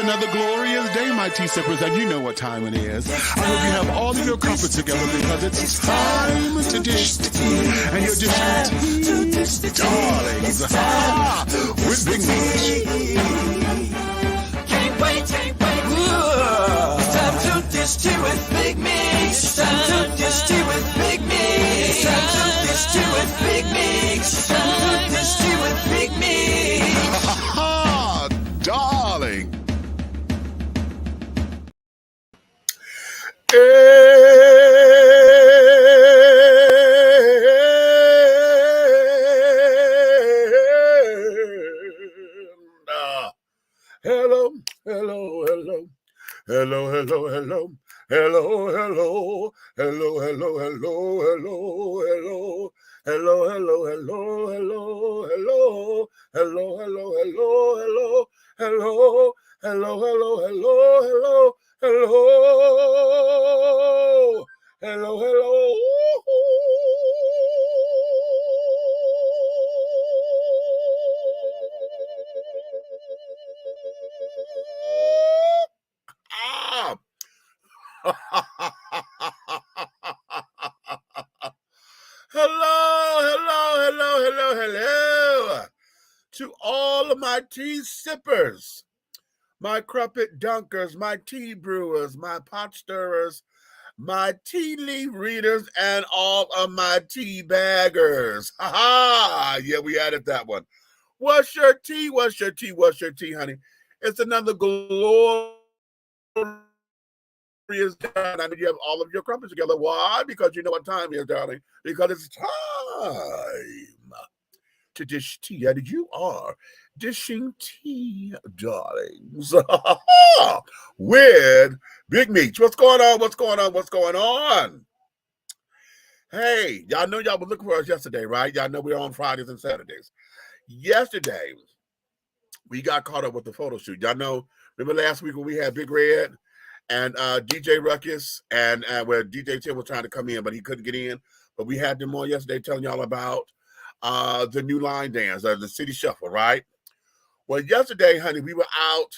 another glorious day, my tea sippers, and you know what time it is. I hope you have all of your comforts together because it's time to dish tea. And you're dishing tea, darlings, with Big Meech. Can't wait. It's time to dish tea with Big Meech. It's time to dish tea with Big Meech. It's time to dish tea with Big Meech. It's time to dish tea with Big Meech. Darling. Hello to all of my tea sippers, my crumpet dunkers, my tea brewers, my pot stirrers, my tea leaf readers, and all of my tea baggers. Yeah, we added that one. What's your tea, honey? It's another glorious day. I know you have all of your crumpets together. Why? Because you know what time it is, darling. Because it's time to dish tea, and you are dishing tea, darlings, with Big Meech. What's going on? Hey, y'all know y'all were looking for us yesterday, right? Y'all know we're on Fridays and Saturdays. Yesterday, we got caught up with the photo shoot. Y'all know, remember last week when we had Big Red and DJ Ruckus, and where DJ Tim was trying to come in, but he couldn't get in. But we had them on yesterday telling y'all about the new line dance, the City Shuffle, right? Well, yesterday, honey, we were out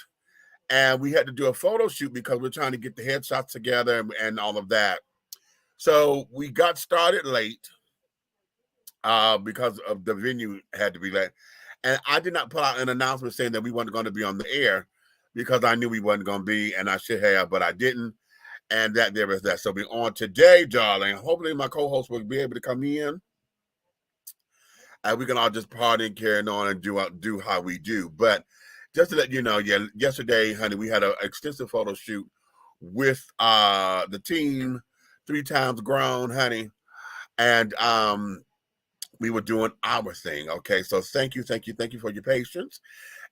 and we had to do a photo shoot because we're trying to get the headshots together and all of that. So we got started late because of the venue had to be late. And I did not put out an announcement saying that we weren't going to be on the air because I knew we wasn't going to be, and I should have, but I didn't. And that there is that. So we're on today, darling. Hopefully my co-host will be able to come in. And we can all just party and carry on and do how we do. But just to let you know, yeah, yesterday, honey, we had an extensive photo shoot with the team, 3 times grown, honey. And we were doing our thing, okay? So thank you for your patience.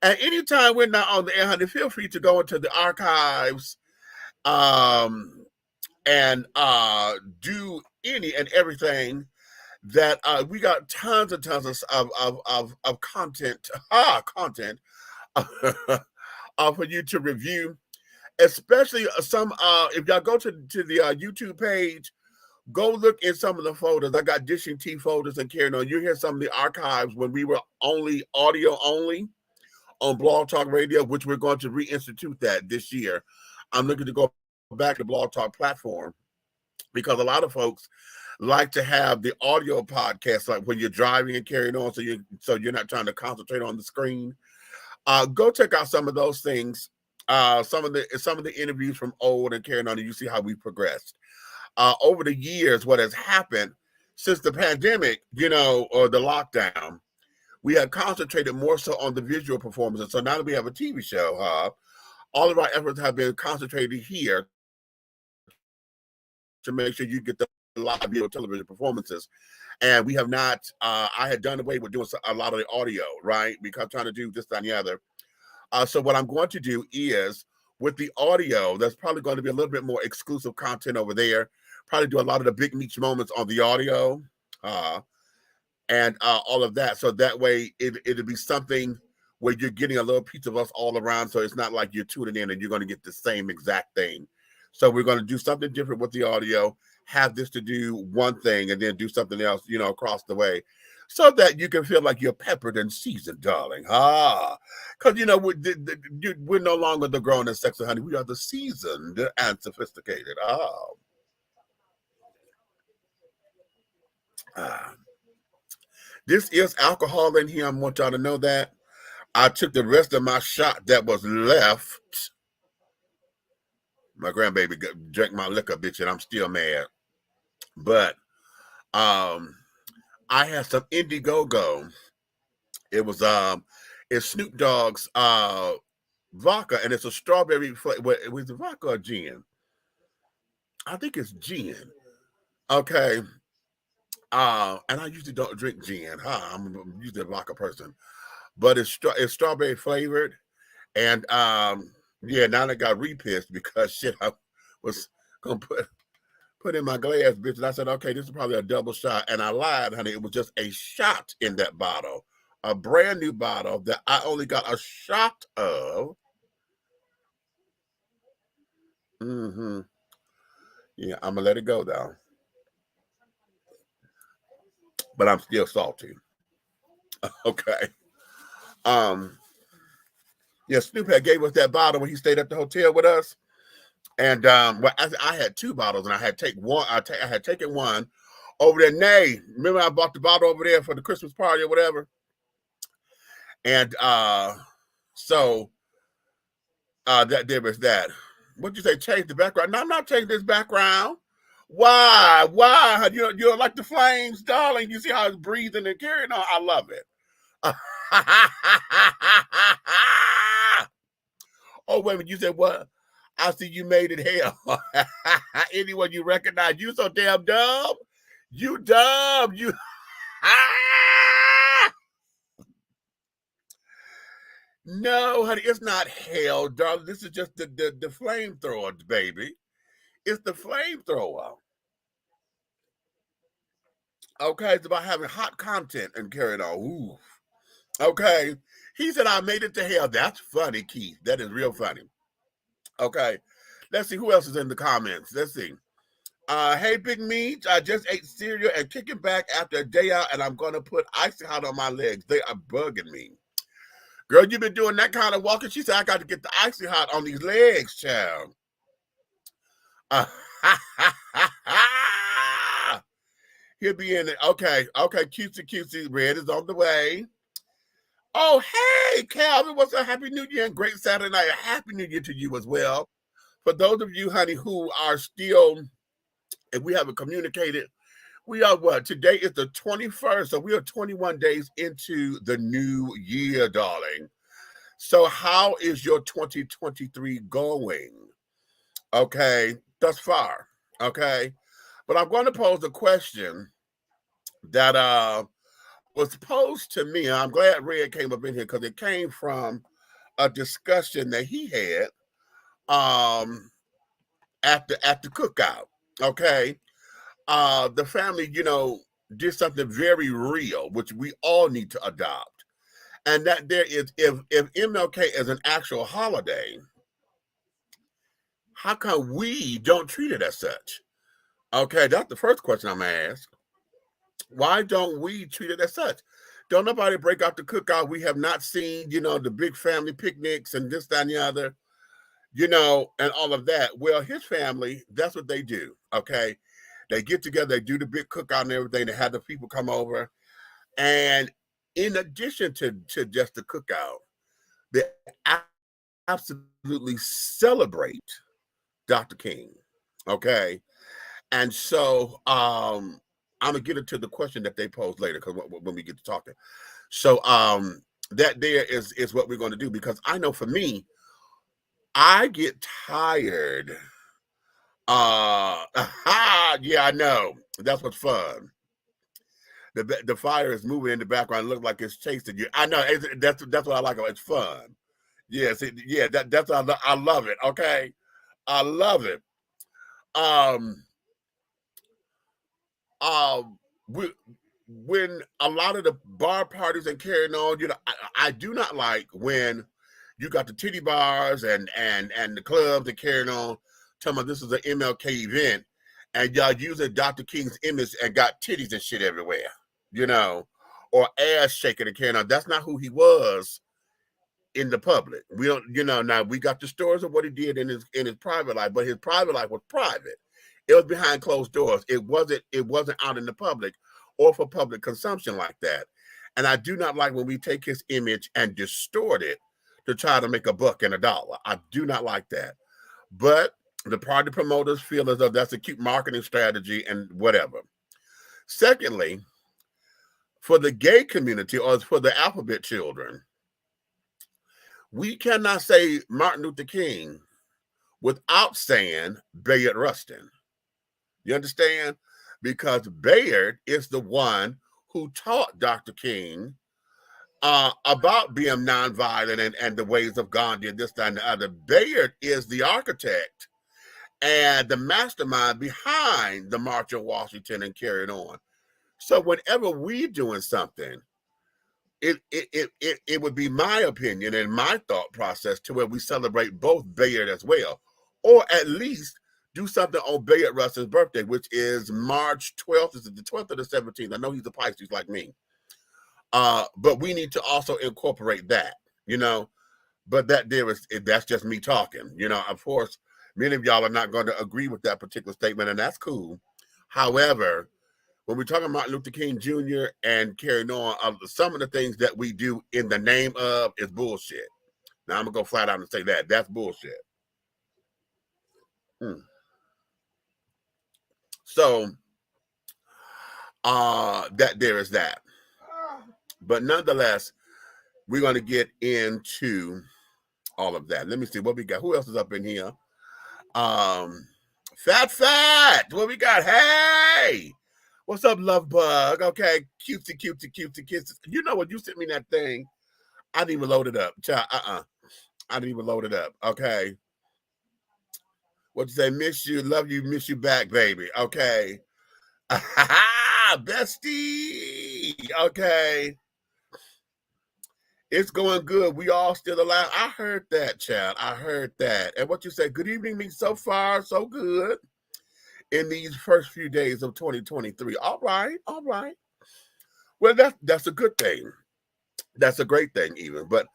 And anytime we're not on the air, honey, feel free to go into the archives and do any and everything that we got tons and tons of content for you to review, especially some if y'all go to the YouTube page, go look at some of the folders. I got dishing tea folders and carrying on. You hear some of the archives when we were only audio only on Blog Talk Radio, which we're going to reinstitute that this year. I'm looking to go back to Blog Talk platform because a lot of folks like to have the audio podcast, like when you're driving and carrying on, so you're not trying to concentrate on the screen. Go check out some of those things. Some of the interviews from old and carrying on, and you see how we progressed over the years. What has happened since the pandemic, or the lockdown, we have concentrated more so on the visual performances. So now that we have a TV show, all of our efforts have been concentrated here to make sure you get the live video television performances. And we have not, I had done away with doing a lot of the audio, right? Because I'm trying to do this, that, and the other. So what I'm going to do is, with the audio, there's probably going to be a little bit more exclusive content over there. Probably do a lot of the Big Meech moments on the audio and all of that. So that way it'll be something where you're getting a little piece of us all around. So it's not like you're tuning in and you're going to get the same exact thing. So we're going to do something different with the audio, have this to do one thing and then do something else, across the way. so that you can feel like you're peppered and seasoned, darling. Because we're no longer the grown and sexy, honey. We are the seasoned and sophisticated. This is alcohol in here. I want y'all to know that. I took the rest of my shot that was left. My grandbaby drank my liquor, bitch, and I'm still mad. But I had some Indiegogo. It was it's Snoop Dogg's vodka, and it's a strawberry flavor. It was vodka or gin? I think it's gin. Okay. And I usually don't drink gin. I'm usually a vodka person, but it's strawberry flavored, and yeah. Now I got repissed because shit, I was gonna put in my glass, bitch, and I said, okay, this is probably a double shot, and I lied, honey. It was just a shot in that bottle, a brand new bottle that I only got a shot of. Yeah, I'm gonna let it go though. But I'm still salty. Okay. Yeah, Snoop had gave us that bottle when he stayed at the hotel with us. And well, I had 2 bottles, and I had taken one. I had taken one over there. Nay, remember I bought the bottle over there for the Christmas party or whatever. And so that there was that. What'd you say? Change the background? No, I'm not changing this background. Why? Why? You don't like the flames, darling? You see how it's breathing and carrying on? I love it. Oh, wait a minute. You said what? I see you made it hell. Anyone you recognize? You so damn dumb. You dumb. You. No, honey, it's not hell, darling. This is just the flamethrower, baby. It's the flamethrower. Okay, it's about having hot content and carrying on. Ooh. Okay. He said, I made it to hell. That's funny, Keith. That is real funny. Okay. Let's see who else is in the comments. Let's see. Hey, Big Meat. I just ate cereal and kicking back after a day out, and I'm going to put Icy Hot on my legs. They are bugging me. Girl, you've been doing that kind of walking. She said, I got to get the Icy Hot on these legs, child. He'll be in it. Okay. Cutesy. Red is on the way. Oh, hey, Calvin. What's a happy new year and great Saturday night. A happy new year to you as well. For those of you, honey, who are still, if we haven't communicated, we are what? Today is the 21st. So we are 21 days into the new year, darling. So how is your 2023 going? Okay. Thus far. Okay. But I'm going to pose a question that was posed to me. I'm glad Red came up in here because it came from a discussion that he had at the cookout. Okay. The family, did something very real, which we all need to adopt. And that there is, if MLK is an actual holiday, how come we don't treat it as such? Okay, that's the first question I'm going to ask. Why don't we treat it as such? Don't nobody break out the cookout. We have not seen, the big family picnics and this, that, and the other, and all of that. Well, his family, that's what they do, okay? They get together, they do the big cookout and everything. They have the people come over. And in addition to just the cookout, they absolutely celebrate Dr. King, okay? And so I'm gonna get into the question that they posed later because when we get to talking. So that there is what we're going to do, because I know for me, I get tired. Yeah, I know. That's what's fun. The fire is moving in the background. It looks like it's chasing you. I know. That's what I like. It's fun. Yes. That's what I love it. Okay. I love it. When a lot of the bar parties and carrying on, I do not like when you got the titty bars and the clubs and carrying on, talking about this is an MLK event, and y'all using Dr. King's image and got titties and shit everywhere, or ass shaking and carrying on. That's not who he was in the public. We don't, now we got the stories of what he did in his private life, but his private life was private. It was behind closed doors. It wasn't out in the public or for public consumption like that. And I do not like when we take his image and distort it to try to make a buck and a dollar. I do not like that. But the party promoters feel as though that's a cute marketing strategy and whatever. Secondly, for the gay community or for the alphabet children, we cannot say Martin Luther King without saying Bayard Rustin. You understand? Because Bayard is the one who taught Dr. King about being nonviolent and the ways of Gandhi and this, that, and the other. Bayard is the architect and the mastermind behind the March on Washington and carrying on. So whenever we're doing something, it would be my opinion and my thought process to where we celebrate both Bayard as well, or at least do something on Bayard Rustin's birthday, which is March 12th. Is it the 12th or the 17th? I know he's a Pisces like me. But we need to also incorporate that, but that's just me talking. Of course, many of y'all are not going to agree with that particular statement, and that's cool. However, when we're talking about Martin Luther King Jr. and carrying on, some of the things that we do in the name of is bullshit. Now, I'm going to go flat out and say that. That's bullshit. So, that there is that. But nonetheless, we're going to get into all of that. Let me see what we got. Who else is up in here? Fat. What we got? Hey, what's up, love bug? Okay, cutesy. You know what? You sent me that thing. I didn't even load it up. I didn't even load it up. Okay. What you say? Miss you, love you, miss you back, baby. Okay. Bestie. Okay. It's going good. We all still alive. I heard that, child. I heard that. And what you say? Good evening, me. So far, so good in these first few days of 2023. All right. Well, that's a good thing. That's a great thing, even. But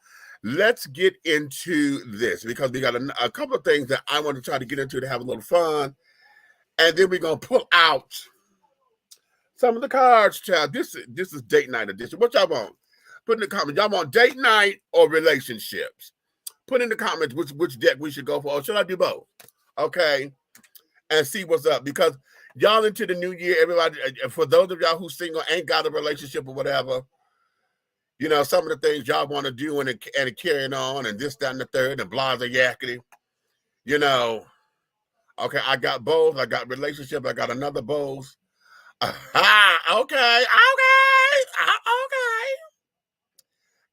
let's get into this because we got a couple of things that I want to try to get into to have a little fun. And then we're going to pull out some of the cards, child. This is date night edition. What y'all want? Put in the comments. Y'all want date night or relationships? Put in the comments which deck we should go for. Or should I do both? Okay. And see what's up. Because y'all into the new year, everybody, for those of y'all who single, ain't got a relationship or whatever, some of the things y'all want to do and carrying on and this, that, and the third, and blah, yakety. Okay, I got both. I got relationship. I got another both. Okay.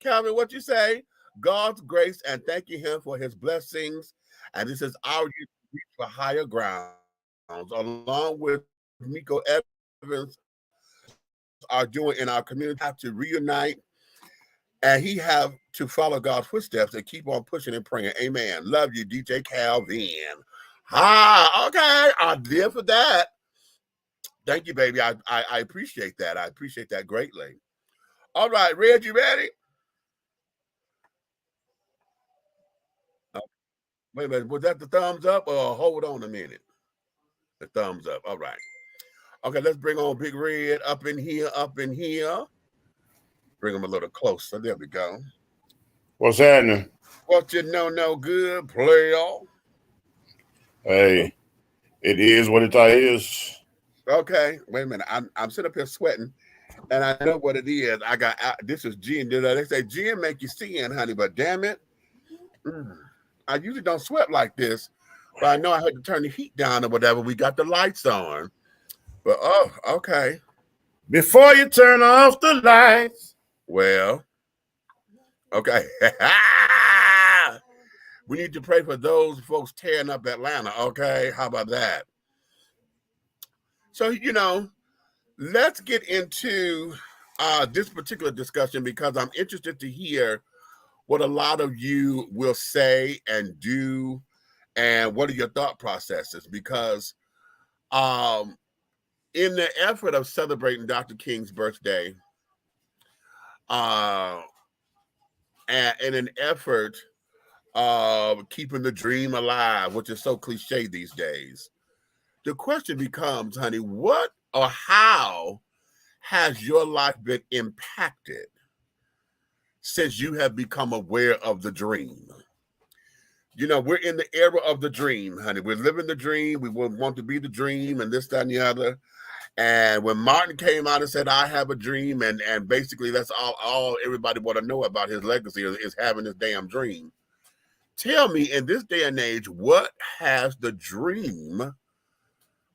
Calvin, what you say? God's grace and thanking him for his blessings. And this is our youth to reach for higher grounds, along with Miko Evans are doing in our community, have to reunite. And he have to follow God's footsteps and keep on pushing and praying. Amen. Love you, DJ Calvin. Okay. I'm there for that. Thank you, baby. I appreciate that. I appreciate that greatly. All right, Red, you ready? Wait a minute. Was that the thumbs up or hold on a minute? The thumbs up. All right. Okay, let's bring on Big Red up in here. Bring him a little closer. There we go. What's happening? What you know, no good, player. Hey, it is what it is. Okay, wait a minute. I'm sitting up here sweating, and I know what it is. I got this is gin. They say gin make you sin, honey, but damn it, I usually don't sweat like this. But I know I had to turn the heat down or whatever. We got the lights on, but okay. Before you turn off the lights. Well, okay. We need to pray for those folks tearing up Atlanta. Okay, how about that? So, let's get into this particular discussion because I'm interested to hear what a lot of you will say and do and what are your thought processes. Because in the effort of celebrating Dr. King's birthday, and in an effort of keeping the dream alive, which is so cliche these days. The question becomes, honey, what or how has your life been impacted since you have become aware of the dream? You know, we're in the era of the dream, honey. We're living the dream. We want to be the dream and this, that, and the other. And when Martin came out and said, I have a dream, and basically that's all everybody want to know about his legacy is having this damn dream. Tell me, in this day and age, what has the dream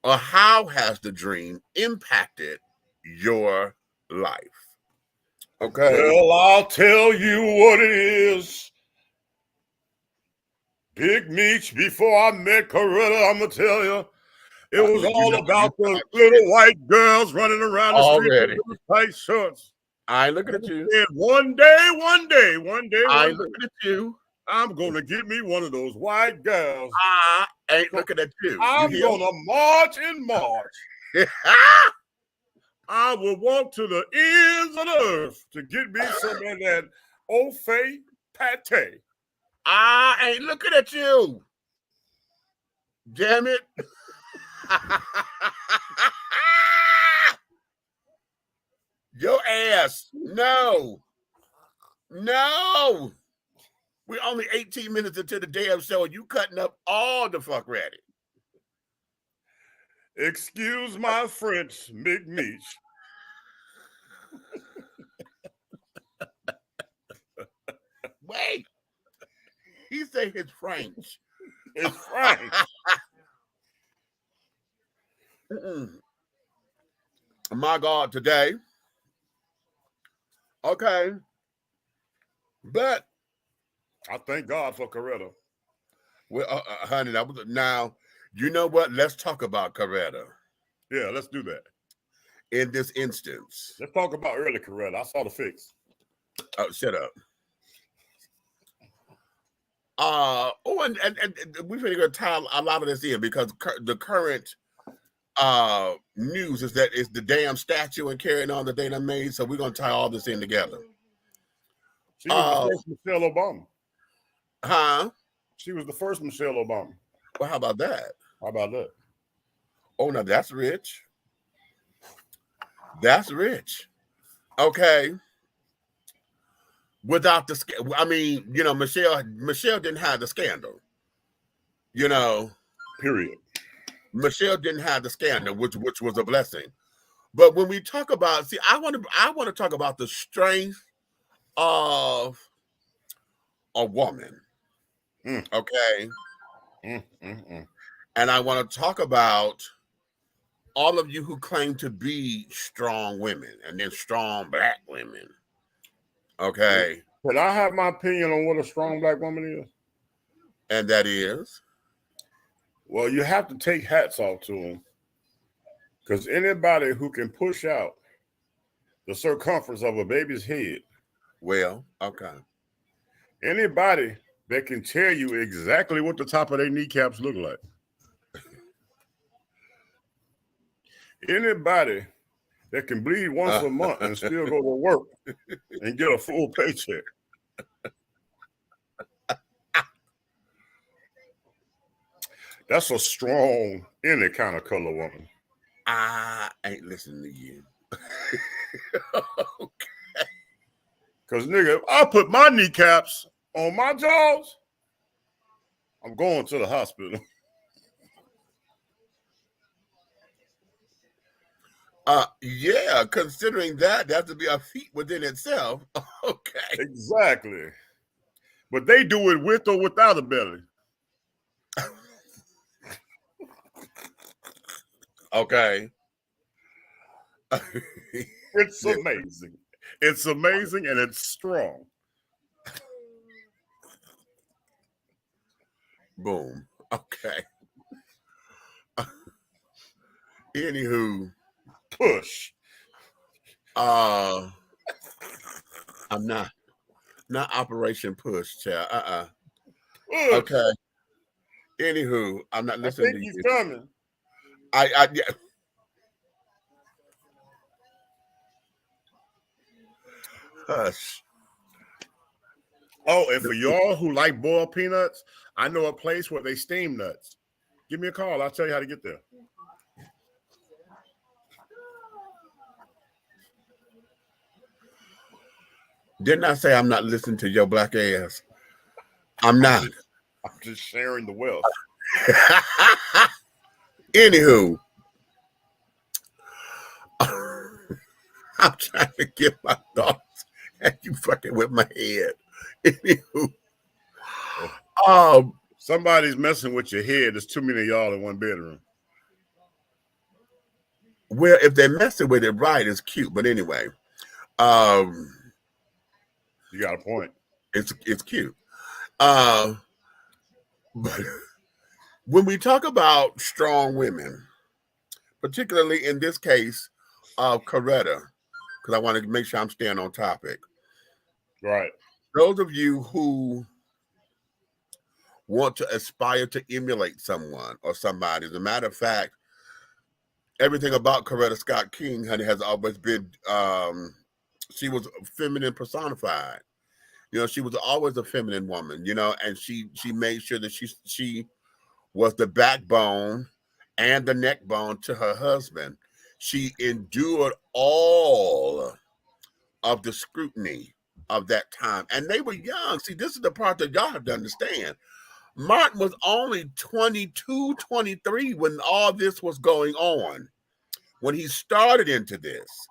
or how has the dream impacted your life? Okay. Well, I'll tell you what it is. Big Meech, before I met Coretta, I'm going to tell you, it was all about the little white girls running around the street with those tight shorts. I ain't looking at you. And one day, I ain't looking at you. I'm going to get me one of those white girls. I ain't looking at you. I'm going to march and march. I will walk to the ends of the earth to get me some of that Au Fait pate. I ain't looking at you. Damn it. Your ass. No. We're only 18 minutes into the damn show and you cutting up all the fuck ready. Excuse my French, Big Meech. Wait. He said his French. It's French. My God, today. Okay. But I thank God for Coretta. Well, honey, that was now. You know what? Let's talk about Coretta. Yeah, let's do that. In this instance, let's talk about early Coretta. I saw the fix. Oh, shut up. And we're going to tie a lot of this in because the current news is that it's the damn statue and carrying on that they done made. So we're going to tie all this in together. She was the first Michelle Obama. Huh? She was the first Michelle Obama. Well, how about that? How about that? Oh, no, that's rich. That's rich. Okay. Without the, I mean, you know, Michelle didn't have the scandal. You know. Period. Michelle didn't have the scandal, which was a blessing. But when we talk about, see, I want to talk about the strength of a woman. Okay. And I want to talk about all of you who claim to be strong women and then strong black women. Okay. Can I have my opinion on what a strong black woman is? And that is? Well, you have to take hats off to them. Because anybody who can push out the circumference of a baby's head. Well, okay. Anybody that can tell you exactly what the top of their kneecaps look like. Anybody that can bleed once a month and still go to work and get a full paycheck. That's a strong, any kind of color woman. I ain't listening to you. Okay. Because, nigga, if I put my kneecaps on my jaws, I'm going to the hospital. Yeah, considering that has to be a feat within itself. Okay. Exactly. But they do it with or without a belly. Okay. It's amazing. It's amazing and it's strong. Boom. Okay. Anywho. Push. I'm not Operation Push, child. Push. Okay. Anywho, I'm not listening to you. I think he's coming. Yeah. Hush. Oh, and for y'all who like boiled peanuts, I know a place where they steam nuts. Give me a call. I'll tell you how to get there. Didn't I say I'm not listening to your black ass? I'm not. I'm just sharing the wealth. Anywho, I'm trying to get my thoughts and you fucking with my head. Anywho, Somebody's messing with your head. There's too many of y'all in one bedroom. Well, if they're messing with it right, it's cute. But anyway, You got a point. it's cute. But when we talk about strong women, particularly in this case of Coretta, because I want to make sure I'm staying on topic. Right. Those of you who want to aspire to emulate someone or somebody, as a matter of fact, everything about Coretta Scott King, honey, has always been, she was feminine personified. You know, she was always a feminine woman, you know, and she made sure that she was the backbone and the neck bone to her husband. She endured all of the scrutiny of that time. And they were young. See, this is the part that y'all have to understand. Martin was only 22, 23 when all this was going on. When he started into this,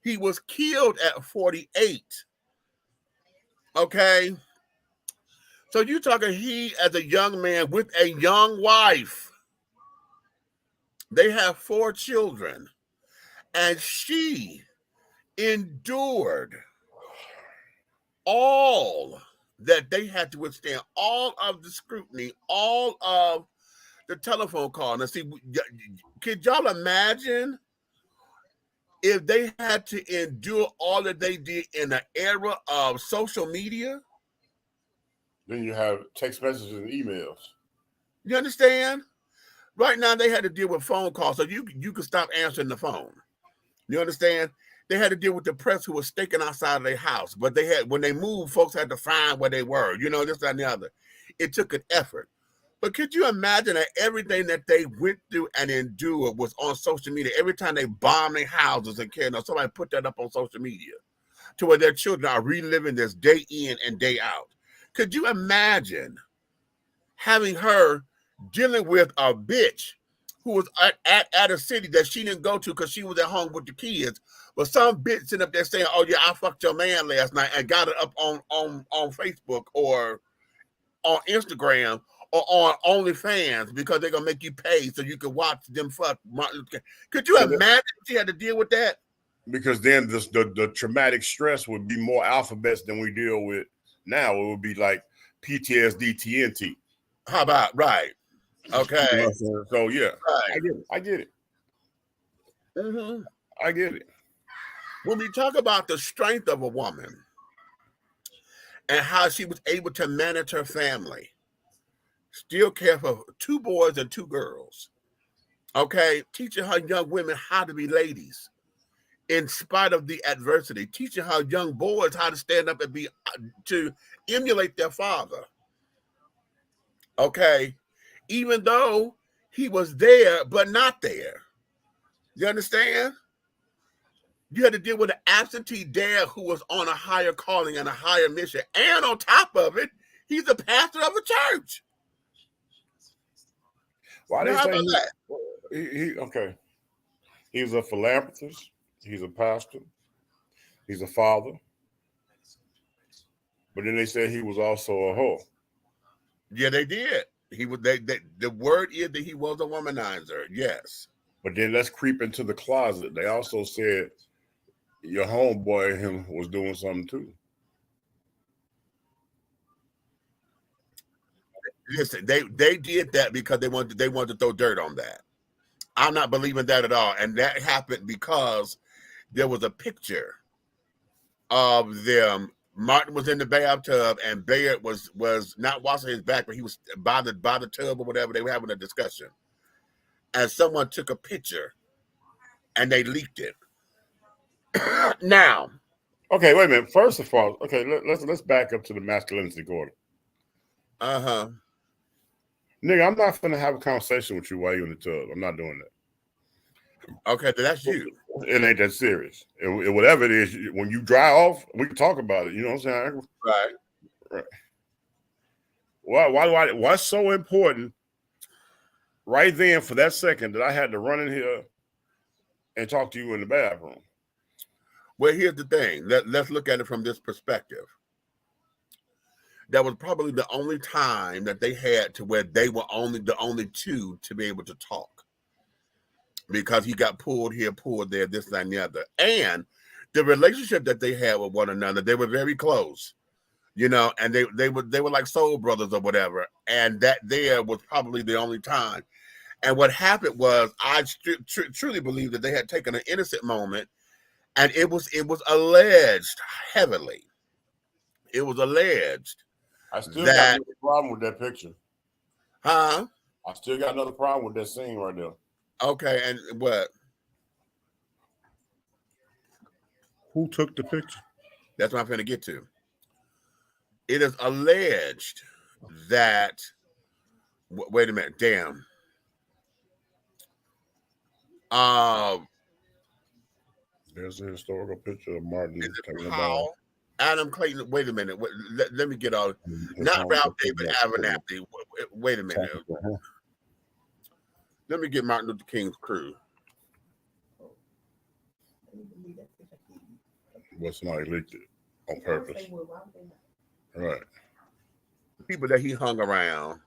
he was killed at 48. Okay? So you're talking he as a young man with a young wife. They have 4 children. And she endured all that they had to withstand, all of the scrutiny, all of the telephone call. Now, see, could y'all imagine if they had to endure all that they did in an era of social media? Then you have text messages and emails. You understand? Right now, they had to deal with phone calls, so you could stop answering the phone. You understand? They had to deal with the press who was staking outside of their house, but they had, when they moved, folks had to find where they were. You know, this, that, and the other. It took an effort. But could you imagine that everything that they went through and endured was on social media? Every time they bombed their houses and carried on, somebody put that up on social media to where their children are reliving this day in and day out. Could you imagine having her dealing with a bitch who was at a city that she didn't go to because she was at home with the kids, but some bitch sitting up there saying, "Oh yeah, I fucked your man last night," and got it up on Facebook or on Instagram or on OnlyFans because they're gonna make you pay so you can watch them fuck Martin Luther King. Could you imagine if she had to deal with that? Because then the traumatic stress would be more alphabets than we deal with now. It would be like PTSD, TNT. How about right? Okay. So yeah, Right. I get it. Mm-hmm. I get it. When we talk about the strength of a woman and how she was able to manage her family, still care for 2 boys and 2 girls, okay, teaching her young women how to be ladies in spite of the adversity, teaching her young boys how to stand up and be to emulate their father, okay, even though he was there but not there. You understand? You had to deal with an absentee dad who was on a higher calling and a higher mission. And on top of it, he's a pastor of a church. Why Now, they how say about that? he okay? He's a philanthropist. He's a pastor. He's a father. But then they said he was also a hoe. Yeah, they did. He was. The word is that he was a womanizer. Yes. But then let's creep into the closet. They also said your homeboy him was doing something too. Listen, they did that because they wanted to throw dirt on that. I'm not believing that at all, and that happened because there was a picture of them. Martin was in the bathtub, and Bayard was not washing his back, but he was by the tub or whatever. They were having a discussion, and someone took a picture, and they leaked it. Now, Okay, wait a minute. First of all, okay, let's back up to the masculinity order. Nigga, I'm not gonna have a conversation with you while you're in the tub. I'm not doing that. Okay, so that's you. It ain't that serious. Whatever it is, when you dry off, we can talk about it. You know what I'm saying? Right. What's so important right then for that second that I had to run in here and talk to you in the bathroom? Well, here's the thing. Let's look at it from this perspective. That was probably the only time that they had to where they were the only two to be able to talk. Because he got pulled here, pulled there, this, that, and the other. And the relationship that they had with one another, they were very close. You know, and they were like soul brothers or whatever. And that there was probably the only time. And what happened was, I truly believe that they had taken an innocent moment. And it was alleged heavily. It was alleged. I still got another problem with that picture. Huh? I still got another problem with that scene right there. Okay, and what? Who took the picture? That's what I'm going to get to. It is alleged that. Wait a minute. Damn. There's a historical picture of Martin. Powell, Adam Clayton. Wait a minute. Let me get all. Not Ralph David Abernathy. Wait a minute. Let me get Martin Luther King's crew. Well, somebody leaked it on purpose. Right. People that he hung around.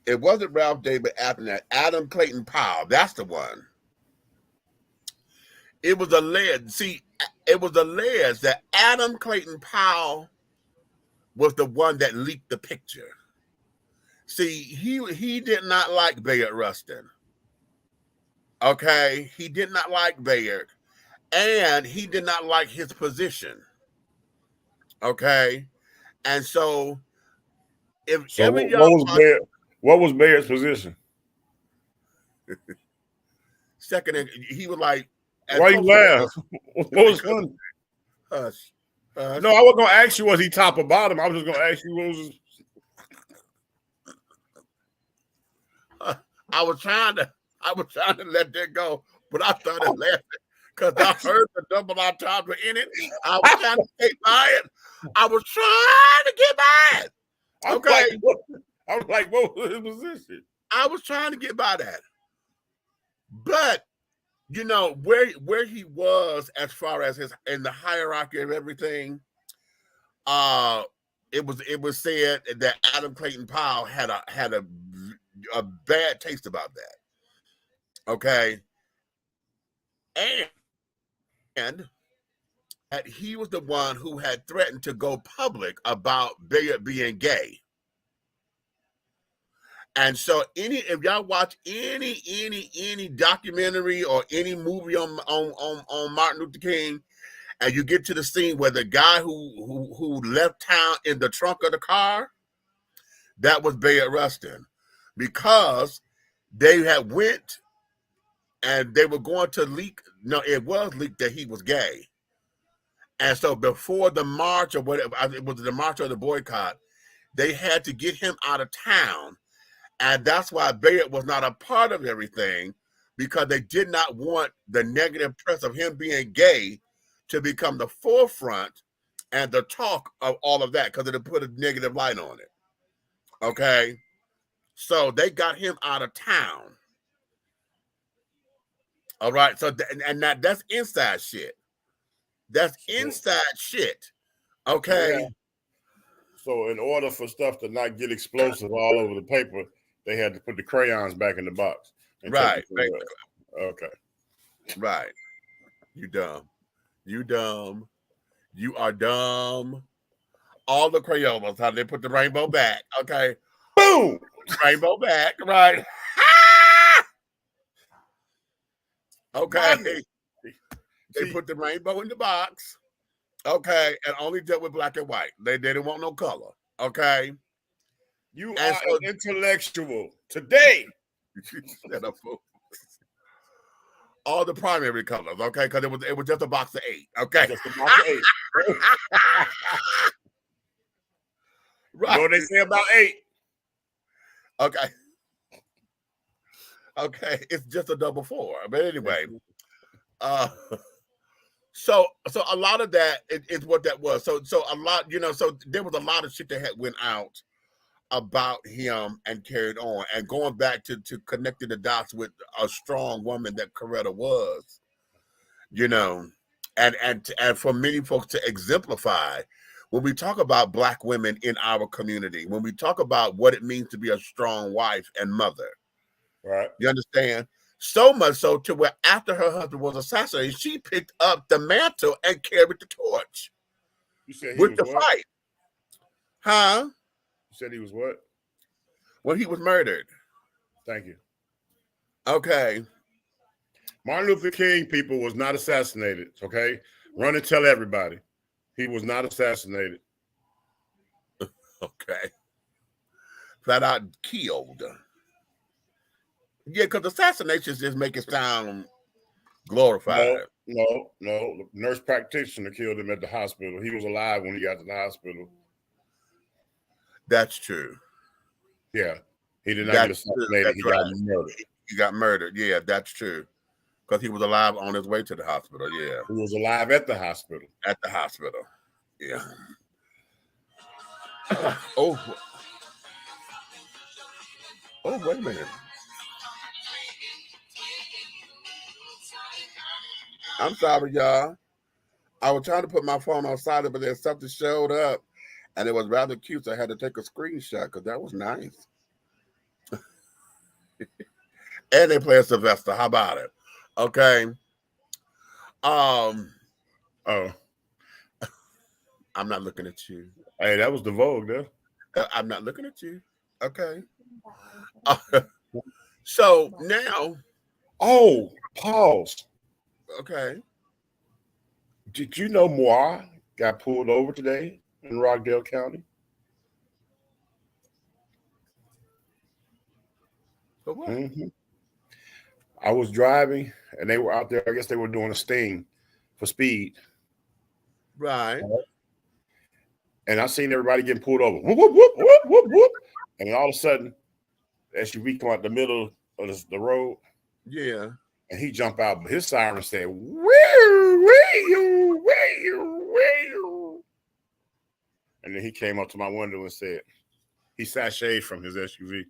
It wasn't Ralph David Abernathy. Adam Clayton Powell. That's the one. It was alleged. See, it was alleged that Adam Clayton Powell was the one that leaked the picture. See, he did not like Bayard Rustin. Okay, he did not like Bayard, and he did not like his position. Okay, and so what was Bayard's position? Second, he was like, why you laugh? What was funny? Hush. No, I wasn't gonna ask you was he top or bottom. I was just gonna ask you what was. I was trying to let that go, but I started laughing because I heard the double entendre in it. I was trying to get by it. Okay. I was like, what was his position? I was trying to get by that. But you know, where he was as far as his in the hierarchy of everything, it was said that Adam Clayton Powell had a bad taste about that. Okay. And that he was the one who had threatened to go public about Bayard being gay. And so if y'all watch any documentary or any movie on Martin Luther King, and you get to the scene where the guy who left town in the trunk of the car, that was Bayard Rustin, because they had went and they were going to leak. No, it was leaked that he was gay. And so before the march or whatever, it was the march or the boycott, they had to get him out of town. And that's why Bayard was not a part of everything, because they did not want the negative press of him being gay to become the forefront and the talk of all of that, because it would put a negative light on it. Okay? So they got him out of town. All right? So, that's inside shit. That's inside shit. Okay? Yeah. So in order for stuff to not get explosive all over the paper, they had to put the crayons back in the box. Right. Okay. Right. You dumb. You dumb. You are dumb. All the Crayolas, how they put the rainbow back. Okay. Boom. Rainbow back. Right. Okay. They put the rainbow in the box. Okay. And only dealt with black and white. They didn't want no color. Okay. You And are so- an intellectual today. Shut up, fool. All the primary colors, okay? Because it was just a box of 8, okay? Just a box of 8. You know what they say about 8? Okay. Okay, it's just a double 4. But anyway, so a lot of that is what that was. So a lot, so there was a lot of shit that had went out about him and carried on, and going back to connecting the dots with a strong woman that Coretta was, and for many folks to exemplify when we talk about Black women in our community, when we talk about what it means to be a strong wife and mother. Right. You understand? So much so to where after her husband was assassinated, she picked up the mantle and carried the torch. You said he with was the what? fight. Huh? You said he was what? When he was murdered. Thank you. Okay. Martin Luther King, people, was not assassinated, okay? Run and tell everybody. He was not assassinated. Okay. Flat out killed. Yeah, because assassinations just make it sound glorified. No. The nurse practitioner killed him at the hospital. He was alive when he got to the hospital. That's true. Yeah. He did not get assassinated. He got murdered. He got murdered. Yeah, that's true. Because he was alive on his way to the hospital. Yeah. He was alive at the hospital. At the hospital. Yeah. Oh, wait a minute. I'm sorry, y'all. I was trying to put my phone on silent, but there's something showed up, and it was rather cute, so I had to take a screenshot because that was nice. And they play Sylvester. How about it? Okay. Oh. I'm not looking at you. Hey, that was the Vogue, though. I'm not looking at you. Okay. So now. Oh, pause. Okay. Did you know Moir got pulled over today in Rockdale County? For what? Mm-hmm. I was driving, and they were out there. I guess they were doing a sting for speed. Right. And I seen everybody getting pulled over. Whoop, whoop, whoop, whoop, whoop, whoop. And then all of a sudden, the SUV come out the middle of the road. Yeah. And he jumped out, but his siren said, wee-oo. And then he came up to my window and said, he sashayed from his SUV.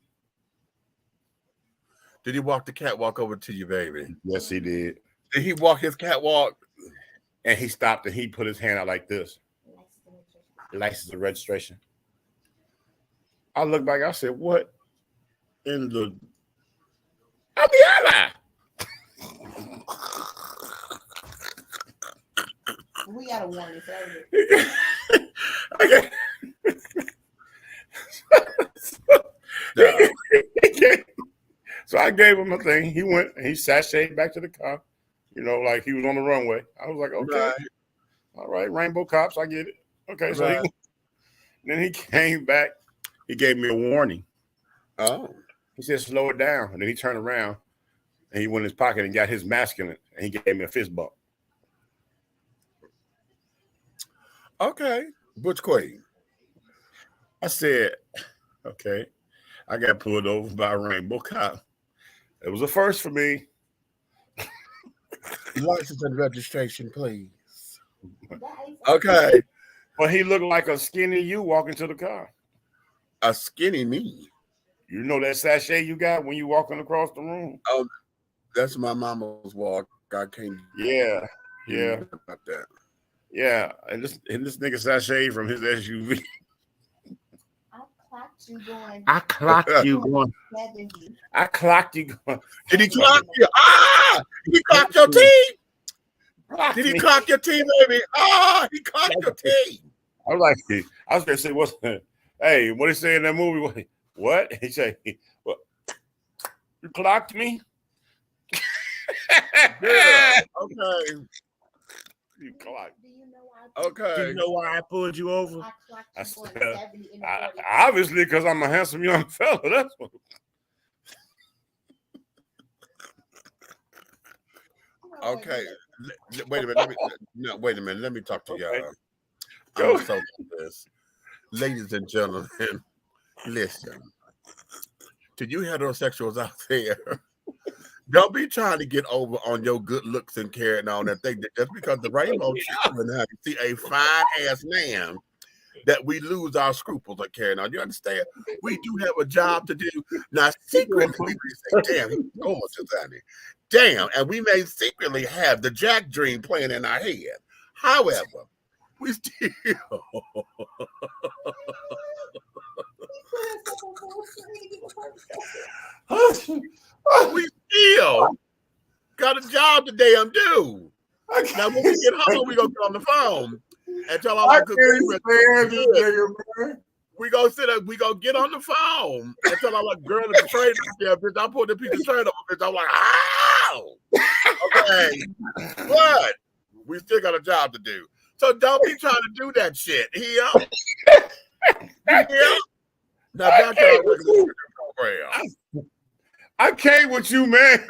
Did he walk the catwalk over to you, baby? Yes, he did. Did he walk his catwalk? And he stopped and he put his hand out like this. License and registration. I looked back, I said, what in the Abiala? We gotta warn this over. Okay. So I gave him a thing. He went and he sashayed back to the car, like he was on the runway. I was like, okay, Right. All right, Rainbow Cops, I get it. Okay, so Right. then he came back. He gave me a warning. Oh. He said, slow it down. And then he turned around and he went in his pocket and got his masculine and he gave me a fist bump. Okay. Butch Queen. I said, okay. I got pulled over by a Rainbow Cop. It was a first for me. License and registration, please. Okay. But he looked like a skinny you walking to the car. A skinny me. You know that sachet you got when you walking across the room? Oh, that's my mama's walk. I can't. Yeah. About that. Yeah. And this nigga sachet from his SUV. I clocked you going I clocked you going. Did he clock you? Ah! He clocked your teeth. Did he clock your teeth, baby? Ah! He clocked your teeth. I was gonna say, what's that? Hey, what he say in that movie? What? He say, well, you clocked me? Yeah. Okay. You clock. Do you know why? Do Okay. you know why I pulled you over? I clocked I you going said, 70 in the 40. Obviously, because I'm a handsome young fella. That's what. Okay. Wait a minute. Wait a minute. Let me talk to y'all. Go. I'm so this. Ladies and gentlemen, listen. To you heterosexuals out there, don't be trying to get over on your good looks and carrying on that thing. Just because the rainbow children see a fine ass man, that we lose our scruples of carrying on. You understand? We do have a job to do. Now, secretly, we say, damn, he's gorgeous, honey. Damn, and we may secretly have the Jack dream playing in our head. However, we still got a job to damn do. Now, when we get home, we gonna get on the phone and tell all our good we gonna sit up, we gonna get on the phone and tell all our girl in the trade out there, bitch. I put the piece of trade up, bitch. I'm like, ow! Okay, but we still got a job to do. So don't be trying to do that shit here. Yeah. Now back to our regular program. I can't with you, man.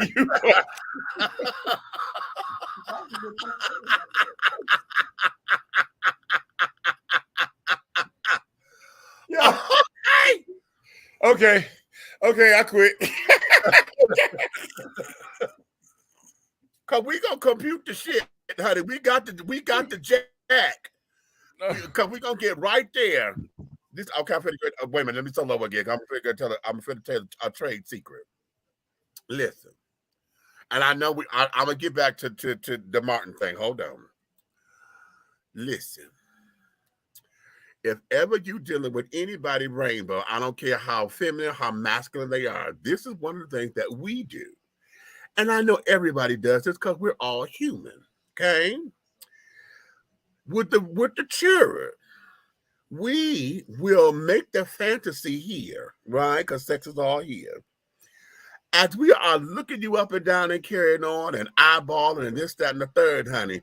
Okay, I quit. Cause we gonna compute the shit, honey. We got the jack. Cause we gonna get right there. This okay. I'm finna wait a minute. Let me start over again. I'm finna tell a trade secret. Listen, and I know I'm gonna get back to the Martin thing. Hold on. Listen. If ever you dealing with anybody rainbow, I don't care how feminine, how masculine they are, this is one of the things that we do. And I know everybody does this because we're all human, okay? With the children, we will make the fantasy here, right? Because sex is all here. As we are looking you up and down and carrying on and eyeballing and this, that, and the third, honey,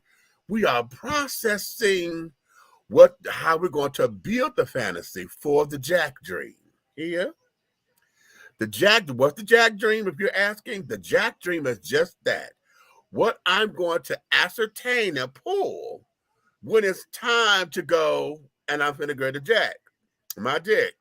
we are processing how we're going to build the fantasy for the Jack dream. Here. What's the Jack dream? If you're asking, the Jack dream is just that. What I'm going to ascertain and pull when it's time to go and I'm finna go to Jack, my dick.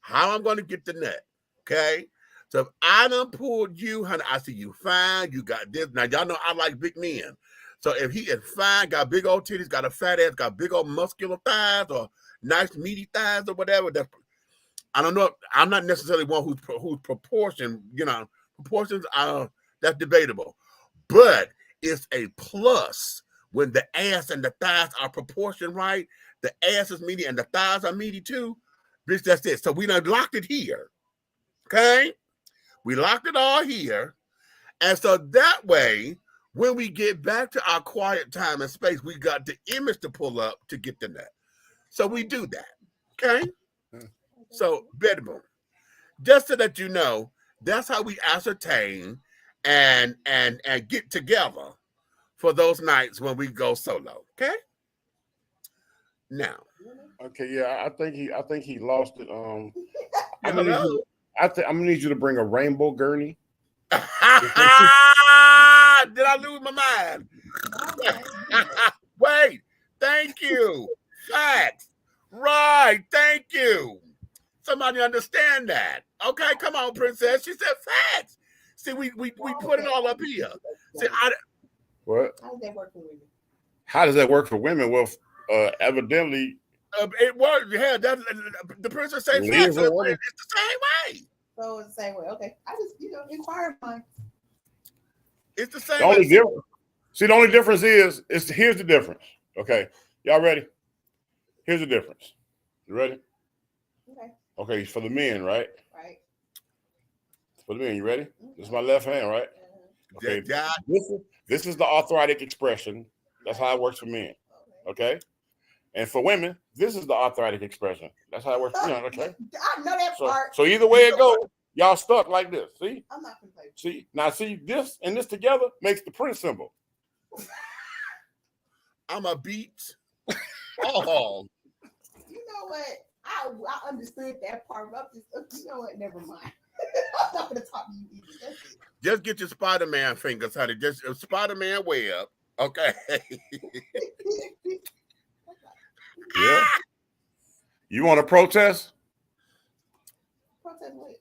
How I'm going to get the nut. Okay. So if I done pulled you, honey, I see you fine. You got this. Now, y'all know I like big men. So if he is fine, got big old titties, got a fat ass, got big old muscular thighs or nice meaty thighs or whatever, I don't know. I'm not necessarily one who's proportion, proportions that's debatable. But it's a plus when the ass and the thighs are proportioned right. The ass is meaty and the thighs are meaty too. Bitch, that's it. So we done locked it here. Okay? We locked it all here. And so that way, when we get back to our quiet time and space, we got the image to pull up to get the nut. So we do that. Okay? So, bedroom. Just so that you know, that's how we ascertain and get together for those nights when we go solo. Okay? Now. Okay, yeah, I think he lost it. I'm gonna need you to bring a rainbow gurney. Did I lose my mind? Wait, thank you. Facts. Right, thank you. Somebody understand that. Okay, come on, princess. She said facts. See, we put it all up here. See, what? How does that work for women? How does that work for women? Well, evidently. It works. Yeah, the princess said facts. It's the same way. So it's the same way. Okay. I just, inquire mine. It's the same. The only difference. See, the only difference is here's the difference. Okay, y'all ready? Here's the difference. You ready? Okay. Okay, for the men, right? Right. For the men, you ready? This is my left hand, right? Okay. Yeah. This is the arthritic expression. That's how it works for men. Okay. And for women, this is the arthritic expression. That's how it works for men. Okay. I know that part. So either way it goes, y'all stuck like this. See? I'm not complaining. See? Now see this and this together makes the Prince symbol. I'm a beat. Oh, You know what? I understood that part. But I'm just, you know what? Never mind. I'm not gonna talk to you either. That's it. just get your Spider-Man fingers, honey. Just Spider-Man web. Okay. Yeah. You want to protest? Protest what?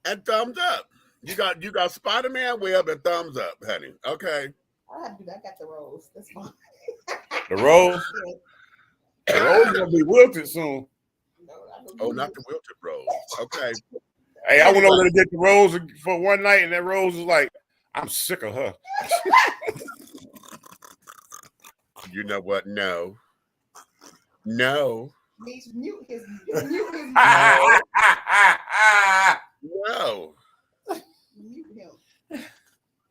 And thumbs up. You got Spider-Man web and thumbs up, honey. Okay. I have to do that. I got the rose. That's fine. The rose? The rose gonna be wilted soon. No, I don't Oh, do not it. the wilted rose. Okay. Hey, I went over there to get the rose for one night, and that rose was like, I'm sick of her. You know what? No. No. Needs mute his mute his No. mute him.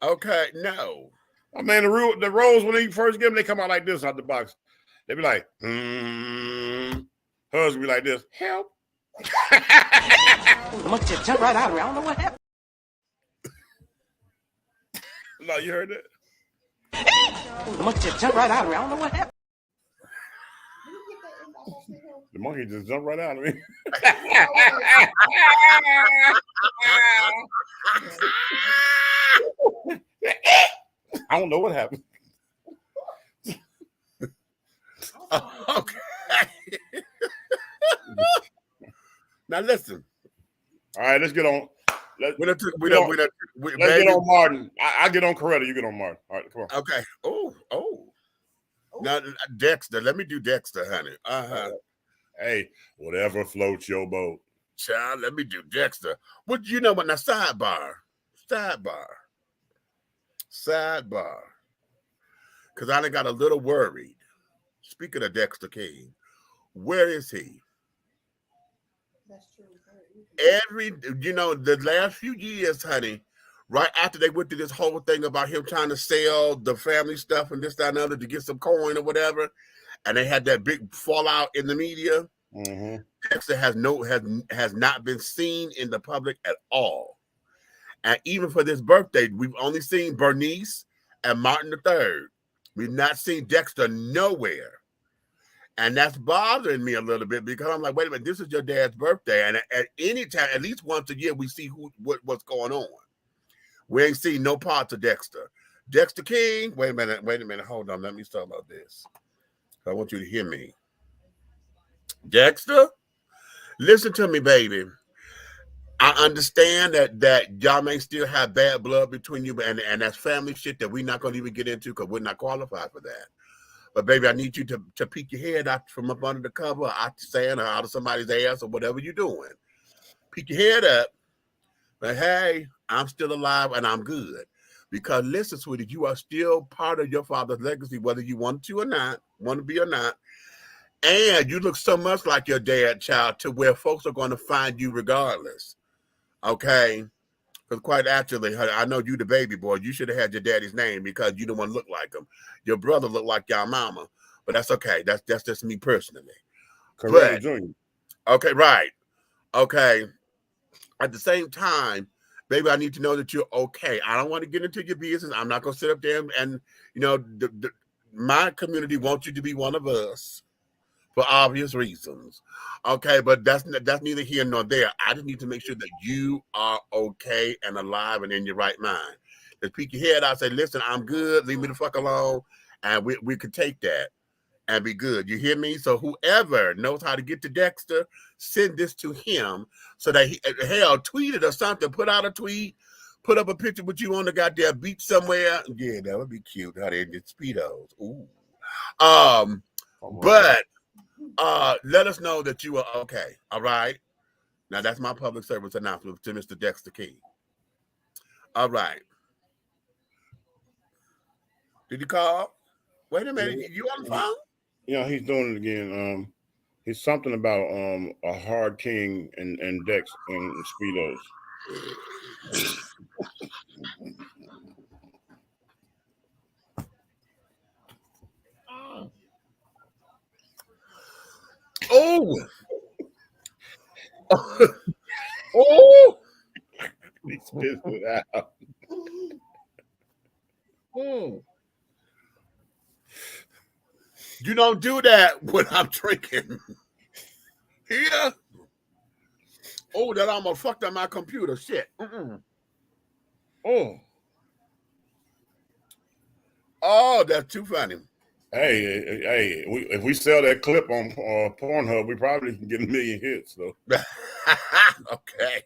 Okay. No. I mean, the rose, when they first get them, they come out like this out the box. They be like, hers be like this, help. The monkey just jumped right out of me. I don't know what happened. No, you heard that? The monkey just jumped right out of me. I don't know what happened. Did you get that invite I sent him? The monkey just jumped right out of me. I don't know what happened. Okay. Now listen. All right, let's get on. Let's get on Martin. I get on Coretta. You get on Martin. All right, come on. Okay. Oh. Now Dexter. Let me do Dexter, honey. Hey, whatever floats your boat. Child, let me do Dexter. What you know what? Now sidebar. Because I done got a little worried. Speaking of Dexter King, where is he? That's true. The last few years, honey, right after they went through this whole thing about him trying to sell the family stuff and this, that, and other to get some coin or whatever, and they had that big fallout in the media. Mm-hmm. Dexter has not been seen in the public at all. And even for this birthday, we've only seen Bernice and Martin III. We've not seen Dexter nowhere. And that's bothering me a little bit because I'm like, wait a minute, this is your dad's birthday. And at any time, at least once a year, we see what's going on. We ain't seen no parts of Dexter. Dexter King, wait a minute, hold on. Let me start about this. I want you to hear me. Dexter, listen to me, baby. I understand that y'all may still have bad blood between you, and that's family shit that we're not going to even get into because we're not qualified for that. But baby, I need you to peek your head out from up under the cover, out the sand, or out of somebody's ass, or whatever you're doing. Peek your head up. But hey, I'm still alive and I'm good. Because listen, sweetie, you are still part of your father's legacy, whether you want to be or not. And you look so much like your dad, child, to where folks are going to find you regardless. Okay? Because quite actually, I know you the baby boy. You should have had your daddy's name because you don't want to look like him. Your brother looked like your mama. But that's okay. That's just me personally. Coretta Jr. Okay, right. Okay. At the same time, baby, I need to know that you're okay. I don't want to get into your business. I'm not going to sit up there and my community wants you to be one of us for obvious reasons. Okay, but that's neither here nor there. I just need to make sure that you are okay and alive and in your right mind. Just peek your head out, say, listen, I'm good. Leave me the fuck alone. And we could take that and be good. You hear me? So whoever knows how to get to Dexter, send this to him so that tweet it or something. Put out a tweet. Put up a picture with you on the goddamn beach somewhere. Yeah, that would be cute. How they in Speedos. Ooh. But let us know that you are okay. All right. Now that's my public service announcement to Mr. Dexter King. All right. Did you call? Wait a minute. Yeah. You on the phone? Yeah, he's doing it again. He's something about a hard king and Dex and Speedos. Oh. Oh. He spits it out. You don't do that when I'm drinking. Here. Oh, that almost fucked up my computer. Shit. Oh, Oh, that's too funny. hey, if we sell that clip on Pornhub, we probably can get 1 million hits, though. Okay.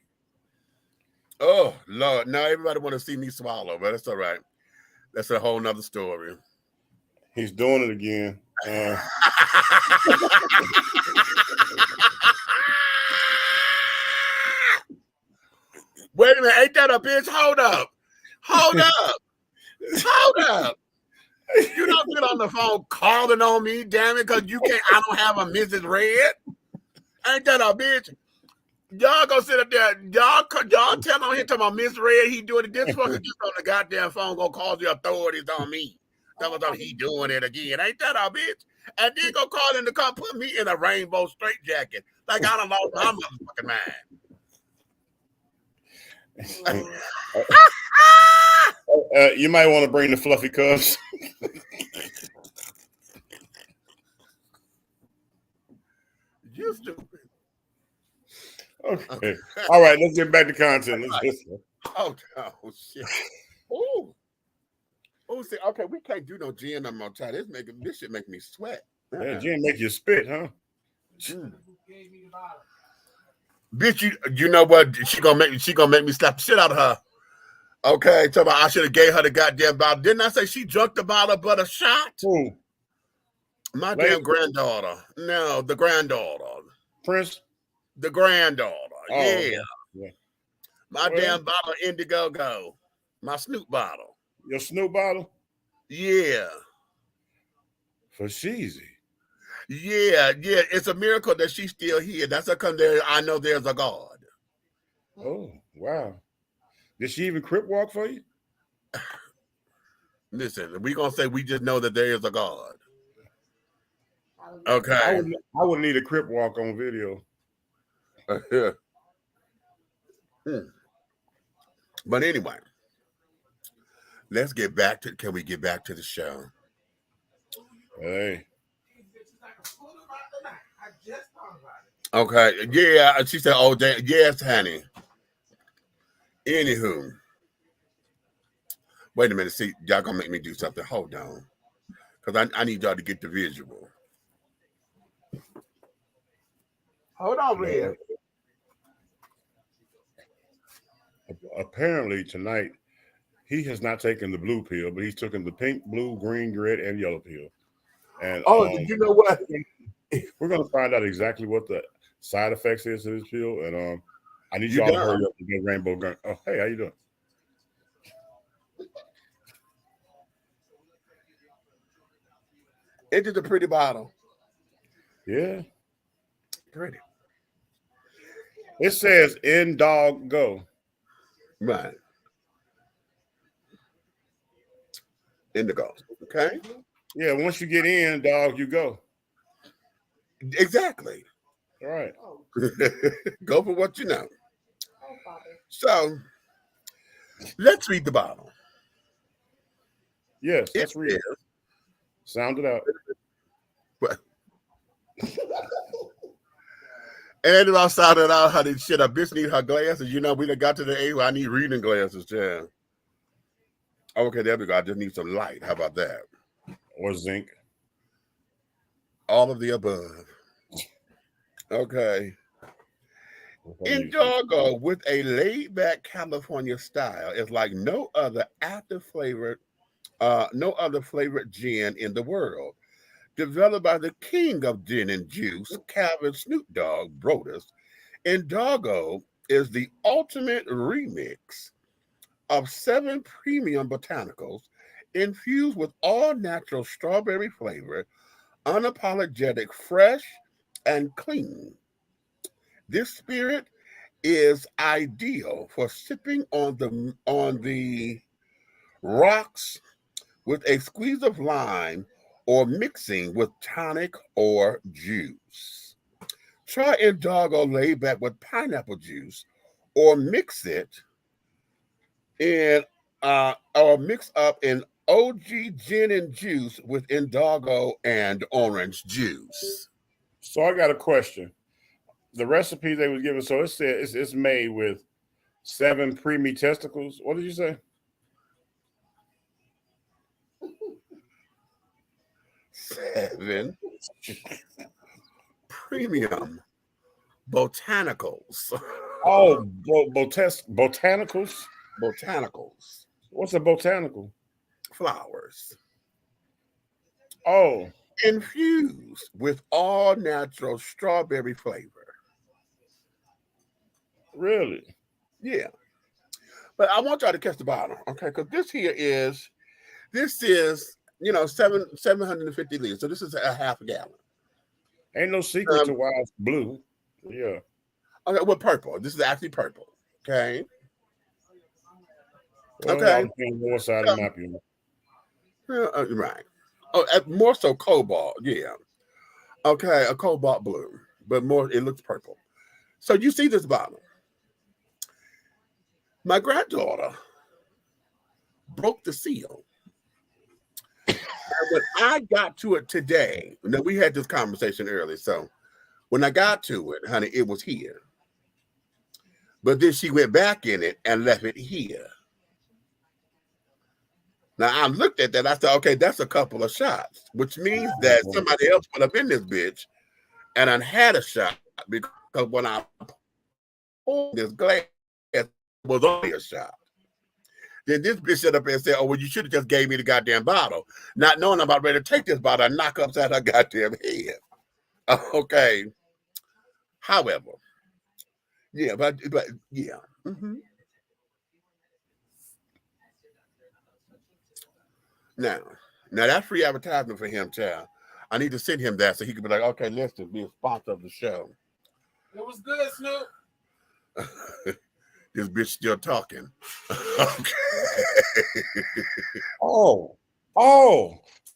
Oh, Lord. Now everybody want to see me swallow, but that's all right. That's a whole nother story. He's doing it again. Wait a minute. Ain't that a bitch? Hold up. Hold up. Hold up. You don't get on the phone calling on me, damn it, because I don't have a Mrs. Red. Ain't that a bitch? Y'all gonna sit up there, y'all tell on him to my Miss Red, he doing it. This fucker just on the goddamn phone gonna call the authorities on me. That was he doing it again. Ain't that a bitch? And then go call him to come put me in a rainbow straitjacket. Like I done lost my motherfucking mind. You might want to bring the fluffy cups. You stupid. Okay. All right, let's get back to content. Oh shit. Oh. Oh, see, okay, we can't do no gin no more, child. This shit make me sweat. Yeah, gin make you spit, huh? Bitch, you know what? She gonna make me slap the shit out of her. Okay, so I should have gave her the goddamn bottle. Didn't I say she drunk the bottle but a shot? Who? My damn granddaughter. No, the granddaughter. Prince? The granddaughter. Oh, yeah. yeah. My damn bottle of Indiegogo. My Snoop bottle. Your Snoop bottle? Yeah. For Sheezy. Yeah. It's a miracle that she's still here. That's how come I know there's a God. Oh, wow. Did she even crip walk for you? Listen, we gonna say we just know that there is a God. Okay. I would need a crip walk on video. But anyway, let's get back to. Can we get back to the show? Hey. Okay. Yeah. She said, "Oh, damn. Yes, honey." Anywho, wait a minute. See, y'all gonna make me do something. Hold on, because I need y'all to get the visual. Hold on, Red. Apparently tonight he has not taken the blue pill, but he's taken the pink, blue, green, red, and yellow pill. And you know what? We're gonna find out exactly what the side effects is to this pill, and I need y'all to hurry up and get rainbow gun. Oh, hey, how you doing? It is a pretty bottle. Yeah, pretty. It says "In Dog Go." Right. Indigo. Okay. Yeah, once you get in, dog, you go. Exactly. All right. Go for what you know. So let's read the bottle. Yes, let's read it. Sound it out. And if I sounded out how this shit, a bitch need her glasses. You know, we done got to the age where I need reading glasses, yeah. Okay, there we go. I just need some light. How about that? Or zinc. All of the above. Okay. Indoggo with a laid-back California style is like no other flavored gin in the world. Developed by the king of gin and juice, Calvin Snoop Dogg Brodus, Indoggo is the ultimate remix of 7 premium botanicals infused with all-natural strawberry flavor, unapologetic, fresh, and clean. This spirit is ideal for sipping on the rocks with a squeeze of lime or mixing with tonic or juice. Try Indoggo laid back with pineapple juice or mix it in or mix up in OG gin and juice with Indoggo and orange juice. So I got a question. The recipe they was given, so it said it's made with 7 preemie testicles. What did you say? 7 premium botanicals. Oh, botanicals. Botanicals. What's a botanical? Flowers. Oh, Infused with all natural strawberry flavor. really? Yeah. But I want y'all to catch the bottom, okay? Because this is 750 liters. So this is a half a gallon. Ain't no secret to why it's blue. Yeah. Okay, well, purple. This is actually purple. Okay. Well, Okay. on the north side of the map, you know. Right. Oh, more so cobalt. Yeah. Okay, a cobalt blue, but more it looks purple. So you see this bottle. My granddaughter broke the seal. And when I got to it today, now we had this conversation earlier. So when I got to it, honey, it was here. But then she went back in it and left it here. Now I looked at that. I said, okay, that's a couple of shots, which means that somebody else went up in this bitch and I had a shot because when I pulled this glass, it was only a shot. Then this bitch stood up and said, oh, well, you should have just gave me the goddamn bottle, not knowing I'm about ready to take this bottle and knock upside her goddamn head. Okay. However, yeah, but yeah. Mm-hmm. Now that's free advertisement for him, child. I need to send him that so he can be like, okay, let's just be a sponsor of the show. It was good, Snoop. This bitch still talking. Okay. Oh.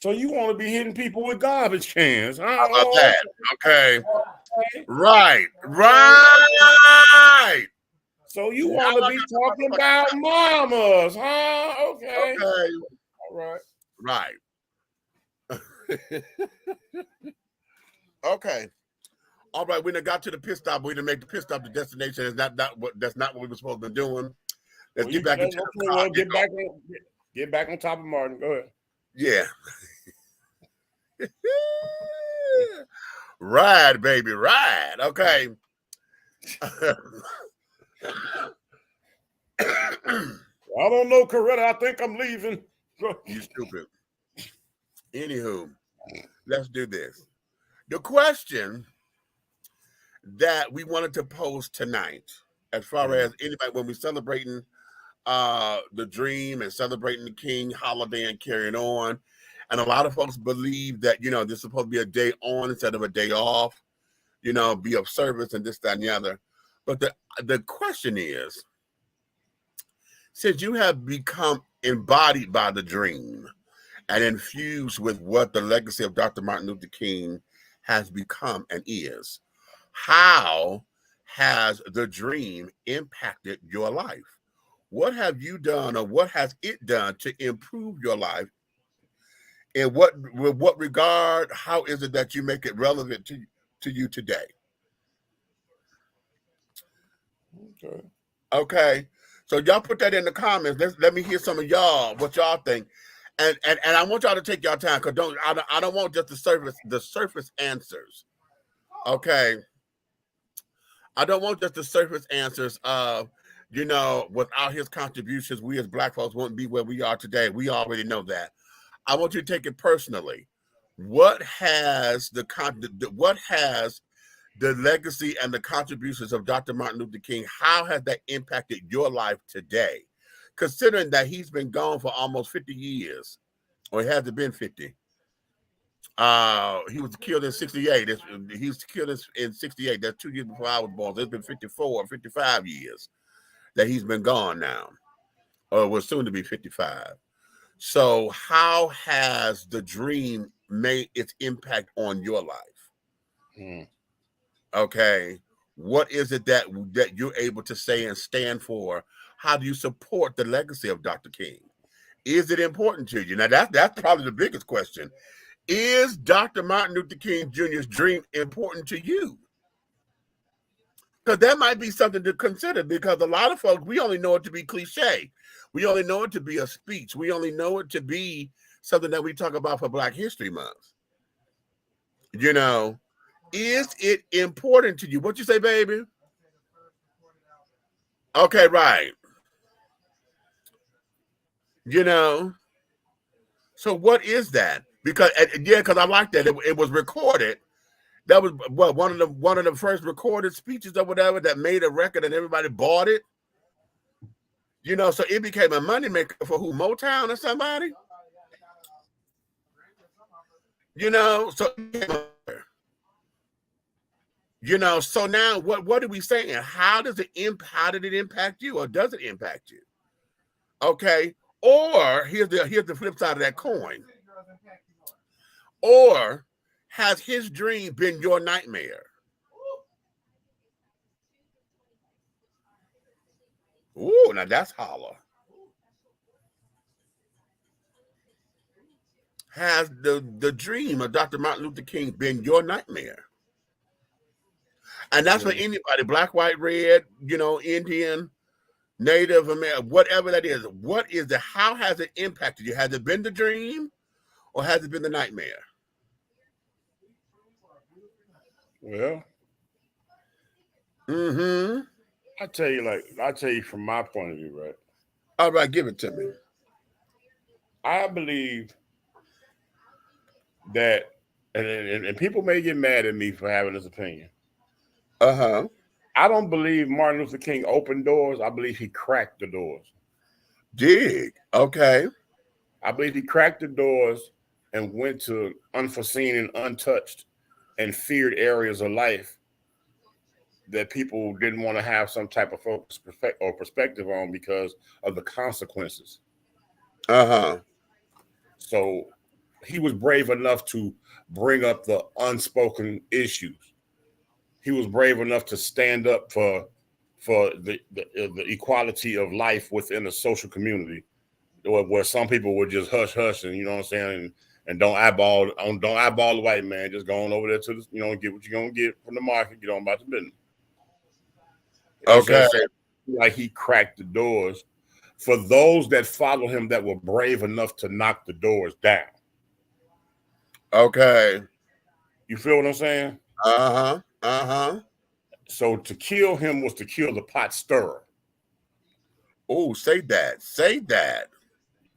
So you want to be hitting people with garbage cans? Huh? How about that? Okay. Right. So you want to be talking about mamas, huh? Okay. All right. Okay. All right. We done got to the pit stop. We done make the pit stop the destination. That's not what we were supposed to be doing. Let's get back into the car. Get back on top of Martin. Go ahead. Yeah. Ride, baby, ride. Okay. I don't know, Coretta. I think I'm leaving. You stupid. Anywho, let's do this. The question that we wanted to pose tonight, as far as anybody, when we're celebrating the dream and celebrating the King holiday and carrying on, and a lot of folks believe that, this is supposed to be a day on instead of a day off, be of service and this, that, and the other. But the question is, since you have become embodied by the dream and infused with what the legacy of Dr. Martin Luther King has become and is, how has the dream impacted your life? What have you done, or what has it done to improve your life? And with what regard, how is it that you make it relevant to you today? Okay. So y'all put that in the comments. Let me hear some of y'all, what y'all think. And I want y'all to take y'all time, because I don't want just the surface answers. Okay. I don't want just the surface answers of, without his contributions, we as Black folks wouldn't be where we are today. We already know that. I want you to take it personally. What has the legacy and the contributions of Dr. Martin Luther King, how has that impacted your life today? Considering that he's been gone for almost 50 years, or it hasn't been 50. He was killed in 68. He was killed in 68. That's 2 years before I was born. So it's been 54 or 55 years that he's been gone now, or was soon to be 55. So how has the dream made its impact on your life? Okay. What is it that you're able to say and stand for? How do you support the legacy of Dr. King? Is it important to you? Now that's probably the biggest question. Is Dr. Martin Luther King Jr.'s dream important to you? Because that might be something to consider, because a lot of folks, we only know it to be cliche. We only know it to be a speech. We only know it to be something that we talk about for Black History Month. You know, is it important to you? What you say, baby? Okay, right. You know, so what is that? Because because I like that it was recorded. That was one of the first recorded speeches or whatever that made a record and everybody bought it. You know, so it became a moneymaker for who? Motown or somebody? You know, so so now what are we saying? How did it impact you, or does it impact you? Okay. Or here's the flip side of that coin. Or has his dream been your nightmare? Ooh, now that's holler. Has the dream of Dr. Martin Luther King been your nightmare? And that's for anybody, Black, white, red, Indian, Native American, whatever that is. How has it impacted you? Has it been the dream, or has it been the nightmare? Well, I tell you from my point of view, right? All right, give it to me. I believe that, and people may get mad at me for having this opinion. I don't believe Martin Luther King opened doors. I believe he cracked the doors. Dig. Okay. I believe he cracked the doors and went to unforeseen and untouched and feared areas of life that people didn't want to have some type of focus or perspective on because of the consequences. So he was brave enough to bring up the unspoken issues. He was brave enough to stand up for the equality of life within a social community, where some people would just hush, and you know what I'm saying, and don't eyeball the white man. Just go on over there to the, get what you're gonna get from the market. Get on about the business. Okay. Like he cracked the doors for those that follow him that were brave enough to knock the doors down. Okay. You feel what I'm saying? So to kill him was to kill the pot stirrer. Oh, say that. Say that.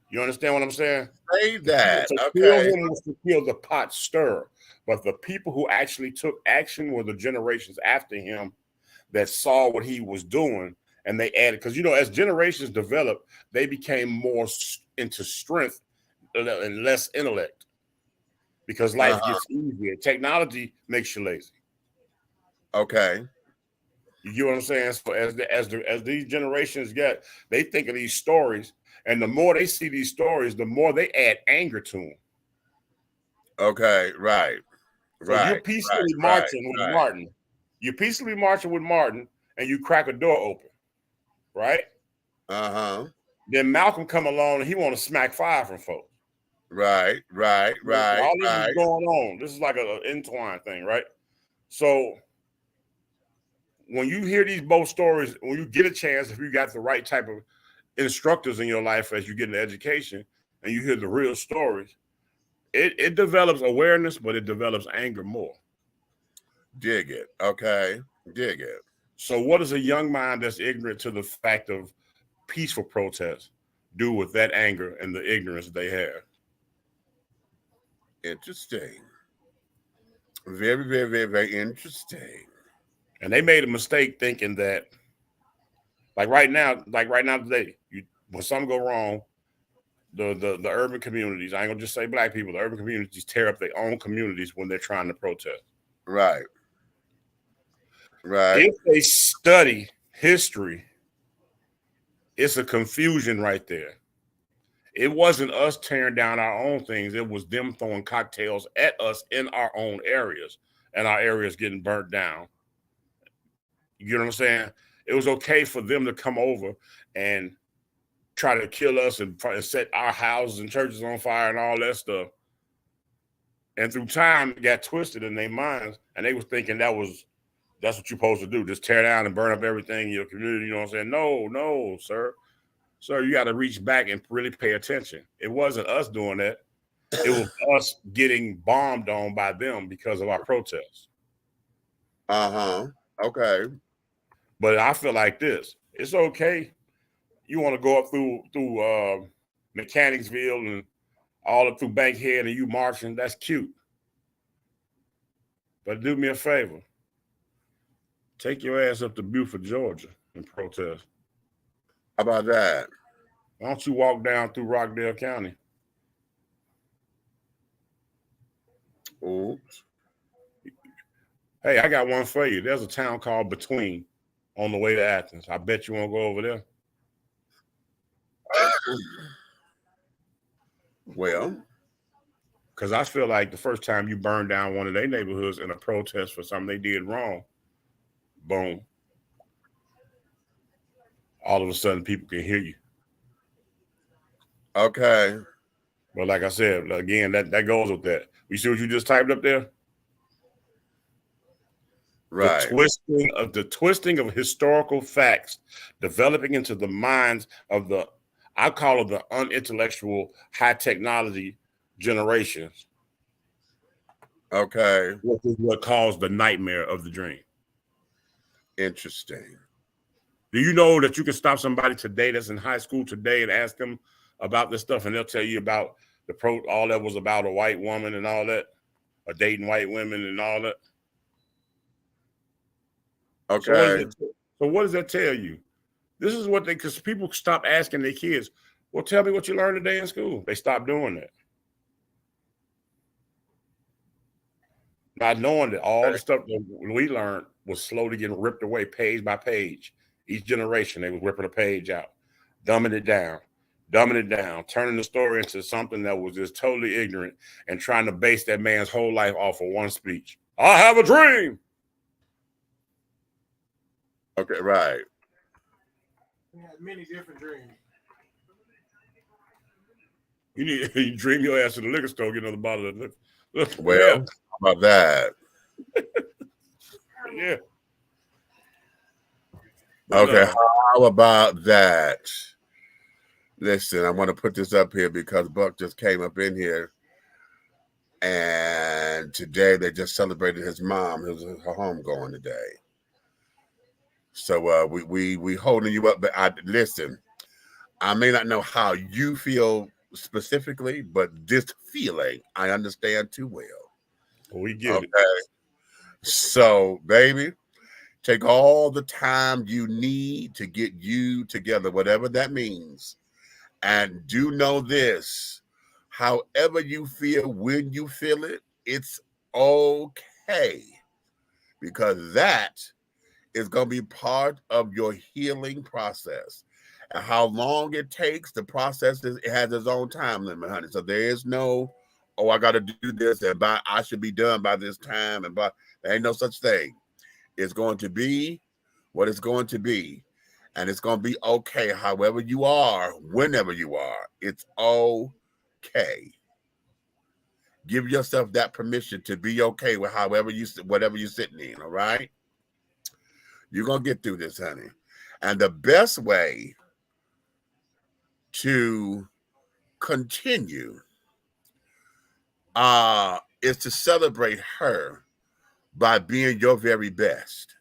You understand what I'm saying? Say that. To kill him was to kill the pot stirrer. But the people who actually took action were the generations after him that saw what he was doing, and they added, because as generations developed, they became more into strength and less intellect, because life gets easier. Technology makes you lazy. Okay. You get what I'm saying? So as these generations get, they think of these stories, and the more they see these stories, the more they add anger to them. Okay, right. So you're peacefully marching with Martin. You're peacefully marching with Martin, and you crack a door open, right? Then Malcolm come along, and he want to smack fire from folks. Right. All this is going on. This is like an entwined thing, right? So when you hear these both stories, when you get a chance, if you got the right type of instructors in your life as you get into education, and you hear the real stories, it develops awareness, but it develops anger more. Dig it. Okay. Dig it. So what does a young mind that's ignorant to the fact of peaceful protest do with that anger and the ignorance they have? Interesting. Very, very, very, very interesting. And they made a mistake thinking that, like right now today, when something go wrong, the urban communities, I ain't gonna just say Black people, the urban communities tear up their own communities when they're trying to protest. Right. If they study history, it's a confusion right there. It wasn't us tearing down our own things. It was them throwing cocktails at us in our own areas, and our areas getting burnt down. You know what I'm saying? It was okay for them to come over and try to kill us and set our houses and churches on fire and all that stuff. And through time, it got twisted in their minds, and they was thinking that's what you're supposed to do, just tear down and burn up everything in your community. You know what I'm saying? No, sir. Sir, you got to reach back and really pay attention. It wasn't us doing that. It was us getting bombed on by them because of our protests. Okay. But I feel like this. It's okay. You want to go up through Mechanicsville and all up through Bankhead and you marching, that's cute. But do me a favor. Take your ass up to Beaufort, Georgia and protest. How about that? Why don't you walk down through Rockdale County? Oops. Hey, I got one for you. There's a town called Between on the way to Athens. I bet you won't go over there. Well, because I feel like the first time you burn down one of their neighborhoods in a protest for something they did wrong, boom, all of a sudden people can hear you. okay. But like I said, again, that goes with that. You see what you just typed up there? Right. The twisting of historical facts, developing into the minds of I call it the unintellectual, high technology generations. Okay. Which is what caused the nightmare of the dream. Interesting. Do you know that you can stop somebody today that's in high school today and ask them about this stuff, and they'll tell you about all that was about a white woman and all that, or dating white women and all that? Okay. So what does that tell you? This is what because people stop asking their kids, well, tell me what you learned today in school. They stop doing that. Not knowing that all the stuff that we learned was slowly getting ripped away page by page. Each generation, they were ripping a page out, dumbing it down, turning the story into something that was just totally ignorant and trying to base that man's whole life off of one speech. I have a dream. Okay, right. We had many different dreams. You dream your ass to the liquor store, get another bottle of liquor. Well, how about that? Yeah. Okay, how about that? Listen, I want to put this up here because Buck just came up in here, and today they just celebrated his mom, her homegoing today. So we holding you up, but listen. I may not know how you feel specifically, but this feeling I understand too well. We get it. So, baby, take all the time you need to get you together, whatever that means. And do know this, however you feel, when you feel it, it's okay. Because that is going to be part of your healing process. And how long it takes, the process it has its own time limit, honey. So there is no, oh, I got to do this, and I should be done by this time. And there ain't no such thing. It's going to be what it's going to be. And it's going to be okay, however you are, whenever you are. It's okay. Give yourself that permission to be okay with whatever you're sitting in, all right? You're going to get through this, honey. And the best way to continue is to celebrate her by being your very best.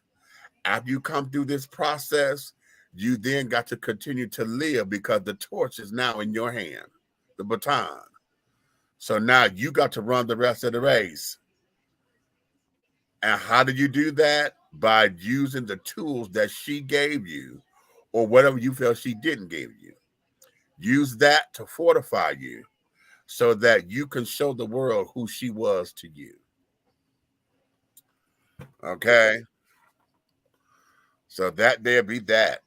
After you come through this process, you then got to continue to live because the torch is now in your hand, the baton. So now you got to run the rest of the race. And how do you do that? By using the tools that she gave you or whatever you felt she didn't give you. Use that to fortify you so that you can show the world who she was to you. Okay? So that there be that.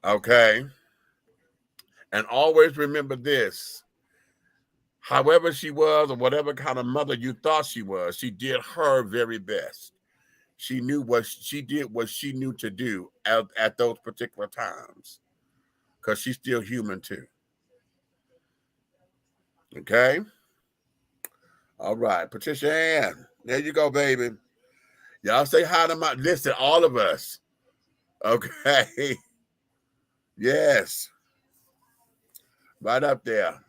Okay? And always remember this. However she was or whatever kind of mother you thought she was, she did her very best. She knew what she did, what she knew to do at those particular times. because she's still human too. Okay. All right, Patricia Ann. There you go, baby. Y'all say hi to my, listen, all of us. Okay. Yes. Right up there.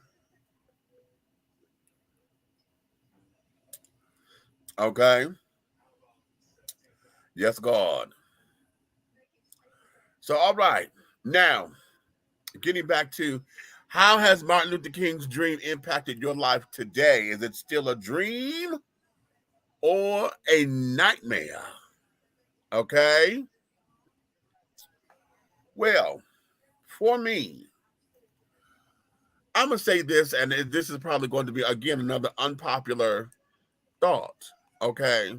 Okay. Yes, God. So, all right. Now, getting back to how has Martin Luther King's dream impacted your life today? Is it still a dream or a nightmare? Okay. Well, for me, I'm going to say this, and this is probably going to be, again, another unpopular thought. Okay.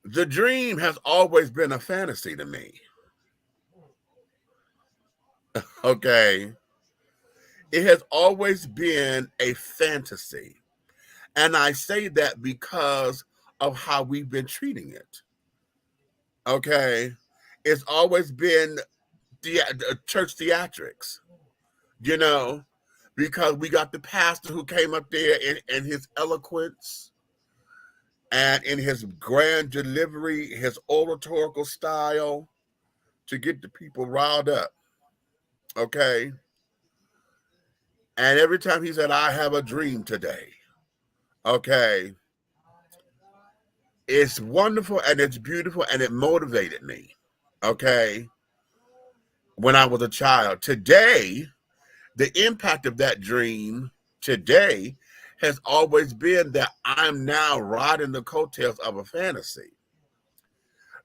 The dream has always been a fantasy to me. Okay. It has always been a fantasy. And I say that because of how we've been treating it. Okay. It's always been church theatrics, you know, because we got the pastor who came up there in his eloquence and in his grand delivery, his oratorical style to get the people riled up. Okay. And every time he said, I have a dream today. Okay. It's wonderful and it's beautiful and it motivated me. Okay. When I was a child. Today, the impact of that dream today has always been that I'm now riding the coattails of a fantasy.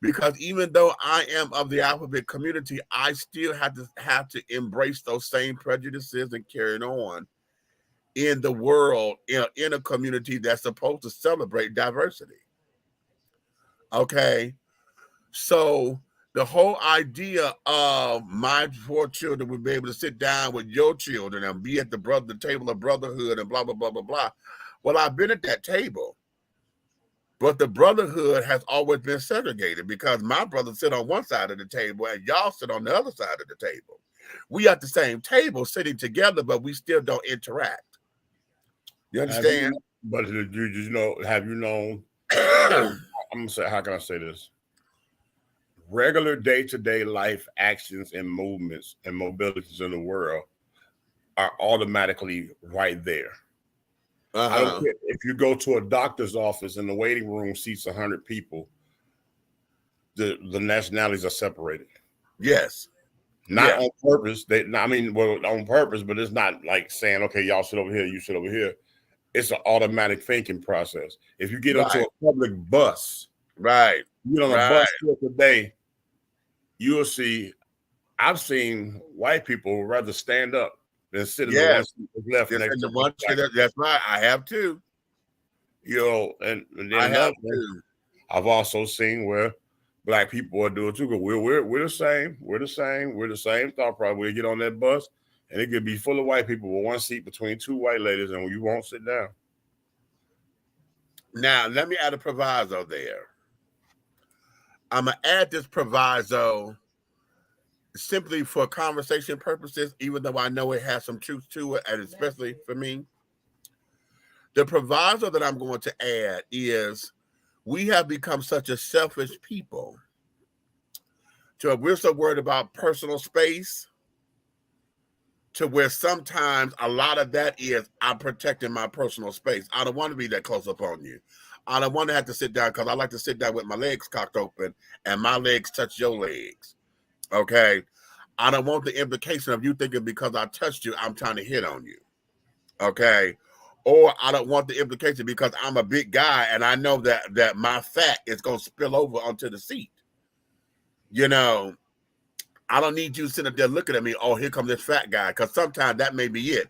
Because even though I am of the alphabet community, I still have to embrace those same prejudices and carry on in the world, in a community that's supposed to celebrate diversity. Okay. So the whole idea of my 4 children would be able to sit down with your children and be at the table of brotherhood and blah, blah, blah, blah, blah. Well, I've been at that table, but the brotherhood has always been segregated because my brothers sit on one side of the table and y'all sit on the other side of the table. We at the same table sitting together, but we still don't interact. You understand? But you know, have you known, I'm going to say, how can I say this? Regular day-to-day life actions and movements and mobilities in the world are automatically right there. I don't care if you go to a doctor's office and the waiting room seats 100 people, the nationalities are separated. Yes. Not on purpose. On purpose, but it's not like saying, okay, y'all sit over here, you sit over here. It's an automatic thinking process. If you get onto a public bus, right, you get on a bus today, you'll see, I've seen white people rather stand up than sit in the one seat left next to one. That's right. I have too. You know, and then I have too. I've also seen where black people are doing too. Because we're the same. We're the same. We're the same thought process. We get on that bus and it could be full of white people with one seat between 2 white ladies, and you won't sit down. Now, let me add a proviso there. I'm going to add this proviso simply for conversation purposes, even though I know it has some truth to it, and especially for me. The proviso that I'm going to add is we have become such a selfish people. So we're so worried about personal space to where sometimes a lot of that is I'm protecting my personal space. I don't want to be that close up on you. I don't want to have to sit down because I like to sit down with my legs cocked open and my legs touch your legs. Okay. I don't want the implication of you thinking because I touched you, I'm trying to hit on you. Okay. Or I don't want the implication because I'm a big guy and I know that my fat is going to spill over onto the seat. You know, I don't need you sitting up there looking at me, oh, here comes this fat guy, because sometimes that may be it.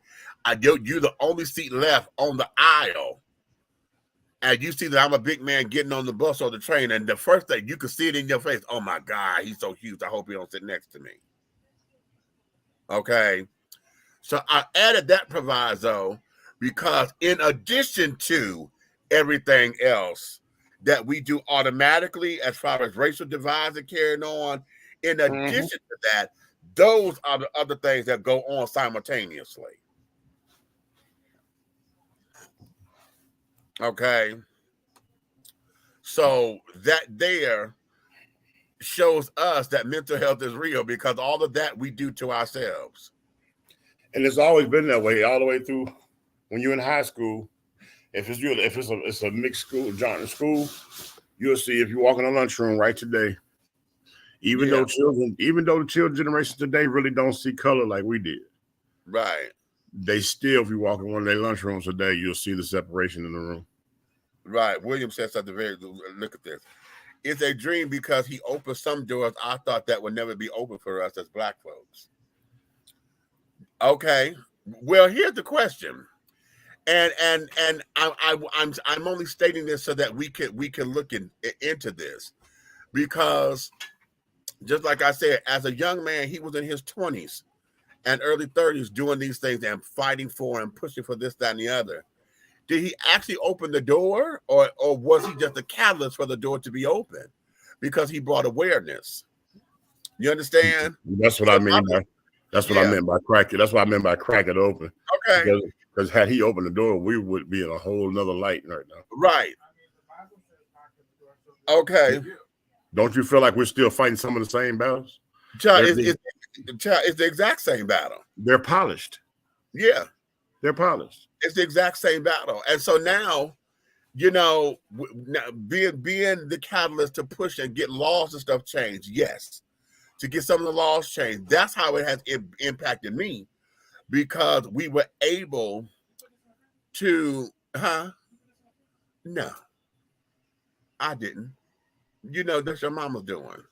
You're the only seat left on the aisle. And you see that I'm a big man getting on the bus or the train, and the first thing, you can see it in your face, oh my God, he's so huge, I hope he don't sit next to me. Okay. So I added that proviso because in addition to everything else that we do automatically as far as racial divides and carrying on, In addition to that, those are the other things that go on simultaneously. Okay. So that there shows us that mental health is real because all of that we do to ourselves. And it's always been that way all the way through when you're in high school. If it's a mixed school, Johnson school, you'll see if you walk in the lunchroom right today, even though the children generation today really don't see color like we did. Right. They still, if you walk in one of their lunchrooms today, you'll see the separation in the room. Right. William said something very, look at this. It's a dream because he opened some doors I thought that would never be open for us as Black folks. Okay. Well, here's the question. And I'm only stating this so that we can look into this, because just like I said, as a young man, he was in his 20s and early 30s doing these things and fighting for and pushing for this, that, and the other. Did he actually open the door, or was he just a catalyst for the door to be open because he brought awareness? You understand? That's what I mean. That's what I meant by crack it. That's what I meant by crack it open. Okay. Because had he opened the door, we would be in a whole nother light right now. Right. Okay. Don't you feel like we're still fighting some of the same battles? Child, it's the exact same battle. They're polished. Yeah. They're polished. It's the exact same battle. And so now, you know, being the catalyst to push and get laws and stuff changed, yes. To get some of the laws changed. That's how it has impacted me, because we were able to, no, I didn't. You know, that's your mama's doing.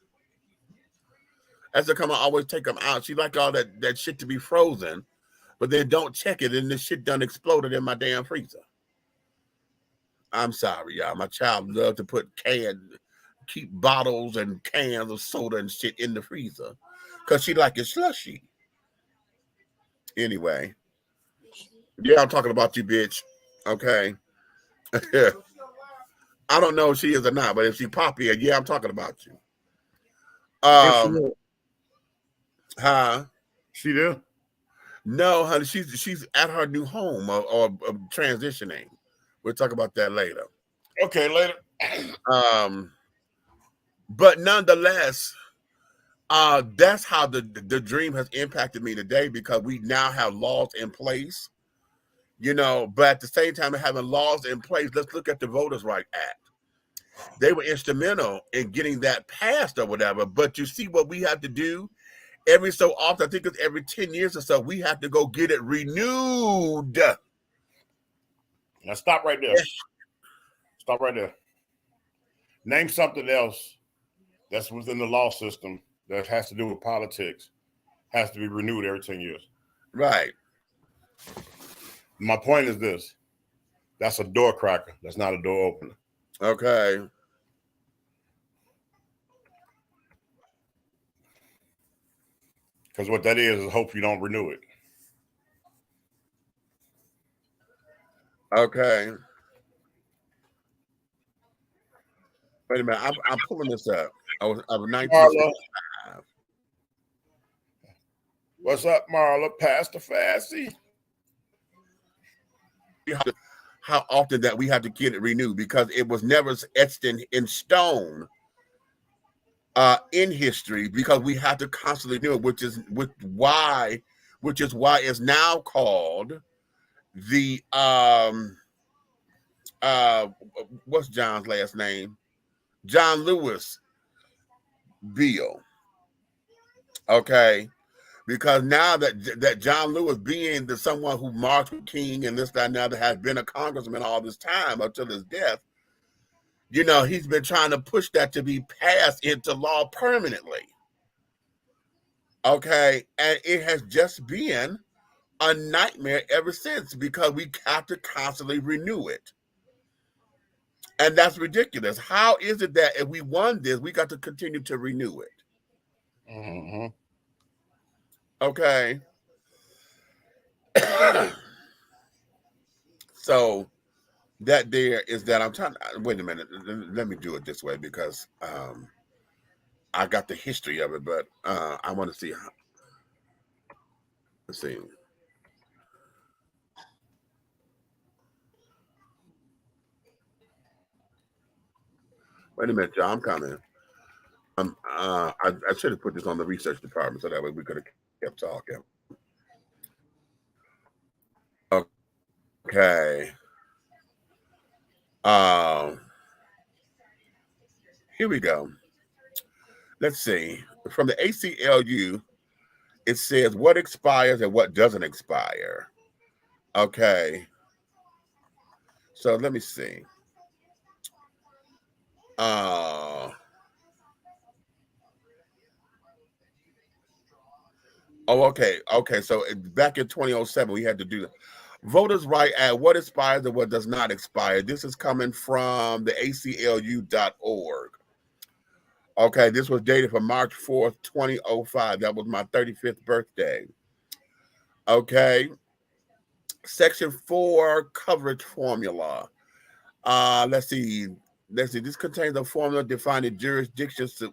As they come, I always take them out. She like all that shit to be frozen, but then don't check it, and the shit done exploded in my damn freezer. I'm sorry, y'all. My child loved to keep bottles and cans of soda and shit in the freezer because she like it slushy. Anyway, yeah, I'm talking about you, bitch. Okay. I don't know if she is or not, but if she pop here, yeah, I'm talking about you. She there? No, honey, she's at her new home or transitioning. We'll talk about that later. Okay, later. But nonetheless, that's how the dream has impacted me today, because we now have laws in place, you know, but at the same time of having laws in place, let's look at the Voters' Rights Act. They were instrumental in getting that passed or whatever, but you see what we have to do every so often, I think it's every 10 years or so, we have to go get it renewed. Now stop right there. Stop right there. Name something else that's within the law system that has to do with politics, has to be renewed every 10 years. Right. My point is this. That's a door cracker. That's not a door opener. Okay. Because what that is hope you don't renew it. Okay. Wait a minute. I'm pulling this up. I was 1965. What's up, Marla? Pastor Fassie? How often that we have to get it renewed, because it was never etched in stone in history, because we have to constantly do it, which is why it's now called the what's John's last name? John Lewis bill. Okay. Because now that John Lewis, being someone who marched with King and this, that, and the other, has been a congressman all this time until his death, you know, he's been trying to push that to be passed into law permanently. Okay. And it has just been a nightmare ever since, because we have to constantly renew it. And that's ridiculous. How is it that if we won this, we got to continue to renew it? Mm-hmm. Okay. So that there is that. I'm trying to, wait a minute. Let me do it this way, because I got the history of it, but I want to see how. Let's see. Wait a minute, John. I'm coming. I should have put this on the research department so that way we could have kept talking. Okay. Here we go. Let's see. From the ACLU, it says what expires and what doesn't expire. Okay. So let me see. Okay. So back in 2007, we had to do voters' right at what expires and what does not expire. This is coming from the ACLU.org. Okay, this was dated for March 4th, 2005. That was my 35th birthday. Okay. Section 4 coverage formula. Let's see. This contains a formula defining jurisdictions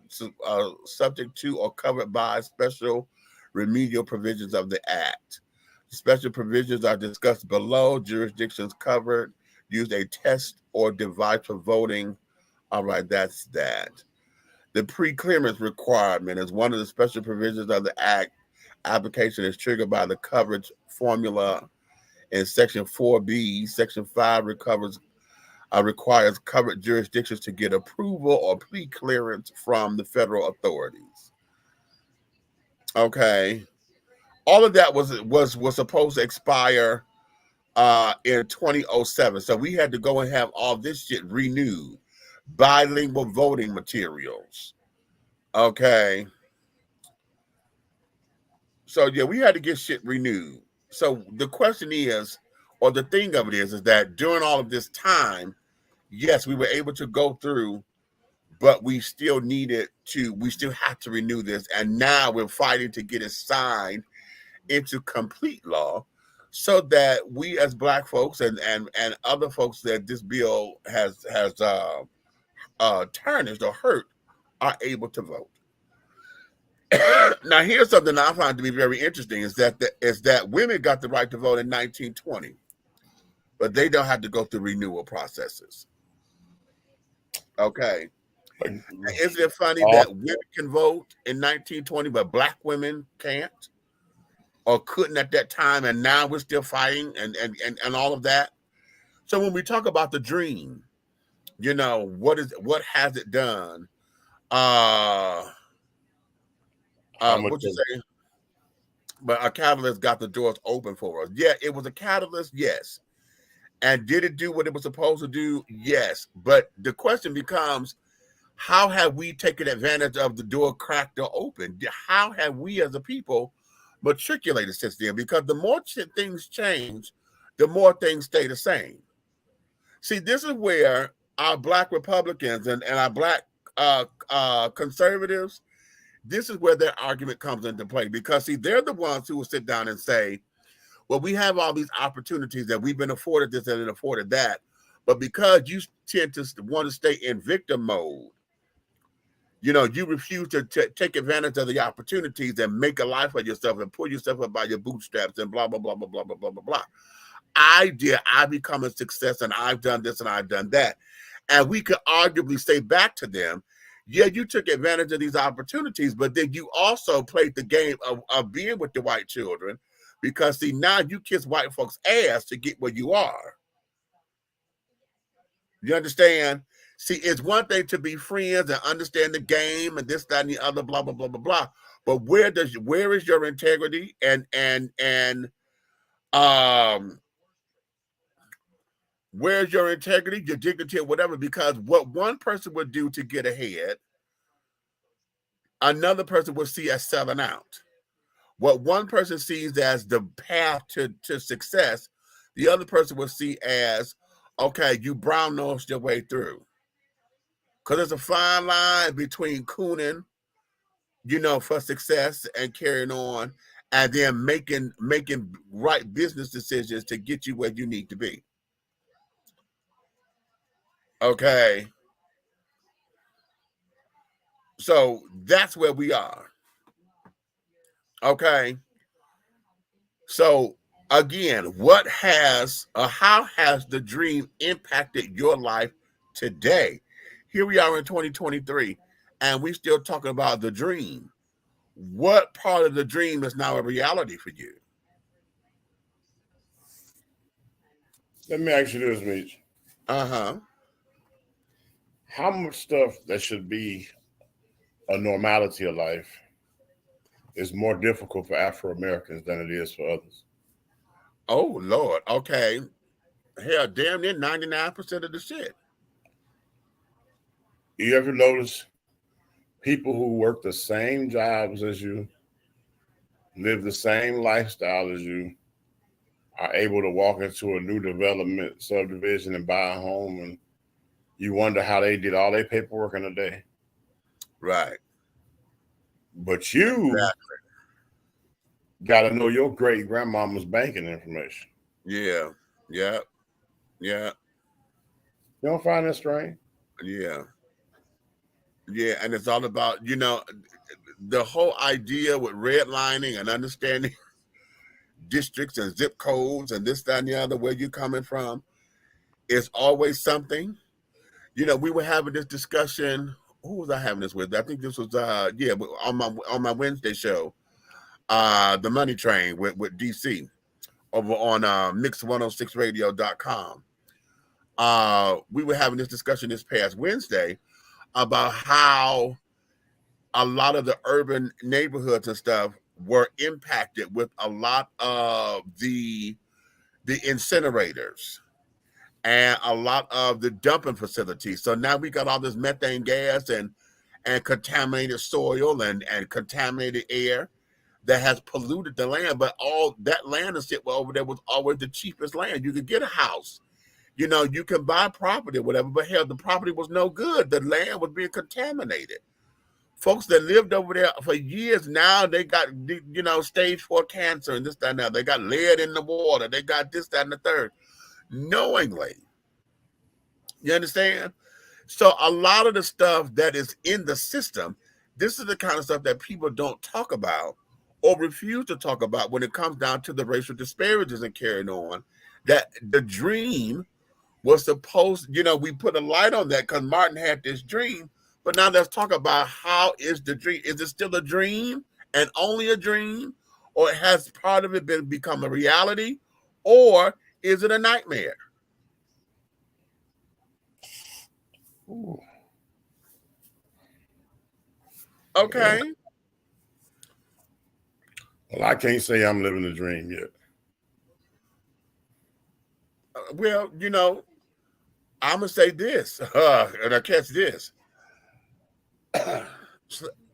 subject to or covered by special remedial provisions of the Act. Special provisions are discussed below. Jurisdictions covered use a test or device for voting. All right, that's that. The pre-clearance requirement is one of the special provisions of the Act. Application is triggered by the coverage formula in Section 4B. Section 5 requires covered jurisdictions to get approval or pre-clearance from the federal authorities. Okay. All of that was supposed to expire in 2007. So we had to go and have all this shit renewed. Bilingual voting materials. Okay. So yeah, we had to get shit renewed. So the question is, or the thing of it is that during all of this time, yes, we were able to go through, but we still have to renew this. And now we're fighting to get it signed into complete law so that we as Black folks and other folks that this bill has tarnished or hurt are able to vote. Now, here's something I find to be very interesting is that women got the right to vote in 1920, but they don't have to go through renewal processes. Okay. Isn't it funny that women can vote in 1920, but Black women can't or couldn't at that time, and now we're still fighting and all of that? So when we talk about the dream, what has it done? What you say? But a catalyst got the doors open for us. Yeah, it was a catalyst, yes. And did it do what it was supposed to do? Yes. But the question becomes, how have we taken advantage of the door cracked or open? How have we as a people matriculated since then? Because the more things change, the more things stay the same. See, this is where our Black Republicans and our Black conservatives, this is where their argument comes into play. Because, see, they're the ones who will sit down and say, well, we have all these opportunities that we've been afforded this and afforded that. But because you tend to want to stay in victim mode, you refuse to take advantage of the opportunities and make a life for yourself and pull yourself up by your bootstraps and blah, blah, blah, blah, blah, blah, blah, blah, blah. I've become a success and I've done this and I've done that. And we could arguably say back to them, yeah, you took advantage of these opportunities, but then you also played the game of being with the white children because, see, now you kiss white folks' ass to get where you are. You understand? See, it's one thing to be friends and understand the game and this, that, and the other, blah, blah, blah, blah, blah. But where is your integrity and where's your integrity, your dignity, or whatever? Because what one person would do to get ahead, another person would see as selling out. What one person sees as the path to success, the other person will see as, okay, you brown-nosed your way through. Because there's a fine line between cooning, for success and carrying on, and then making right business decisions to get you where you need to be. Okay. So that's where we are. Okay. So again, how has the dream impacted your life today? Here we are in 2023, and we still talking about the dream. What part of the dream is now a reality for you? Let me ask you this, Mitch. Uh-huh. How much stuff that should be a normality of life is more difficult for Afro Americans than it is for others? Oh Lord. Okay. Hell, damn near 99% of the shit. You ever notice people who work the same jobs as you, live the same lifestyle as you, are able to walk into a new development subdivision and buy a home, and you wonder how they did all their paperwork in a day? Right. But you Exactly. got to know your great grandmama's banking information. Yeah. Yeah. Yeah. You don't find that strange? Yeah. Yeah. And it's all about, the whole idea with redlining and understanding districts and zip codes and this, that, and the other, where you're coming from, is always something. We were having this discussion. Who was I having this with? I think this was on my Wednesday show, the Money Train with DC over on mix106radio.com. We were having this discussion this past Wednesday about how a lot of the urban neighborhoods and stuff were impacted with a lot of the incinerators and a lot of the dumping facilities. So now we got all this methane gas and contaminated soil and contaminated air that has polluted the land. But all that land is sit over there was always the cheapest land. You could get a house. You can buy property or whatever, but hell, the property was no good. The land was being contaminated. Folks that lived over there for years now, they got, stage 4 cancer and this, that, and that. They got lead in the water. They got this, that, and the third. Knowingly. You understand? So a lot of the stuff that is in the system, this is the kind of stuff that people don't talk about or refuse to talk about when it comes down to the racial disparities and carrying on. That the dream was supposed, we put a light on that because Martin had this dream. But now let's talk about, how is the dream? Is it still a dream and only a dream? Or has part of it become a reality? Or is it a nightmare? Ooh. Okay. Well, I can't say I'm living the dream yet. Well, I'm going to say this, and I catch this.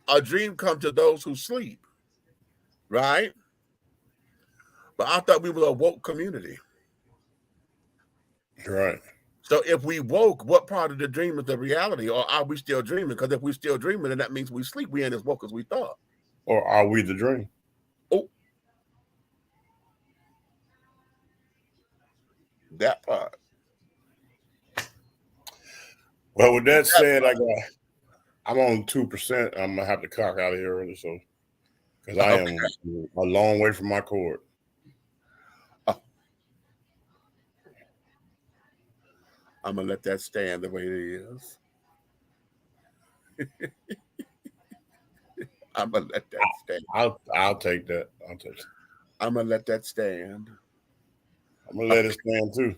A dream comes to those who sleep, right? But I thought we were a woke community. Right. So if we woke, what part of the dream is the reality? Or are we still dreaming? Because if we're still dreaming, then that means we sleep. We ain't as woke as we thought. Or are we the dream? Oh. That part. Well, with that said, I'm on 2%. I'm gonna have to cock out of here early, so because I am a long way from my cord. I'm gonna let that stand the way it is. I'm gonna let that stand. I'll take that. I'm gonna let that stand. I'm gonna let it stand too.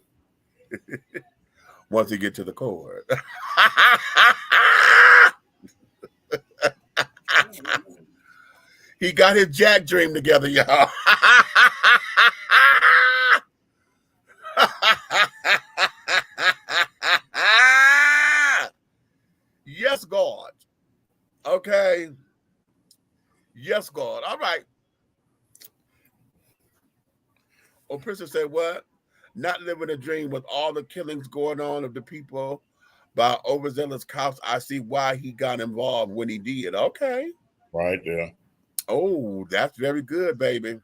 Once you get to the cord. He got his Jack dream together, y'all. Yes, God. Okay. Yes, God. All right. Oh, Princess said what? Not living a dream with all the killings going on of the people by overzealous cops. I see why he got involved when he did. Okay. Right there. Oh, that's very good, baby.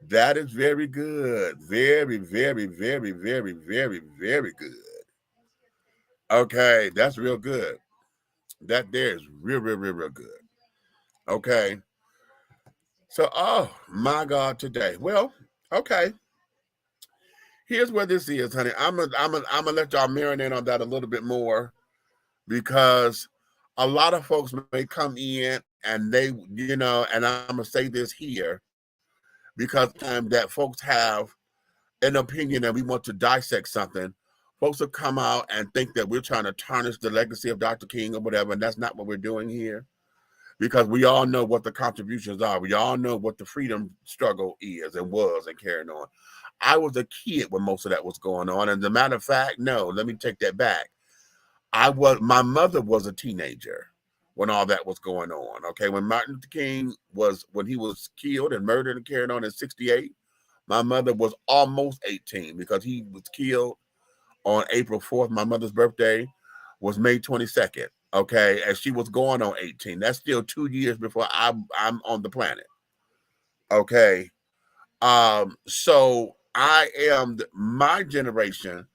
That is very good. Very, very, very, very, very, very good. Okay, that's real good. That there is real, real, real, real good. Okay. So, oh my God, today. Well, okay. Here's where this is, honey. I'm gonna let y'all marinate on that a little bit more because a lot of folks may come in and they, and I'm gonna say this here because that folks have an opinion and we want to dissect something. Folks will come out and think that we're trying to tarnish the legacy of Dr. King or whatever, and that's not what we're doing here. Because we all know what the contributions are. We all know what the freedom struggle is and was and carrying on. I was a kid when most of that was going on. And as a matter of fact, no, let me take that back. My mother was a teenager when all that was going on. Okay. When Martin Luther King when he was killed and murdered and carried on in 1968, my mother was almost 18 because he was killed on April 4th. My mother's birthday was May 22nd. Okay, and she was going on 18. That's still 2 years before I'm on the planet. Okay, so I am my generation.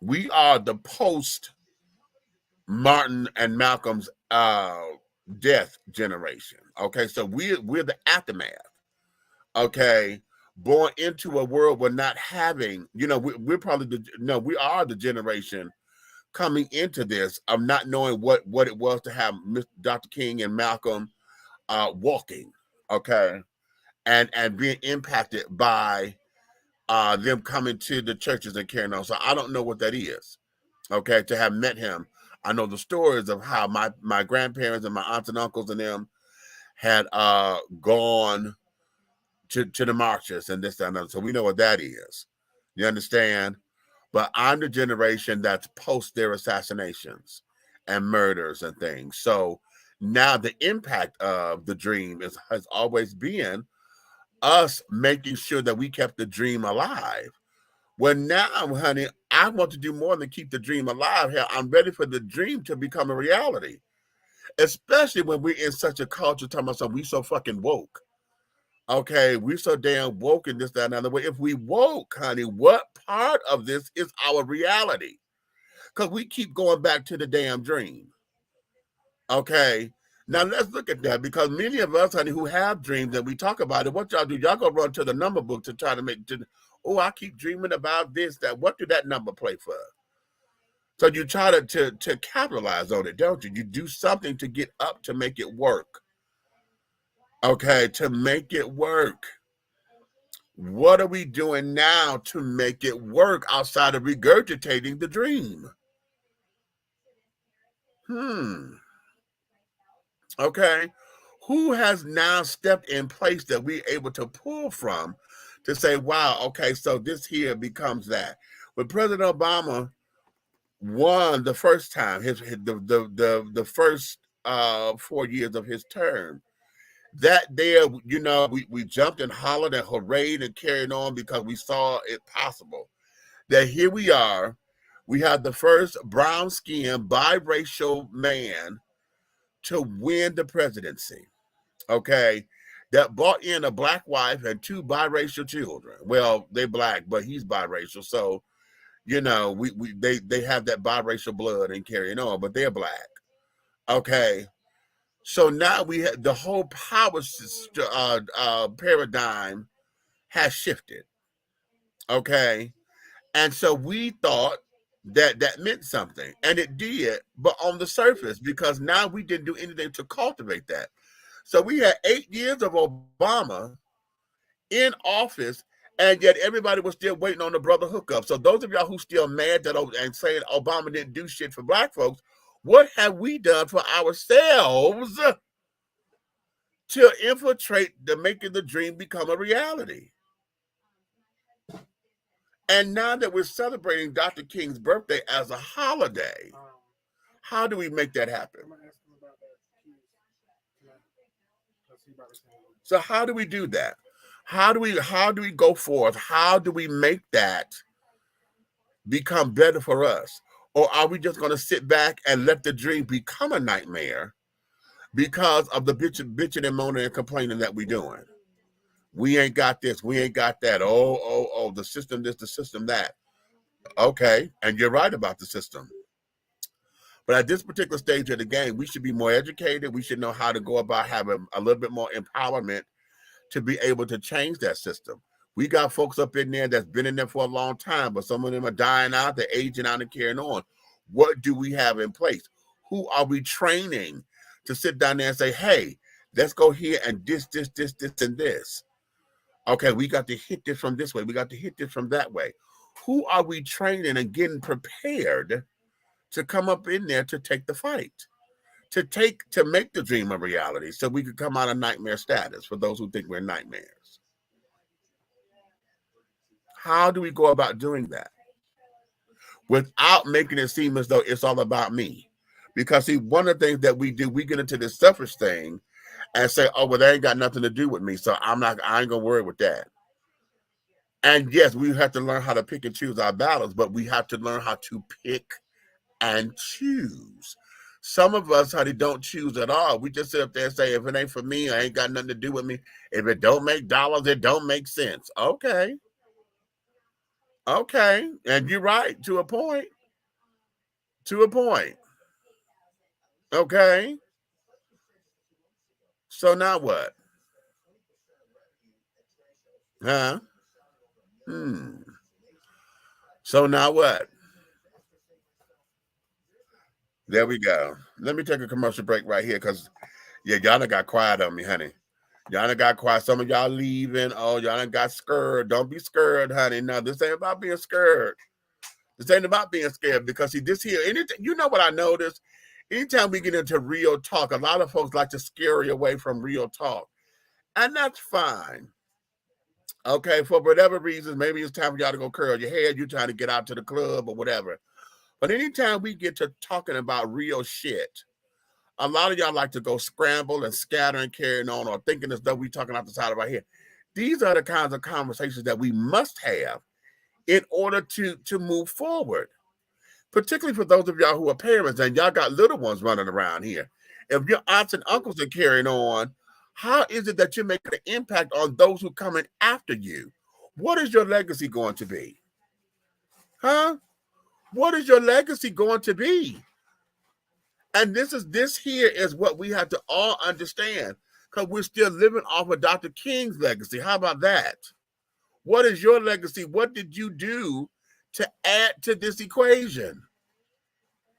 We are the post Martin and Malcolm's death generation. Okay, so we're the aftermath. Okay, born into a world we're not having. We're probably we are the generation coming into this of not knowing what it was to have Dr. King and Malcolm walking, okay, and being impacted by them coming to the churches and carrying on. So I don't know what that is, okay, to have met him. I know the stories of how my grandparents and my aunts and uncles and them had gone to the marches and this, that, and other. So we know what that is. You understand? But I'm the generation that's post their assassinations and murders and things. So now the impact of the dream has always been us making sure that we kept the dream alive. Well, now, honey, I want to do more than keep the dream alive. Hell, I'm ready for the dream to become a reality, especially when we're in such a culture talking about something we so fucking woke. Okay, we're so damn woke in this, that, and other way. If we woke, honey, what part of this is our reality? Because we keep going back to the damn dream. Okay, now let's look at that because many of us, honey, who have dreams and we talk about it, what y'all do? Y'all go run to the number book to try to I keep dreaming about this, that. What did that number play for? So you try to capitalize on it, don't you? You do something to get up to make it work. Okay, to make it work. What are we doing now to make it work outside of regurgitating the dream? Okay. Who has now stepped in place that we're able to pull from to say, wow, okay, so this here becomes that. When President Obama won the first time, the first 4 years of his term, that there, we jumped and hollered and hoorayed and carried on because we saw it possible. That here we are, we have the first brown-skinned biracial man to win the presidency, okay, that brought in a black wife and 2 biracial children. Well, they're black, but he's biracial, so they have that biracial blood and carrying on, but they're black, okay. So now we have the whole power paradigm has shifted, okay? And so we thought that meant something, and it did, but on the surface, because now we didn't do anything to cultivate that. So we had 8 years of Obama in office, and yet everybody was still waiting on the brother hookup. So those of y'all who still mad and saying Obama didn't do shit for black folks, what have we done for ourselves to infiltrate making the dream become a reality? And now that we're celebrating Dr. King's birthday as a holiday, how do we make that happen? So how do we do that? How do we go forth? How do we make that become better for us? Or are we just going to sit back and let the dream become a nightmare because of the bitching and moaning and complaining that we're doing? We ain't got this. We ain't got that. Oh, the system this, the system that. Okay, and you're right about the system. But at this particular stage of the game, we should be more educated. We should know how to go about having a little bit more empowerment to be able to change that system. We got folks up in there that's been in there for a long time, but some of them are dying out, they're aging out and carrying on. What do we have in place? Who are we training to sit down there and say, hey, let's go here and this, and this. Okay, we got to hit this from this way. We got to hit this from that way. Who are we training and getting prepared to come up in there to take the fight, to make the dream a reality so we could come out of nightmare status for those who think we're nightmares? How do we go about doing that without making it seem as though it's all about me? Because see, one of the things that we do, we get into this selfish thing and say, oh, well, that ain't got nothing to do with me, so I ain't gonna worry with that. And yes, we have to learn how to pick and choose our battles, but we have to learn how to pick and choose. Some of us, honey, don't choose at all. We just sit up there and say, if it ain't for me, I ain't got nothing to do with me. If it don't make dollars, it don't make sense. Okay. And you're right, to a point. Okay. So now what? Huh? So now what? There we go. Let me take a commercial break right here because, yeah, y'all done got quiet on me, honey. Y'all done got quiet. Some of y'all leaving. Oh, y'all done got scared. Don't be scared, honey. No, this ain't about being scared. This ain't about being scared because, see, this here, anything, you know what I noticed? Anytime we get into real talk, a lot of folks like to scare you away from real talk. And that's fine. Okay, for whatever reasons, maybe it's time for y'all to go curl your hair. You're trying to get out to the club or whatever. But anytime we get to talking about real shit, a lot of y'all like to go scramble and scatter and carrying on or thinking as though we talking out the side of our head. These are the kinds of conversations that we must have in order to move forward, particularly for those of y'all who are parents and y'all got little ones running around here. If your aunts and uncles are carrying on, how is it that you're making an impact on those who are coming after you? What is your legacy going to be? Huh? What is your legacy going to be? And this here is what we have to all understand because we're still living off of Dr. King's legacy. How about that? What is your legacy? What did you do to add to this equation?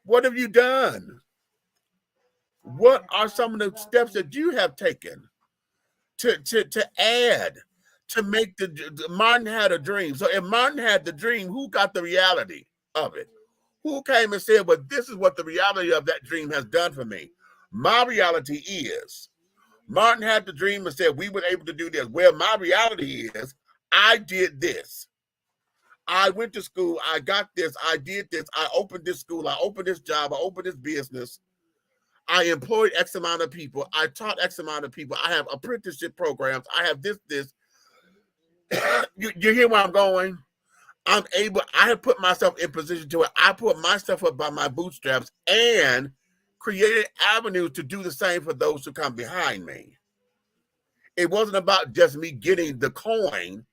What have you done? What are some of the steps that you have taken to add, to make the Martin had a dream. So if Martin had the dream, who got the reality of it? Who came and said, well, this is what the reality of that dream has done for me? My reality is, Martin had the dream and said, we were able to do this. Well, my reality is, I did this. I went to school. I got this. I did this. I opened this school. I opened this job. I opened this business. I employed X amount of people. I taught X amount of people. I have apprenticeship programs. I have this. You hear where I'm going? I have put myself in position to it. I put myself up by my bootstraps and created avenues to do the same for those who come behind me. It wasn't about just me getting the coin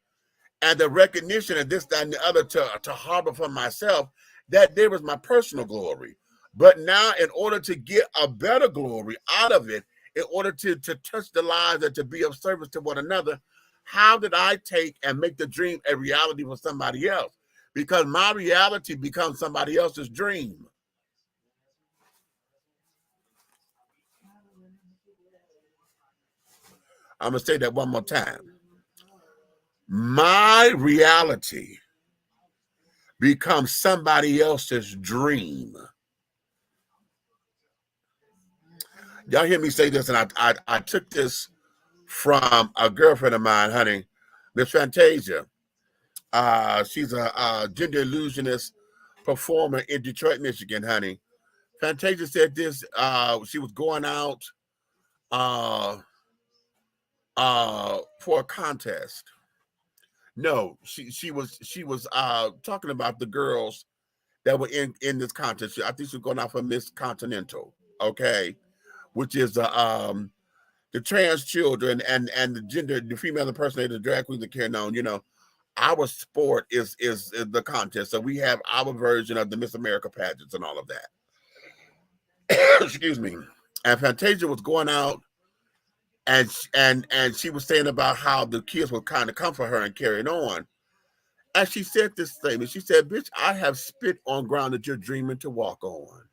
and the recognition and this, that, and the other to harbor for myself. That there was my personal glory. But now, in order to get a better glory out of it, in order to touch the lives and to be of service to one another, how did I take and make the dream a reality for somebody else? Because my reality becomes somebody else's dream. I'm going to say that one more time. My reality becomes somebody else's dream. Y'all hear me say this, and I took this from a girlfriend of mine, honey, Miss Fantasia. She's a gender illusionist performer in Detroit, Michigan, honey. Fantasia said this. She was going out for a contest. No, she was talking about the girls that were in this contest. I think she was going out for Miss Continental, okay, which is the trans children and the female impersonator, the drag queens that carry on. You know, our sport is the contest, so we have our version of the Miss America pageants and all of that. excuse me, and Fantasia was going out, and she was saying about how the kids would kind of comfort her and carrying on. And she said this statement. She said, "Bitch, I have spit on ground that you're dreaming to walk on."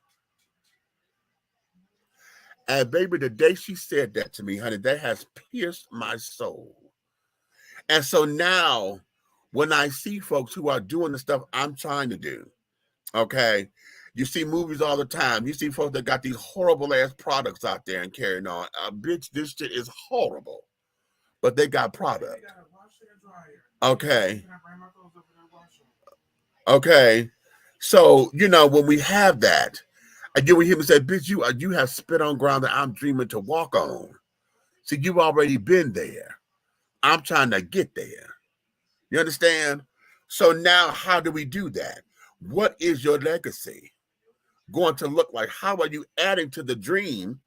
And baby, the day she said that to me, honey, that has pierced my soul. And so now, when I see folks who are doing the stuff I'm trying to do, okay, you see movies all the time. You see folks that got these horrible ass products out there and carrying on. Bitch, this shit is horrible, but they got product. Okay. Okay. So, you know, when we have that, and you would hear me say, bitch, you have spit on ground that I'm dreaming to walk on. See, you've already been there. I'm trying to get there. You understand? So now how do we do that? What is your legacy going to look like? How are you adding to the dream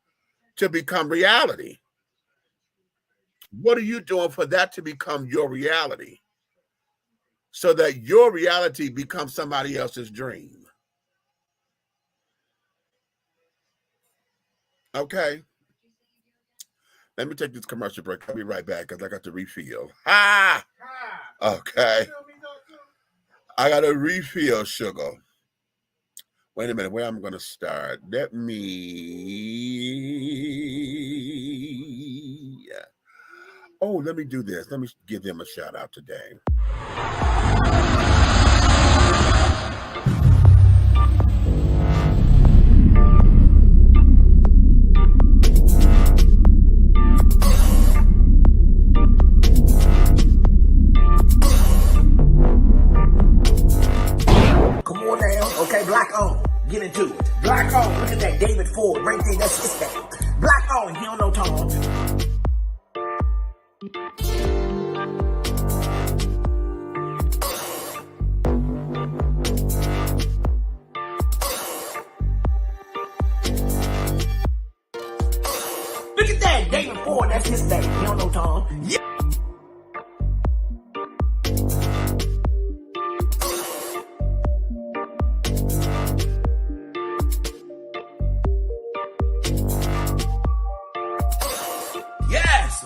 to become reality? What are you doing for that to become your reality? So that your reality becomes somebody else's dream. Okay. Let me take this commercial break. I'll be right back because I got to refill. Ah! Okay. I got to refill, sugar. Wait a minute. Where I'm going to start? Let me do this. Let me give them a shout out today. Black on, get into it. Black on, look at that David Ford right there, that's his thing. Black on, he don't know Tom. Look at that David Ford, that's his thing. He don't know Tom. Yeah.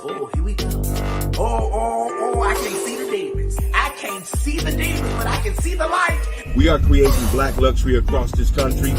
Oh, here we go. Oh, I can't see the demons. I can't see the demons, but I can see the light. We are creating black luxury across this country.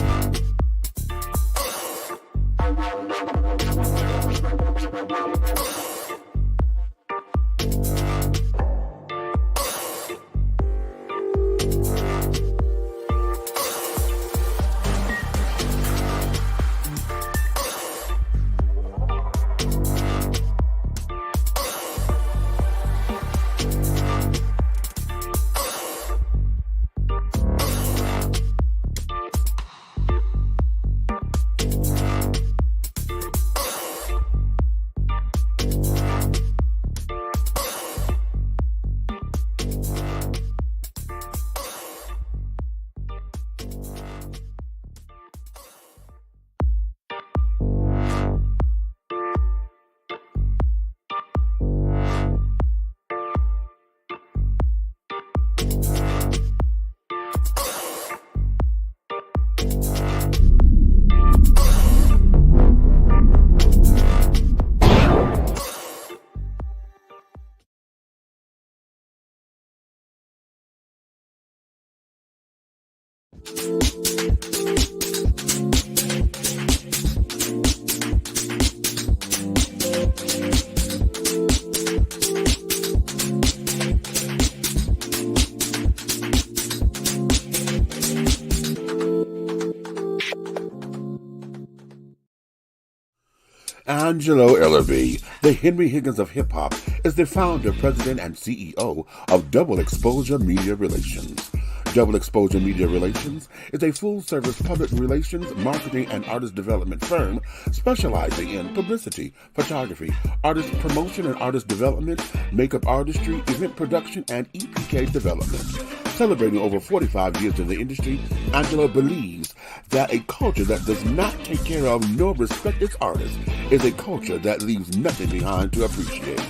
Angelo Ellerby, the Henry Higgins of hip-hop, is the founder, president, and CEO of Double Exposure Media Relations. Double Exposure Media Relations is a full-service public relations, marketing, and artist development firm specializing in publicity, photography, artist promotion and artist development, makeup artistry, event production, and EPK development. Celebrating over 45 years in the industry, Angelo believes that a culture that does not take care of nor respect its artists is a culture that leaves nothing behind to appreciate.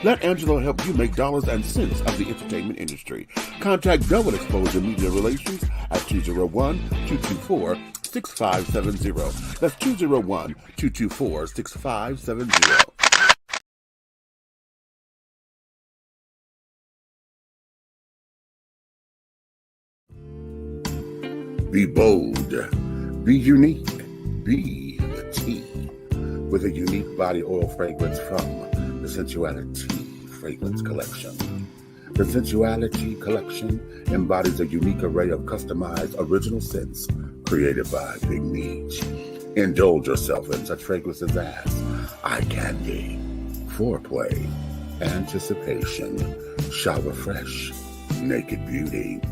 Let Angelo help you make dollars and cents of the entertainment industry. Contact Double Exposure Media Relations at 201-224 221-224-6570. That's 201-224-6570. Be bold, be unique, be the T with a unique body oil fragrance from the Sensuality Fragrance Collection. The Sensuality Collection embodies a unique array of customized original scents created by Big Meech. Indulge yourself in such fragrances as eye candy, foreplay, anticipation, shower fresh, naked beauty,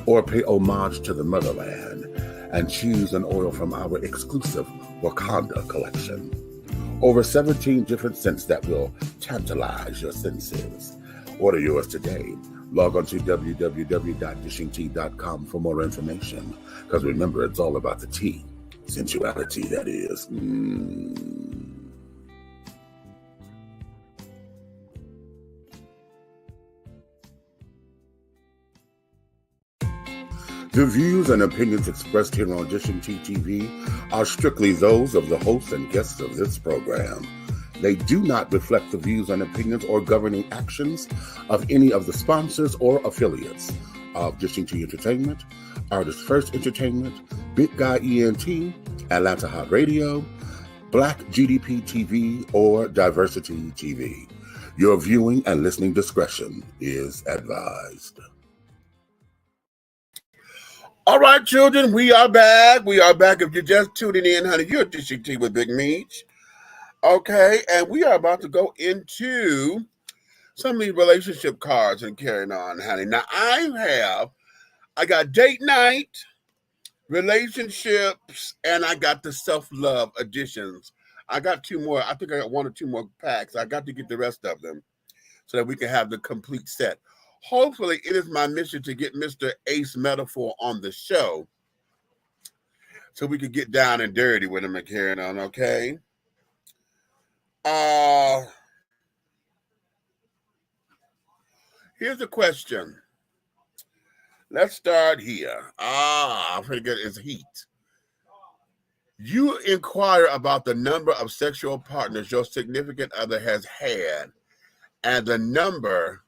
or pay homage to the motherland and choose an oil from our exclusive Wakanda collection. Over 17 different scents that will tantalize your senses. Order yours today. Log on to www.dishingtea.com for more information. Because remember, it's all about the tea. Sensuality, that is. The views and opinions expressed here on Dishing Tea TV are strictly those of the hosts and guests of this program. They do not reflect the views and opinions or governing actions of any of the sponsors or affiliates of Dishing Tea Entertainment, Artist First Entertainment, Big Guy ENT, Atlanta Hot Radio, Black GDP TV, or Diversity TV. Your viewing and listening discretion is advised. All right, children, we are back. We are back. If you're just tuning in, honey, you're Dishing Tea with Big Meech. Okay, and we are about to go into some of these relationship cards and carrying on, honey. Now, I got date night, relationships, and I got the self-love editions. I got two more. I think I got one or two more packs. I got to get the rest of them so that we can have the complete set. Hopefully, it is my mission to get Mr. Ace Metaphor on the show so we could get down and dirty with him and carrying on, okay? Here's a question. Let's start here. I forget it's heat. You inquire about the number of sexual partners your significant other has had, and the number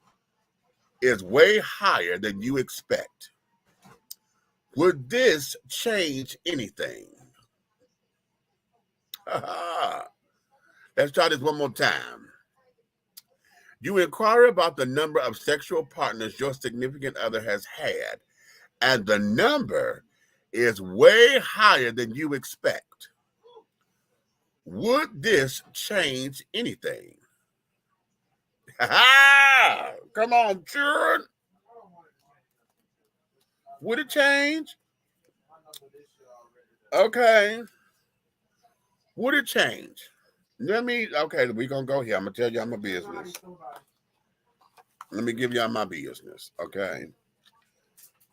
is way higher than you expect. Would this change anything? Let's try this one more time. You inquire about the number of sexual partners your significant other has had, and the number is way higher than you expect. Would this change anything? Come on, children. Would it change? Okay. Would it change? Okay, we're going to go here. I'm going to tell y'all my business. Let me give y'all my business, okay?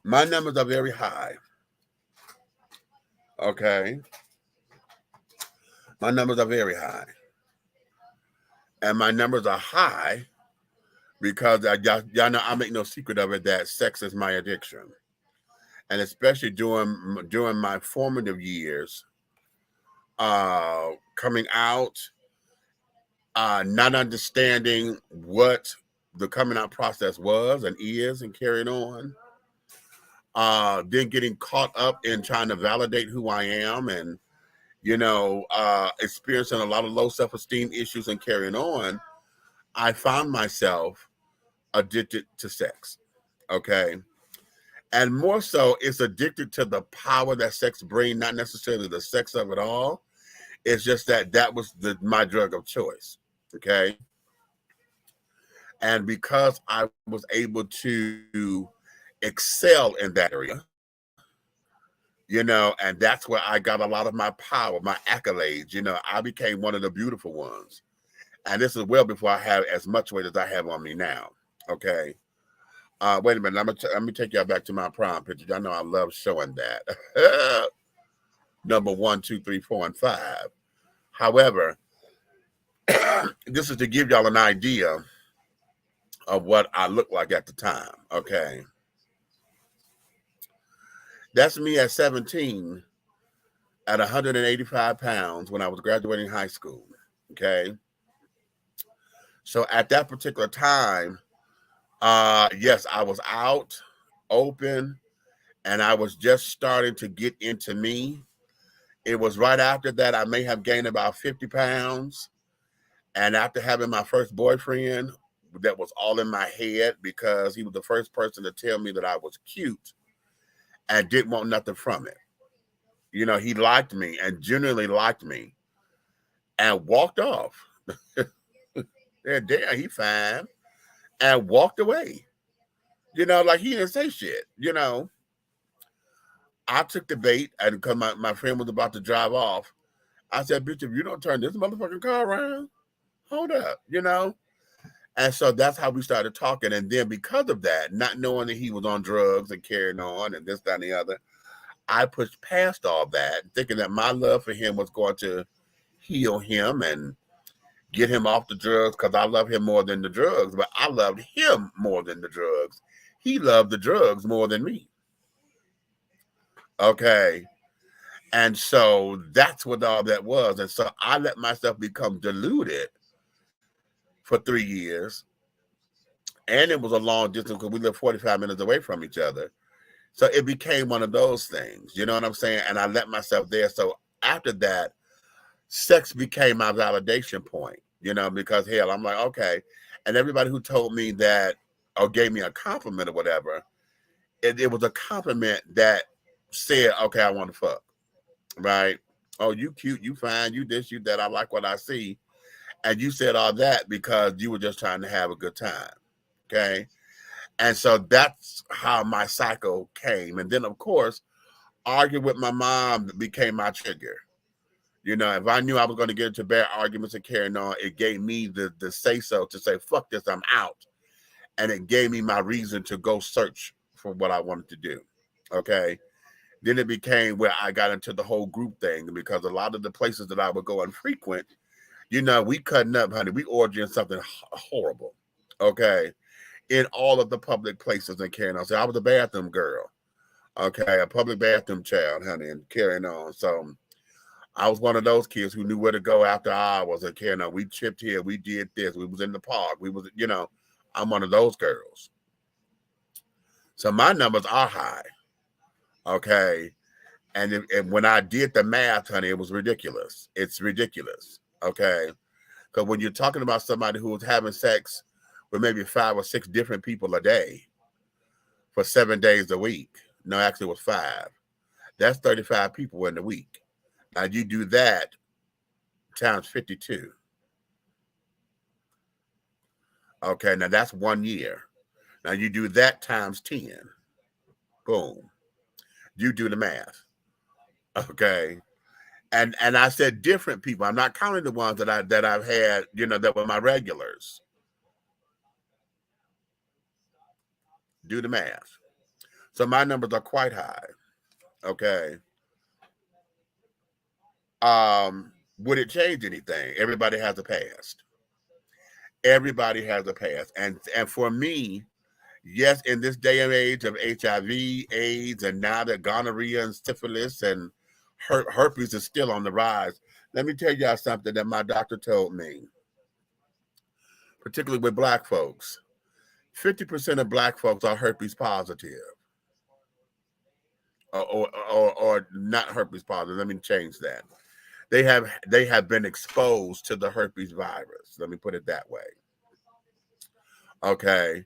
My numbers are very high, okay? My numbers are very high. And my numbers are high because y'all know I make no secret of it that sex is my addiction. And especially during my formative years, coming out, not understanding what the coming out process was and is and carrying on, then getting caught up in trying to validate who I am and, experiencing a lot of low self-esteem issues and carrying on, I found myself addicted to sex, okay? And more so, it's addicted to the power that sex brings, not necessarily the sex of it all. It's just that was my drug of choice, okay? And because I was able to excel in that area, and that's where I got a lot of my power, my accolades. I became one of the beautiful ones. And this is well before I have as much weight as I have on me now, okay? Wait a minute, let me take y'all back to my prom picture. Y'all know I love showing that. Number 1, 2, 3, 4, and 5. However, this is to give y'all an idea of what I looked like at the time, okay? That's me at 17 at 185 pounds when I was graduating high school. Okay. So at that particular time, yes, I was out, open, and I was just starting to get into me. It was right after that I may have gained about 50 pounds. And after having my first boyfriend, that was all in my head because he was the first person to tell me that I was cute and didn't want nothing from it. You know, he liked me and genuinely liked me and walked off. Yeah, damn, he fine. And walked away. You know, like he didn't say shit, you know. I took the bait, and because my friend was about to drive off, I said, bitch, if you don't turn this motherfucking car around, hold up, you know? And so that's how we started talking. And then because of that, not knowing that he was on drugs and carrying on and this, that, and the other, I pushed past all that, thinking that my love for him was going to heal him and get him off the drugs because I love him more than the drugs, but I loved him more than the drugs. He loved the drugs more than me. Okay. And so that's what all that was. And so I let myself become deluded for 3 years. And it was a long distance because we lived 45 minutes away from each other. So it became one of those things, you know what I'm saying? And I let myself there. So after that, sex became my validation point, you know, because hell, I'm like, okay. And everybody who told me that or gave me a compliment or whatever, it was a compliment that said, okay, I want to fuck, right? Oh, you cute, you fine, you this, you that, I like what I see. And you said all that because you were just trying to have a good time, okay? And so that's how my cycle came. And then, of course, arguing with my mom became my trigger. You know, if I knew I was going to get into bad arguments and carrying on, it gave me the say-so to say, fuck this, I'm out. And it gave me my reason to go search for what I wanted to do, okay? Then it became where I got into the whole group thing because a lot of the places that I would go and frequent, you know, we cutting up, honey. We ordering something horrible, okay? In all of the public places and carrying on. So I was a bathroom girl, okay? A public bathroom child, honey, and carrying on. So I was one of those kids who knew where to go after hours and carrying on. We chipped here. We did this. We was in the park. We was, you know, I'm one of those girls. So my numbers are high, okay? And when I did the math, honey, it was ridiculous. It's ridiculous, okay? Because when you're talking about somebody who was having sex with maybe 5 or 6 different people a day for 7 days a week. No, actually it was 5. That's 35 people in the week. Now you do that times 52. Okay, now that's 1 year. Now you do that times 10. Boom. You do the math. Okay. And I said different people. I'm not counting the ones that I've had, you know, that were my regulars. Do the math. So my numbers are quite high. Okay. Would it change anything? Everybody has a past. Everybody has a past. And for me, yes, in this day and age of HIV, AIDS, and now that gonorrhea and syphilis and herpes is still on the rise. Let me tell y'all something that my doctor told me, particularly with Black folks. 50% of Black folks are herpes positive. Or not herpes positive. Let me change that. They have been exposed to the herpes virus. Let me put it that way. Okay.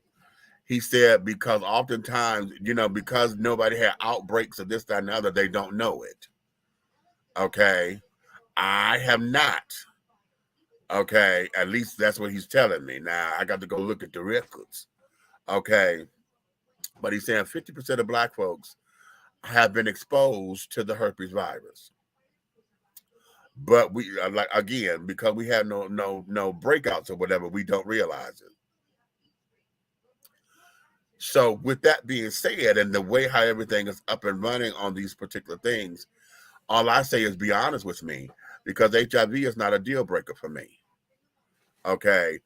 He said because oftentimes, you know, because nobody had outbreaks of this, that, and the other, they don't know it. Okay. I have not. Okay. At least that's what he's telling me. Now, I got to go look at the records. Okay. But he's saying 50% of Black folks have been exposed to the herpes virus. But we, like, again, because we have no breakouts or whatever, we don't realize it. So with that being said, and the way how everything is up and running on these particular things, all I say is be honest with me, because HIV is not a deal breaker for me. Okay.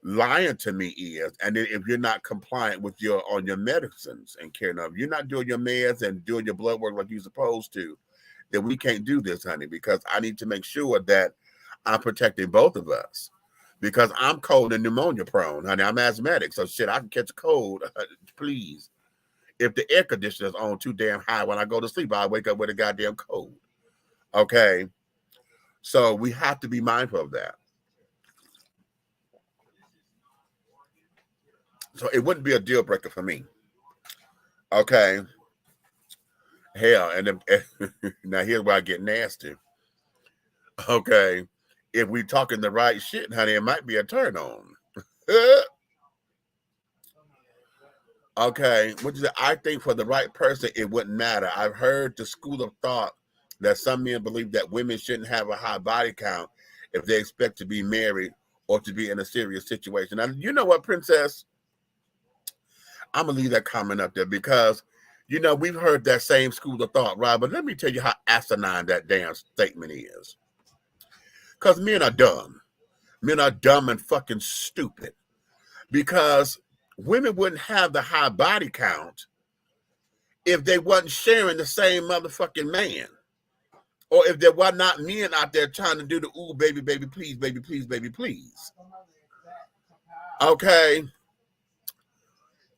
Lying to me is, and then if you're not compliant with your medicines and carrying on, you're not doing your meds and doing your blood work like you're supposed to, then we can't do this, honey, because I need to make sure that I'm protecting both of us. Because I'm cold and pneumonia prone, honey. I'm asthmatic, so shit, I can catch a cold. Please. If the air conditioner is on too damn high when I go to sleep, I wake up with a goddamn cold. Okay? So we have to be mindful of that. So it wouldn't be a deal breaker for me. Okay? Hell, and now here's where I get nasty. Okay? If we talking the right shit, honey, it might be a turn on. Okay, which is, I think for the right person, it wouldn't matter. I've heard the school of thought that some men believe that women shouldn't have a high body count if they expect to be married or to be in a serious situation. Now, you know what, Princess? I'm going to leave that comment up there because, you know, we've heard that same school of thought, right? But let me tell you how asinine that damn statement is. Because men are dumb. Men are dumb and fucking stupid. Because women wouldn't have the high body count if they wasn't sharing the same motherfucking man. Or if there were not men out there trying to do the, ooh, baby, baby, please, baby, please, baby, please. Okay?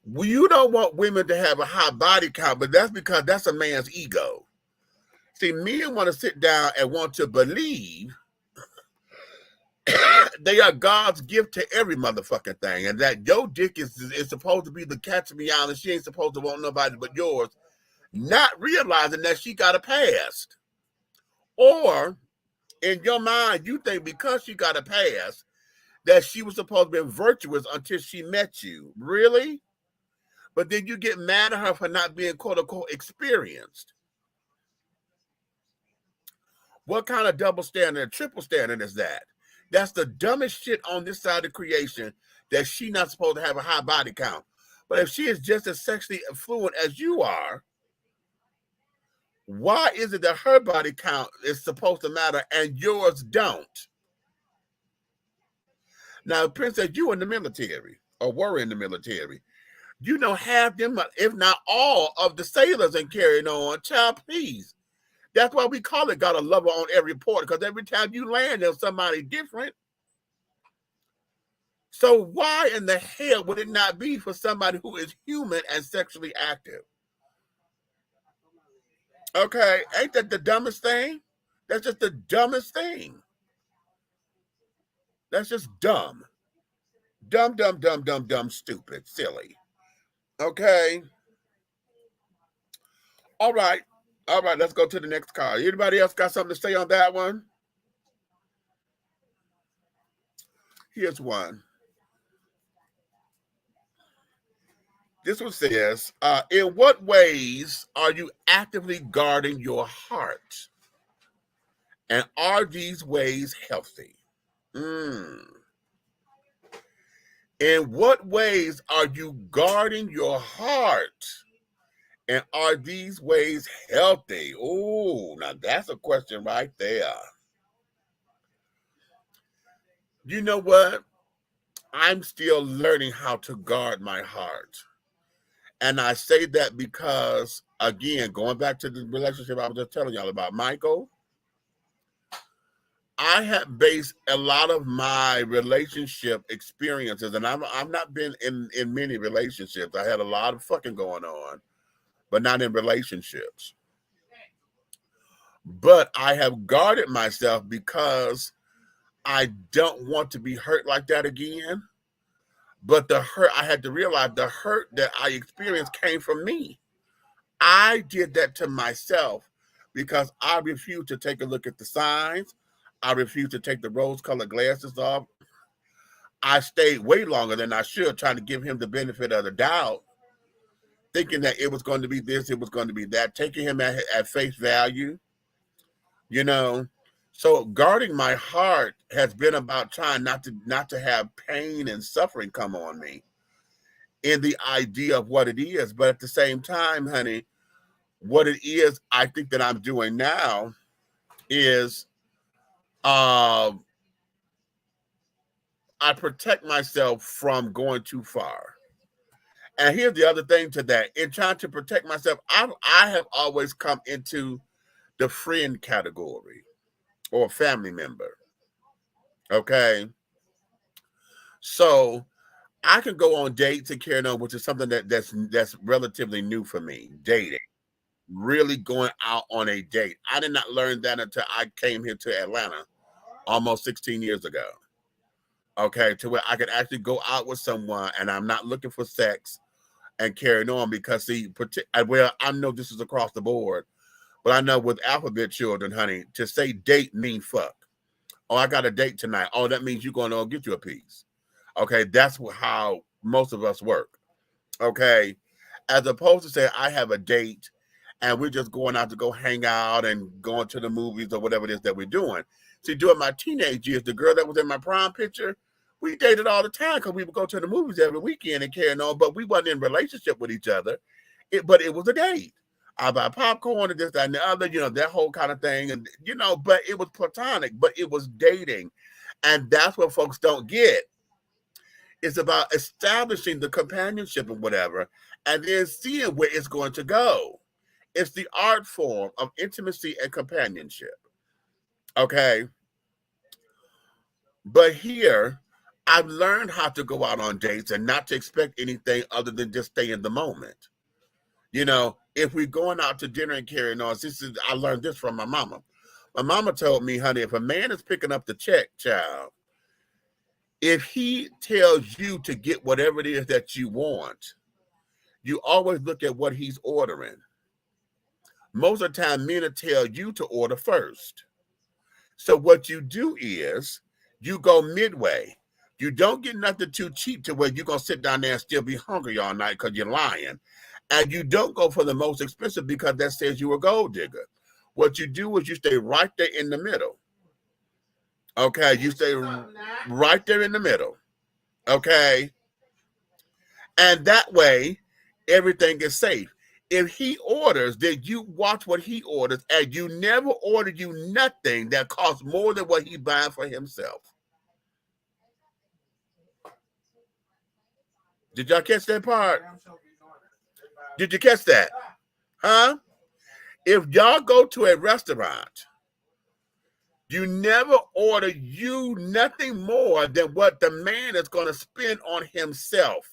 Well, you don't want women to have a high body count, but that's because that's a man's ego. See, men want to sit down and want to believe they are God's gift to every motherfucking thing, and that your dick is supposed to be the catch me out, and she ain't supposed to want nobody but yours, not realizing that she got a past. Or in your mind, you think because she got a past that she was supposed to be virtuous until she met you. Really? But then you get mad at her for not being quote unquote experienced. What kind of double standard, triple standard is that? That's the dumbest shit on this side of creation, that she not supposed to have a high body count. But if she is just as sexually fluent as you are, why is it that her body count is supposed to matter and yours don't? Now, Princess, you in the military, or were in the military. You know half them, if not all, of the sailors and carrying on. Child, please. That's why we call it got a lover on every port, because every time you land, there's somebody different. So why in the hell would it not be for somebody who is human and sexually active? Okay, ain't that the dumbest thing? That's just the dumbest thing. That's just dumb. Dumb, dumb, dumb, dumb, dumb, stupid, silly. Okay. All right. All right, let's go to the next card. Anybody else got something to say on that one? Here's one. This one says, in what ways are you actively guarding your heart? And are these ways healthy? In what ways are you guarding your heart? And are these ways healthy? Oh, now that's a question right there. You know what? I'm still learning how to guard my heart. And I say that because, again, going back to the relationship I was just telling y'all about, Michael, I have based a lot of my relationship experiences, and I've not been in many relationships. I had a lot of fucking going on, but not in relationships. But I have guarded myself because I don't want to be hurt like that again. But the hurt, I had to realize the hurt that I experienced came from me. I did that to myself because I refused to take a look at the signs. I refused to take the rose-colored glasses off. I stayed way longer than I should, trying to give him the benefit of the doubt, thinking that it was going to be this, it was going to be that, taking him at face value, you know. So guarding my heart has been about trying not to have pain and suffering come on me in the idea of what it is. But at the same time, honey, what it is I think that I'm doing now is I protect myself from going too far. And here's the other thing to that. In trying to protect myself, I have always come into the friend category or family member. Okay. So I can go on dates and carry on, which is something that's relatively new for me. Dating, really going out on a date. I did not learn that until I came here to Atlanta almost 16 years ago. Okay, to where I could actually go out with someone and I'm not looking for sex and carrying on because well, I know this is across the board, but I know with alphabet children, honey, to say date mean fuck. Oh, I got a date tonight. Oh, that means you're going to get you a piece. Okay, that's how most of us work. Okay, as opposed to say I have a date and we're just going out to go hang out and going to the movies or whatever it is that we're doing. See, during my teenage years, the girl that was in my prom picture, we dated all the time because we would go to the movies every weekend and carrying on, but we wasn't in relationship with each other. But it was a date. I buy popcorn and this, that, and the other, that whole kind of thing. And, but it was platonic, but it was dating. And that's what folks don't get. It's about establishing the companionship and whatever, and then seeing where it's going to go. It's the art form of intimacy and companionship. Okay. But here, I've learned how to go out on dates and not to expect anything other than just stay in the moment. If we're going out to dinner and carrying on, I learned this from my mama. My mama told me, honey, if a man is picking up the check, child, if he tells you to get whatever it is that you want, you always look at what he's ordering. Most of the time, men will tell you to order first. So what you do is you go midway. You don't get nothing too cheap to where you're going to sit down there and still be hungry all night because you're lying. And you don't go for the most expensive because that says you're a gold digger. What you do is you stay right there in the middle. Okay, you stay right there in the middle. Okay. And that way, everything is safe. If he orders, then you watch what he orders, and you never order you nothing that costs more than what he's buying for himself. Did y'all catch that part? Did you catch that? Huh? If y'all go to a restaurant, you never order you nothing more than what the man is going to spend on himself.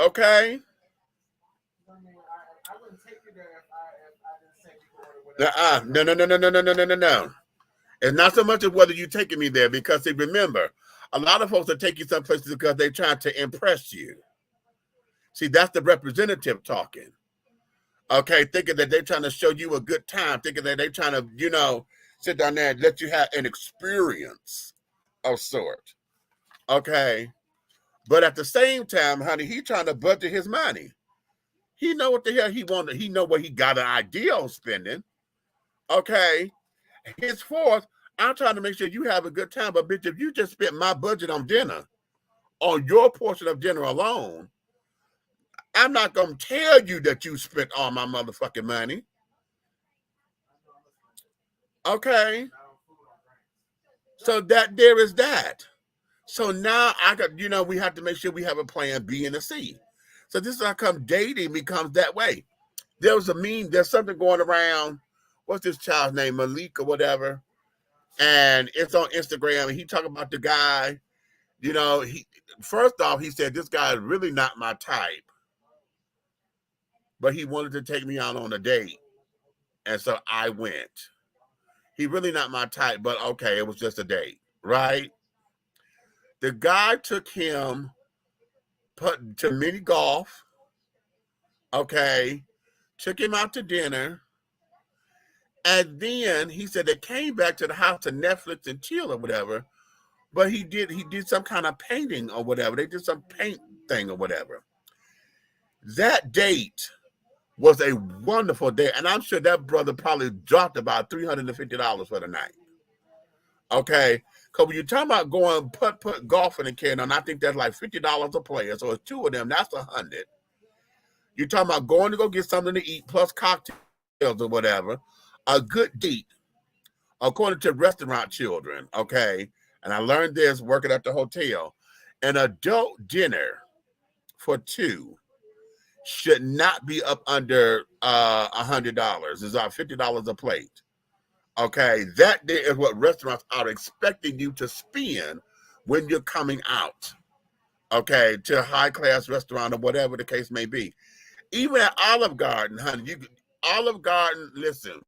Okay? No. It's not so much as whether you're taking me there, because see, remember, a lot of folks will take you some places because they're trying to impress you. See, that's the representative talking. Okay, thinking that they're trying to show you a good time, thinking that they're trying to, sit down there and let you have an experience of sort. Okay. But at the same time, honey, he trying to budget his money. He know what the hell he wanted. He know what he got an idea on spending. Okay. Henceforth, I'm trying to make sure you have a good time. But bitch, if you just spent my budget on dinner, on your portion of dinner alone, I'm not going to tell you that you spent all my motherfucking money. Okay. So that there is that. So now we have to make sure we have a plan B and a C. So this is how come dating becomes that way. There's something going around. What's this child's name? Malik or whatever. And it's on Instagram. And he talking about the guy, first off, he said, this guy is really not my type. But he wanted to take me out on a date. And so I went. He really not my type, but okay, it was just a date, right? The guy took him to mini golf, okay, took him out to dinner, and then he said they came back to the house to Netflix and chill or whatever, but he did some kind of painting or whatever. They did some paint thing or whatever. That date was a wonderful day, and I'm sure that brother probably dropped about $350 for the night. Okay, because when you're talking about going putt golfing and carrying on, I think that's like $50 a player. So it's two of them, that's $100. You're talking about going to go get something to eat plus cocktails or whatever. A good date, according to restaurant children, okay, and I learned this working at the hotel, an adult dinner for two should not be up under $100. It's about $50 a plate. Okay, that there is what restaurants are expecting you to spend when you're coming out. Okay, to a high class restaurant or whatever the case may be. Even at Olive Garden, honey, Olive Garden. Listen,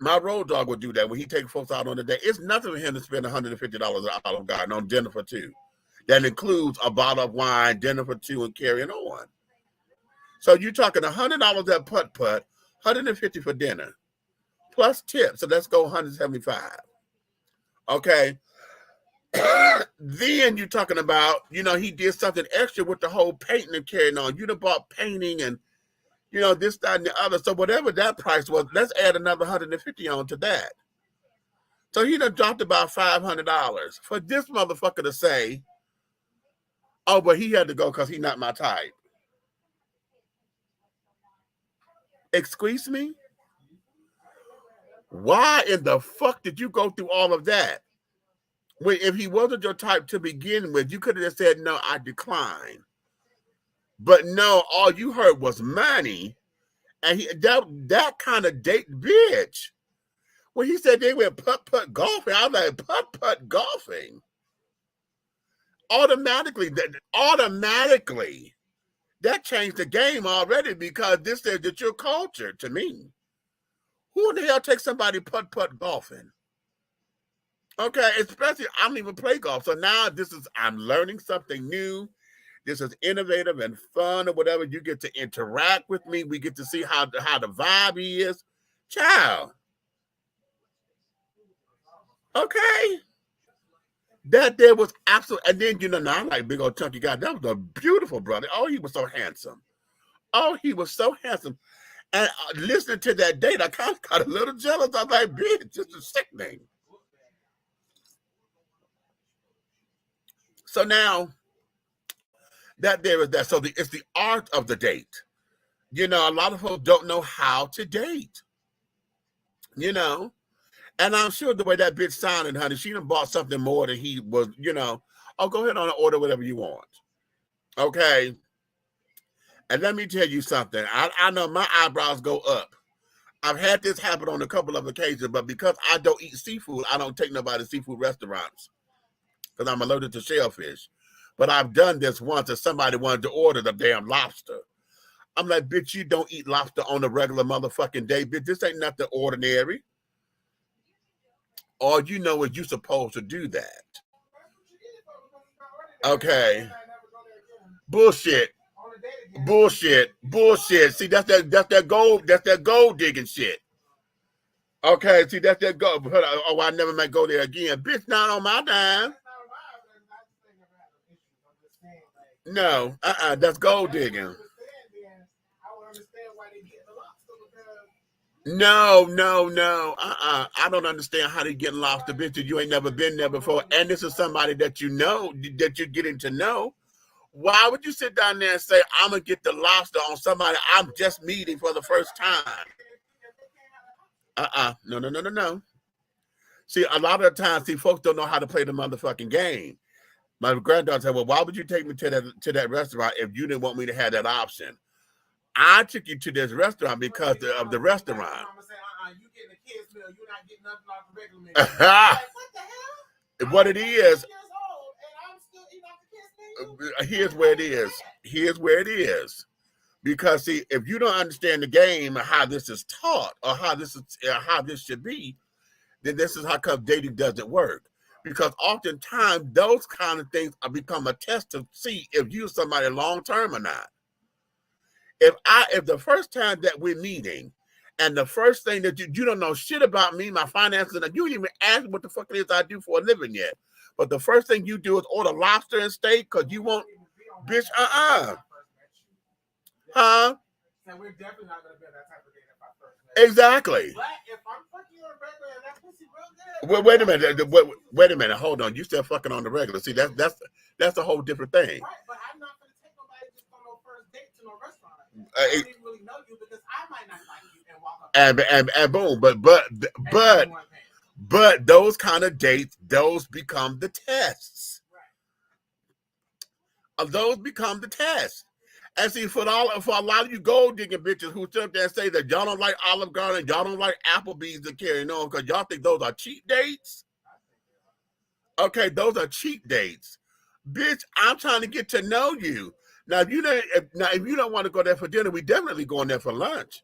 my road dog would do that when he take folks out on the day. It's nothing for him to spend $150 at Olive Garden on dinner for two. That includes a bottle of wine, dinner for two, and carrying on. So you're talking $100 at putt-putt, $150 for dinner, plus tips. So let's go $175. Okay. Then you're talking about, he did something extra with the whole painting and carrying on. You done bought painting and, this, that, and the other. So whatever that price was, let's add another $150 on to that. So he done dropped about $500 for this motherfucker to say, oh, but he had to go because he's not my type. Excuse me? Why in the fuck did you go through all of that? When, if he wasn't your type to begin with, you could have just said, no, I decline. But no, all you heard was money. And that kind of date bitch. When he said they went putt-putt golfing, I was like, putt-putt golfing? Automatically, that changed the game already because this says that your culture to me. Who in the hell takes somebody putt-putt golfing? Okay, especially I don't even play golf. So now I'm learning something new. This is innovative and fun or whatever. You get to interact with me. We get to see how the vibe is. Child. Okay. That there was absolute, and then now I'm like big old chunky guy. That was a beautiful brother. Oh, he was so handsome. And listening to that date, I kind of got a little jealous. I was like, bitch, this is sickening. So now that there is that, so it's the art of the date. A lot of folks don't know how to date. And I'm sure the way that bitch sounded, honey, she done bought something more than he was, oh, go ahead and order whatever you want. Okay. And let me tell you something. I know my eyebrows go up. I've had this happen on a couple of occasions, but because I don't eat seafood, I don't take nobody to seafood restaurants because I'm allergic to shellfish. But I've done this once and somebody wanted to order the damn lobster. I'm like, bitch, you don't eat lobster on a regular motherfucking day, bitch. This ain't nothing ordinary. All you know is you're supposed to do that. Okay. Bullshit. See, that's that gold digging shit. Okay, see, that's that gold. Oh, I never might go there again. Bitch, not on my dime. No, that's gold digging. No. I don't understand how they get lobster, bitch. You ain't never been there before. And this is somebody that that you're getting to know. Why would you sit down there and say, I'm going to get the lobster on somebody I'm just meeting for the first time? No. See, a lot of the times, folks don't know how to play the motherfucking game. My granddaughter said, well, why would you take me to that restaurant if you didn't want me to have that option? I took you to this restaurant because of the restaurant. You getting a kid's meal. You're not getting nothing off the regular meal. What the hell? What it is. Here's where it is. Because see, if you don't understand the game and how this is taught or how this should be, then this is how come dating doesn't work. Because oftentimes those kind of things become a test to see if you're somebody long term or not. If the first time that we're meeting and the first thing that you don't know shit about me, my finances, and you didn't even ask what the fuck it is I do for a living yet. But the first thing you do is order lobster and steak because you want, bitch, Huh? So we're definitely not going to be on that type of date if I first met. Exactly. But if I'm fucking you on regular and that pussy real good. Wait a minute. Hold on. You still fucking on the regular. See, that's a whole different thing. Right, but I'm not going to take nobody just on no first date to no restaurant. I don't even really know you because I might not like you and walk up. And boom. But those kind of dates, those become the tests. Right. Those become the tests. And see, for a lot of you gold digging bitches who sit up there and say that y'all don't like Olive Garden, y'all don't like Applebee's and carrying on because y'all think those are cheap dates. Okay, those are cheap dates. Bitch, I'm trying to get to know you. Now, if you don't want to go there for dinner, we definitely going there for lunch.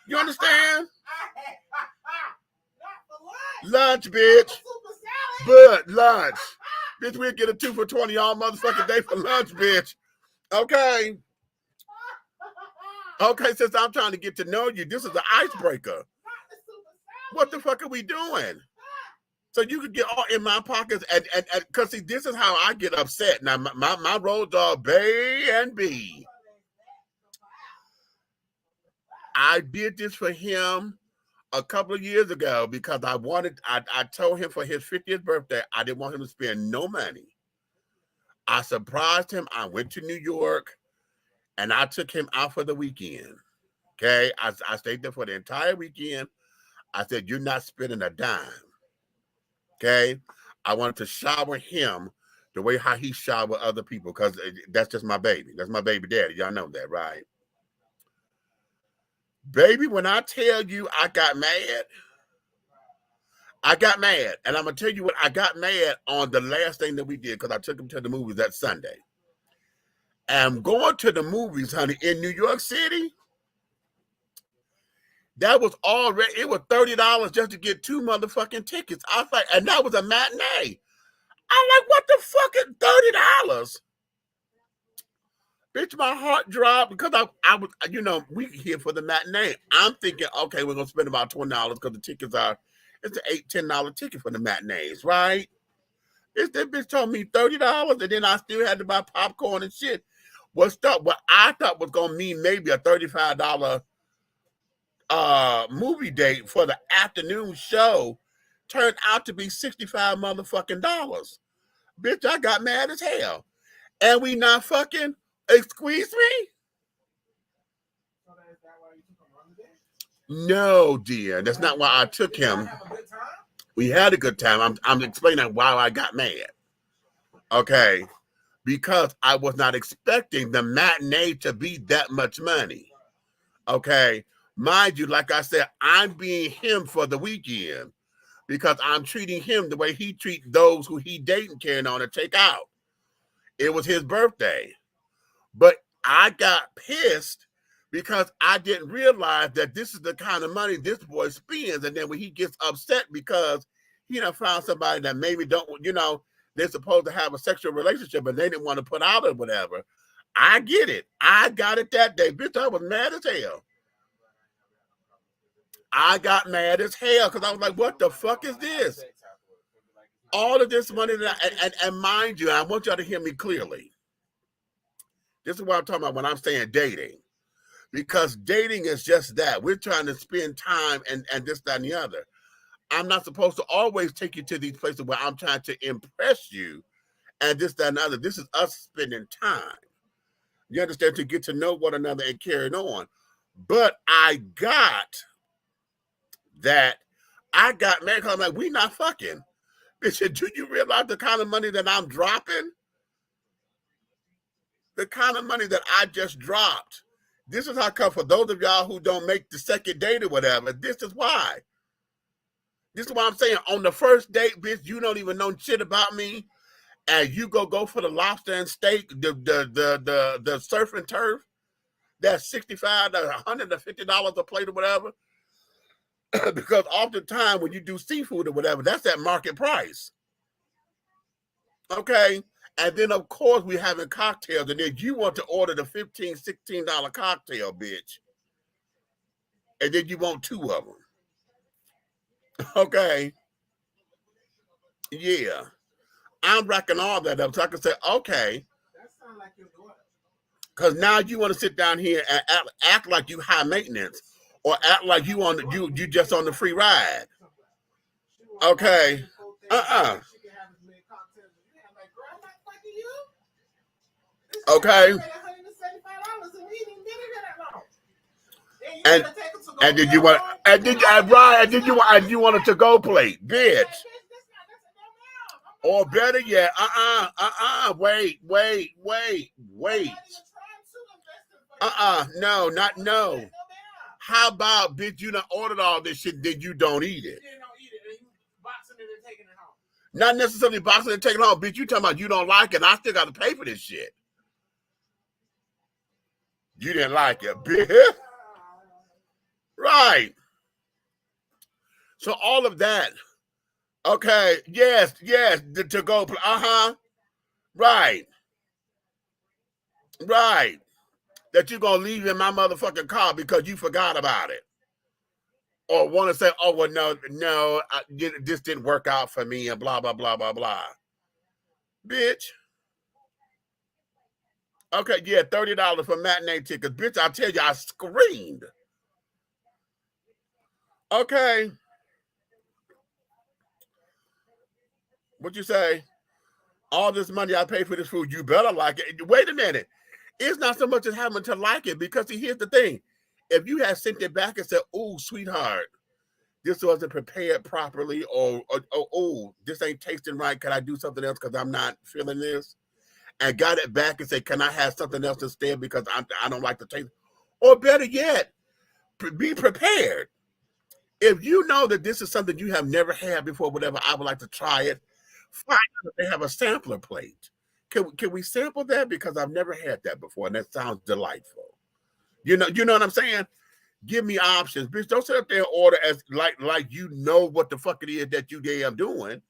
You understand? Lunch, bitch. But lunch. Bitch, we'll get a 2 for $20 all motherfucking day for lunch, bitch. Okay. Okay, since I'm trying to get to know you, this is an icebreaker. What the fuck are we doing? So you could get all in my pockets and because see, this is how I get upset. Now my roads are A and B. I did this for him a couple of years ago because I told him for his 50th birthday, I didn't want him to spend no money. I surprised him. I went to New York and I took him out for the weekend. Okay. I stayed there for the entire weekend. I said, you're not spending a dime. Okay. I wanted to shower him the way how he showered other people because that's just my baby. That's my baby daddy. Y'all know that, right? Baby, when I tell you I got mad. And I'm going to tell you what, I got mad on the last thing that we did because I took him to the movies that Sunday. And going to the movies, honey, in New York City, that was already, it was $30 just to get 2 motherfucking tickets. I was like, and that was a matinee. I'm like, what the fuck is $30? Bitch, my heart dropped because I was, we here for the matinee. I'm thinking, okay, we're going to spend about $20 because the tickets it's an $8-10 ticket for the matinees, right? This bitch told me $30 and then I still had to buy popcorn and shit. What I thought was going to mean maybe a $35 movie date for the afternoon show turned out to be $65 motherfucking dollars. Bitch, I got mad as hell. And we not fucking squeeze me? No, dear. That's not why I took him. We had a good time. I'm explaining why I got mad. Okay. Because I was not expecting the matinee to be that much money. Okay. Mind you, like I said, I'm being him for the weekend because I'm treating him the way he treats those who he dating, carrying on to take out. It was his birthday. But I got pissed because I didn't realize that this is the kind of money this boy spends. And then when he gets upset because he done found somebody that maybe don't, they're supposed to have a sexual relationship, but they didn't want to put out or whatever. I get it. I got it that day. Bitch, I was mad as hell. I got mad as hell because I was like, what the fuck is this? All of this money that and mind you, I want y'all to hear me clearly. This is what I'm talking about when I'm saying dating. Because dating is just that. We're trying to spend time and this, that, and the other. I'm not supposed to always take you to these places where I'm trying to impress you and this, that, and the other. This is us spending time. You understand? To get to know one another and carrying on. But I got that. I got mad because I'm like, we not fucking. Bitch, do you realize the kind of money that I'm dropping? The kind of money that I just dropped. This is how come for those of y'all who don't make the second date or whatever, this is why. This is why I'm saying on the first date, bitch, you don't even know shit about me. And you go for the lobster and steak, the surf and turf, that's $65 to $150 a plate or whatever. Because oftentimes when you do seafood or whatever, that's at market price. Okay. And then, of course, we're having cocktails. And then you want to order the $15, $16 cocktail, bitch. And then you want 2 of them. Okay. Yeah. I'm racking all that up so I can say, okay. That sounds like your daughter. Because now you want to sit down here and act like you high maintenance or act like you just on the free ride. Okay. Okay. And did you want it to go plate, bitch? Or better yet, wait. No, not no. How about, bitch, you done ordered all this shit, then you don't eat it? Boxing it and taking it home. Not necessarily boxing and taking it home, bitch. You talking about you don't like it, I still got to pay for this shit. You didn't like it, bitch. Right. So all of that. Okay, yes, to go, right. That you're going to leave in my motherfucking car because you forgot about it. Or want to say, oh, well, no, this didn't work out for me and blah, blah, blah, blah, blah. Bitch. Okay, yeah, $30 for matinee tickets. Bitch, I tell you, I screamed. Okay. What you say? All this money I pay for this food, you better like it. Wait a minute. It's not so much as having to like it, because see, here's the thing. If you had sent it back and said, oh, sweetheart, this wasn't prepared properly, or oh, this ain't tasting right, can I do something else because I'm not feeling this? And got it back and say, can I have something else instead because I don't like the taste? Or better yet, be prepared. If you know that this is something you have never had before, whatever, I would like to try it, find out if they have a sampler plate. Can we sample that? Because I've never had that before, and that sounds delightful. You know what I'm saying? Give me options, bitch. Don't sit up there and order as like you know what the fuck it is that you damn doing,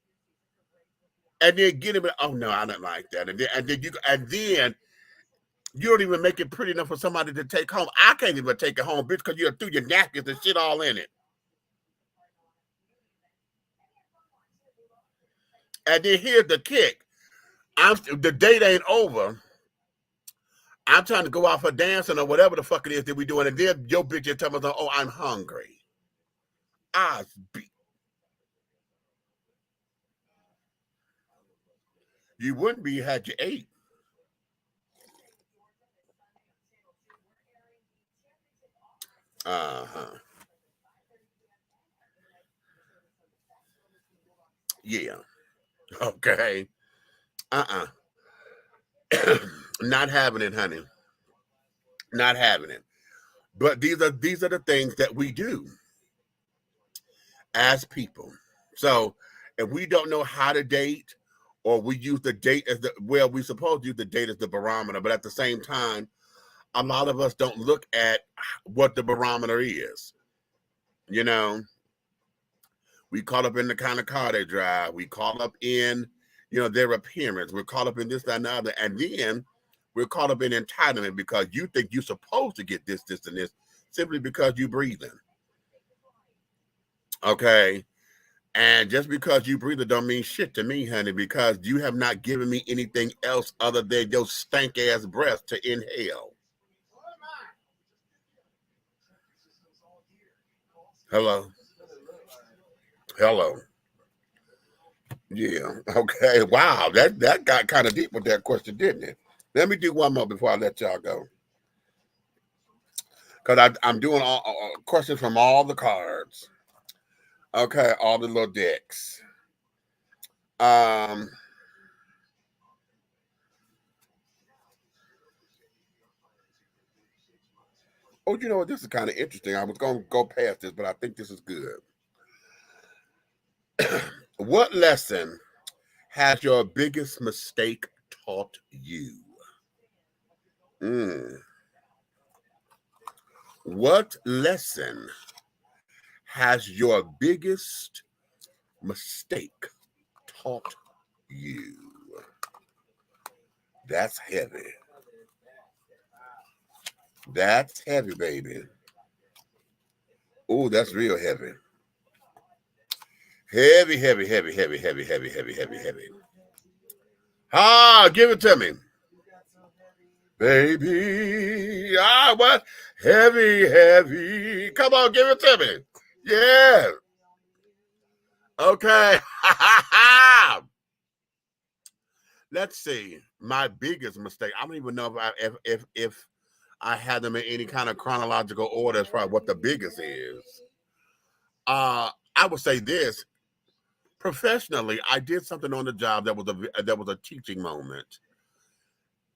and then get him. Oh no, I don't like that. And then you don't even make it pretty enough for somebody to take home. I can't even take it home, bitch, because you threw your napkins and shit all in it. And then here's the kick. The date ain't over. I'm trying to go out for dancing or whatever the fuck it is that we doing, and then your bitch is telling me, oh, I'm hungry. You wouldn't be had you ate. Yeah. Okay. Not having it, honey. Not having it. But these are the things that we do as people. So if we don't know how to date, or we use the date as we supposed to use the date as the barometer, but at the same time, a lot of us don't look at what the barometer is. You know, we caught up in the kind of car they drive. We caught up in, their appearance. We're caught up in this, that, and the other. And then we're caught up in entitlement because you think you're supposed to get this, and this, simply because you're breathing. Okay? And just because you breathe don't mean shit to me, honey, because you have not given me anything else other than your stank-ass breath to inhale. Hello? Yeah. Okay. Wow. That got kind of deep with that question, didn't it? Let me do one more before I let y'all go. Because I'm doing all questions from all the cards. Okay. All the little decks. Oh, you know what? This is kind of interesting. I was going to go past this, but I think this is good. What lesson has your biggest mistake taught you? What lesson has your biggest mistake taught you? That's heavy. That's heavy, baby. Oh, that's real heavy. Heavy. Give it to me. Baby. What? Heavy. Come on, give it to me. Yeah. Okay. Let's see. My biggest mistake. I don't even know if I had them in any kind of chronological order as far as what the biggest is. I would say this. professionally, I did something on the job that was a teaching moment.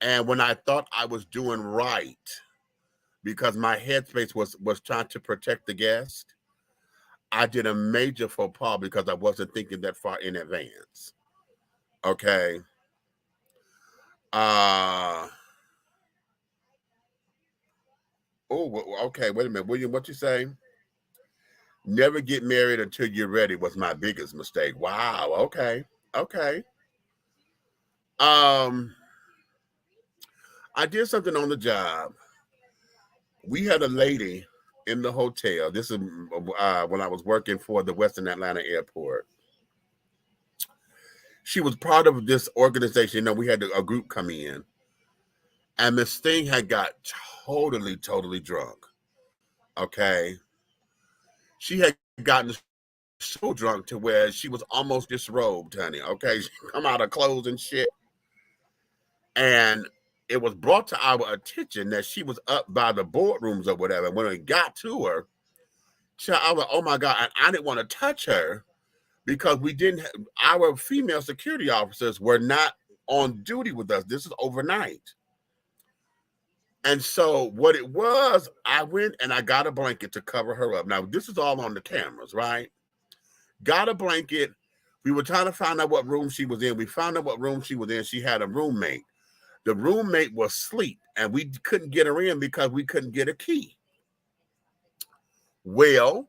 And when I thought I was doing right, because my headspace was trying to protect the guest, I did a major faux pas because I wasn't thinking that far in advance. Okay. Okay, wait a minute. William, what you say? Never get married until you're ready was my biggest mistake. Wow. Okay. I did something on the job. We had a lady in the hotel. This is when I was working for the Western Atlanta Airport. She was part of this organization. You know, we had a group come in, and Miss Thing had got totally drunk. Okay. She had gotten so drunk to where she was almost disrobed, honey. Okay. She come out of clothes and shit. And it was brought to our attention that she was up by the boardrooms or whatever. When it got to her, I was like, oh my God. And I didn't want to touch her because our female security officers were not on duty with us. This is overnight. And so what it was, I went and I got a blanket to cover her up. Now, this is all on the cameras, right? Got a blanket. We were trying to find out what room she was in. We found out what room she was in. She had a roommate. The roommate was asleep, and we couldn't get her in because we couldn't get a key. Well,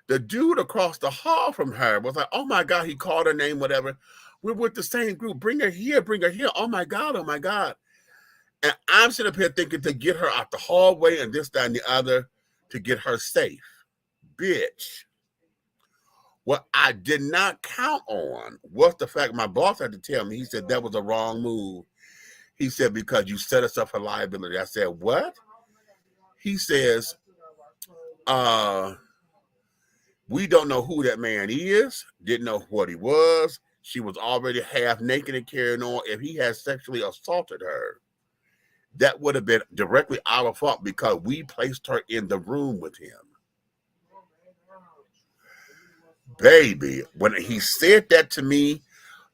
the dude across the hall from her was like, oh my God, he called her name, whatever. We're with the same group. Bring her here. Oh my God. And I'm sitting up here thinking to get her out the hallway and this, that, and the other to get her safe. Bitch. What I did not count on was the fact my boss had to tell me, he said that was a wrong move. He said, because you set us up for liability. I said, what? He says, we don't know who that man is, didn't know what he was. She was already half naked and carrying on. If he had sexually assaulted her, that would have been directly our fault because we placed her in the room with him. Baby, when he said that to me,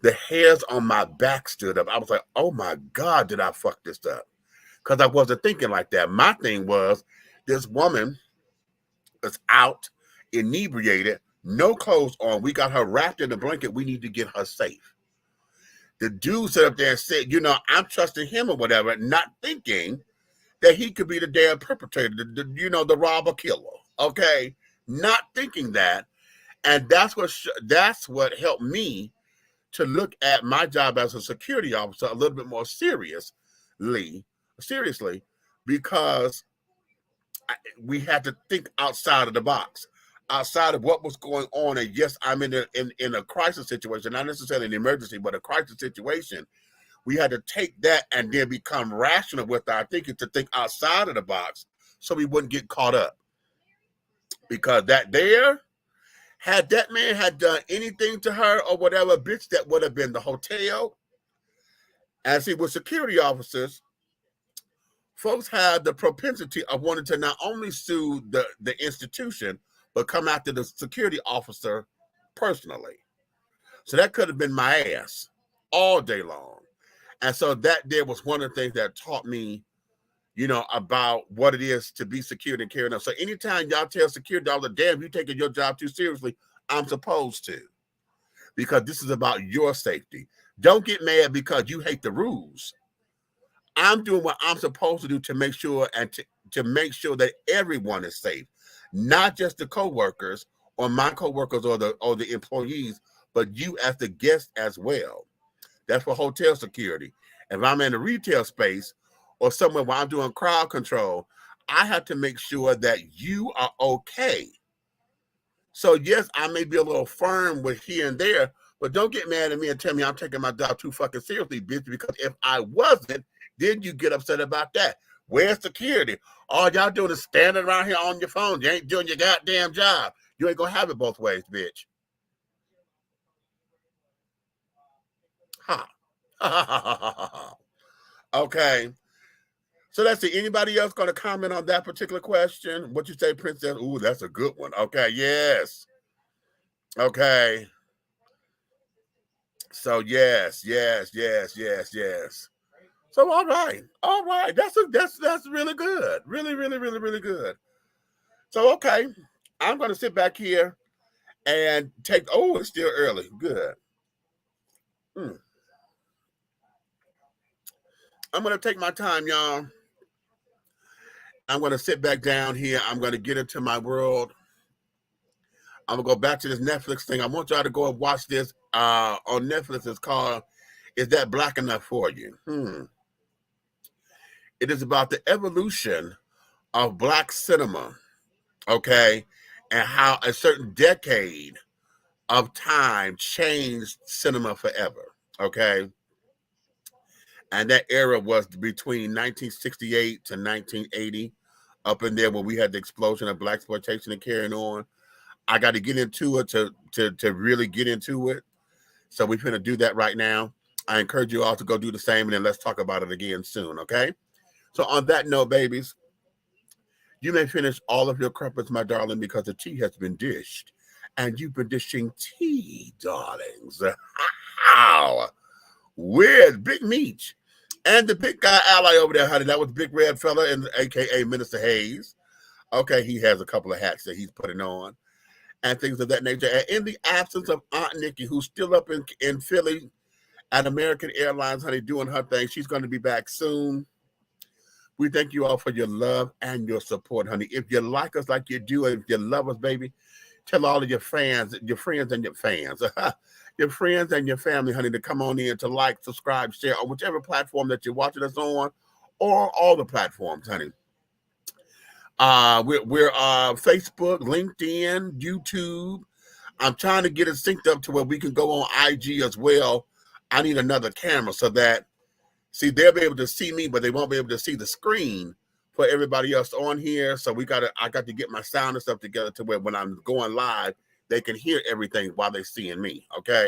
the hairs on my back stood up. I was like, oh my God, did I fuck this up? Because I wasn't thinking like that. My thing was, this woman is out, inebriated, no clothes on. We got her wrapped in a blanket. We need to get her safe. The dude sat up there and said, you know, I'm trusting him or whatever, not thinking that he could be the damn perpetrator, the robber killer. Okay? Not thinking that. And that's what helped me to look at my job as a security officer a little bit more seriously, because we had to think outside of the box, outside of what was going on. And yes, I'm in a crisis situation, not necessarily an emergency, but a crisis situation. We had to take that and then become rational with our thinking to think outside of the box so we wouldn't get caught up. Because had that man had done anything to her or whatever, bitch, that would have been the hotel. And see, with security officers, folks have the propensity of wanting to not only sue the institution, but come after the security officer personally. So that could have been my ass all day long. And so that there was one of the things that taught me, about what it is to be secured and carrying on. So anytime y'all tell security officers, damn, you taking your job too seriously, I'm supposed to. Because this is about your safety. Don't get mad because you hate the rules. I'm doing what I'm supposed to do to make sure and to make sure that everyone is safe. Not just the co-workers or my co-workers or the employees, but you as the guest as well. That's for hotel security. If I'm in a retail space or somewhere where I'm doing crowd control, I have to make sure that you are okay. So yes, I may be a little firm with here and there, but don't get mad at me and tell me I'm taking my job too fucking seriously, bitch, because if I wasn't, then you get upset about that. Where's security? All y'all doing is standing around here on your phone. You ain't doing your goddamn job. You ain't gonna have it both ways, bitch. Ha. Okay. So let's see. Anybody else going to comment on that particular question? What you say, Princess? Ooh, that's a good one. Okay, yes. Okay. So yes. So all right. That's really good. Really good. So okay, I'm gonna sit back here and take. Oh, it's still early. Good. I'm gonna take my time, y'all. I'm gonna sit back down here. I'm gonna get into my world. I'm gonna go back to this Netflix thing. I want y'all to go and watch this on Netflix. It's called "Is That Black Enough for You?" It is about the evolution of Black cinema, okay, and how a certain decade of time changed cinema forever, okay. And that era was between 1968 to 1980, up in there when we had the explosion of Black exploitation and carrying on. I got to get into it to really get into it. So we're going to do that right now. I encourage you all to go do the same, and then let's talk about it again soon, okay? So on that note, babies, you may finish all of your crumpets, my darling, because the tea has been dished. And you've been dishing tea, darlings. With Big Meech. And the big guy ally over there, honey, that was Big Red Fella, and AKA Minister Hayes. Okay, he has a couple of hats that he's putting on and things of that nature. And in the absence of Aunt Nikki, who's still up in Philly at American Airlines, honey, doing her thing, she's going to be back soon. We thank you all for your love and your support, honey. If you like us like you do, and if you love us, baby, tell all of your fans, your friends and your fans, your friends and your family, honey, to come on in to like, subscribe, share on whichever platform that you're watching us on, or all the platforms, honey. We're Facebook, LinkedIn, YouTube. I'm trying to get it synced up to where we can go on IG as well. I need another camera so that, see, they'll be able to see me, but they won't be able to see the screen for everybody else on here. So I got to get my sound and stuff together to where when I'm going live, they can hear everything while they're seeing me. Okay.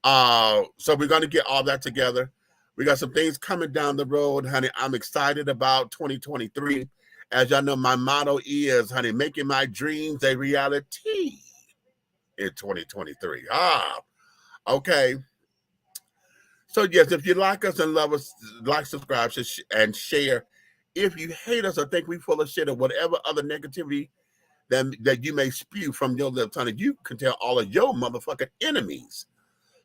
So we're going to get all that together. We got some things coming down the road, honey. I'm excited about 2023. As y'all know, my motto is, honey, making my dreams a reality in 2023. Okay. So yes, if you like us and love us, like, subscribe, and share. If you hate us or think we full of shit or whatever other negativity that you may spew from your lips, honey, you can tell all of your motherfucking enemies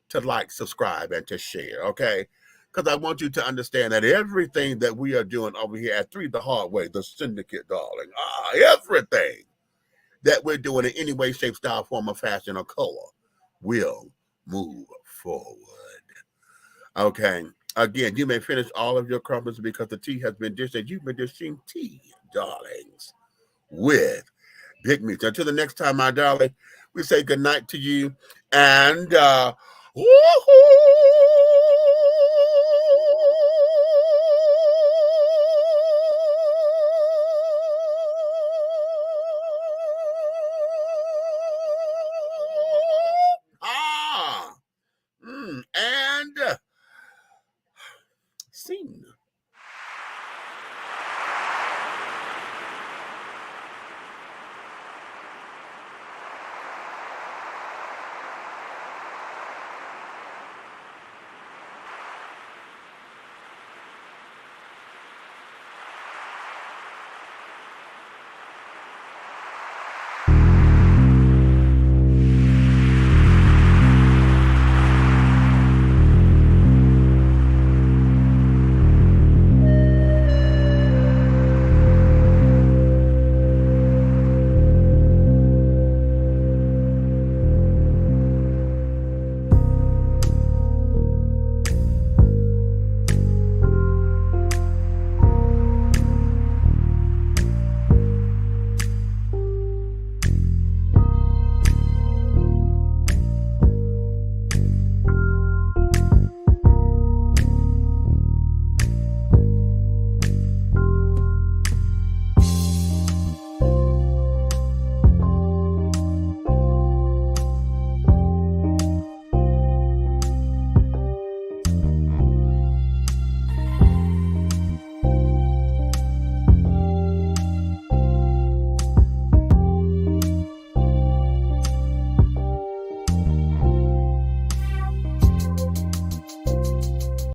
to like, subscribe, and to share, okay? Because I want you to understand that everything that we are doing over here at 3 the Hard Way, the syndicate, darling, everything that we're doing in any way, shape, style, form, or fashion, or color will move forward. Okay. Again, you may finish all of your crumpets because the tea has been dished, and you've been dishing tea, darlings, with Big Meech. Until the next time, my darling, we say good night to you, and woohoo!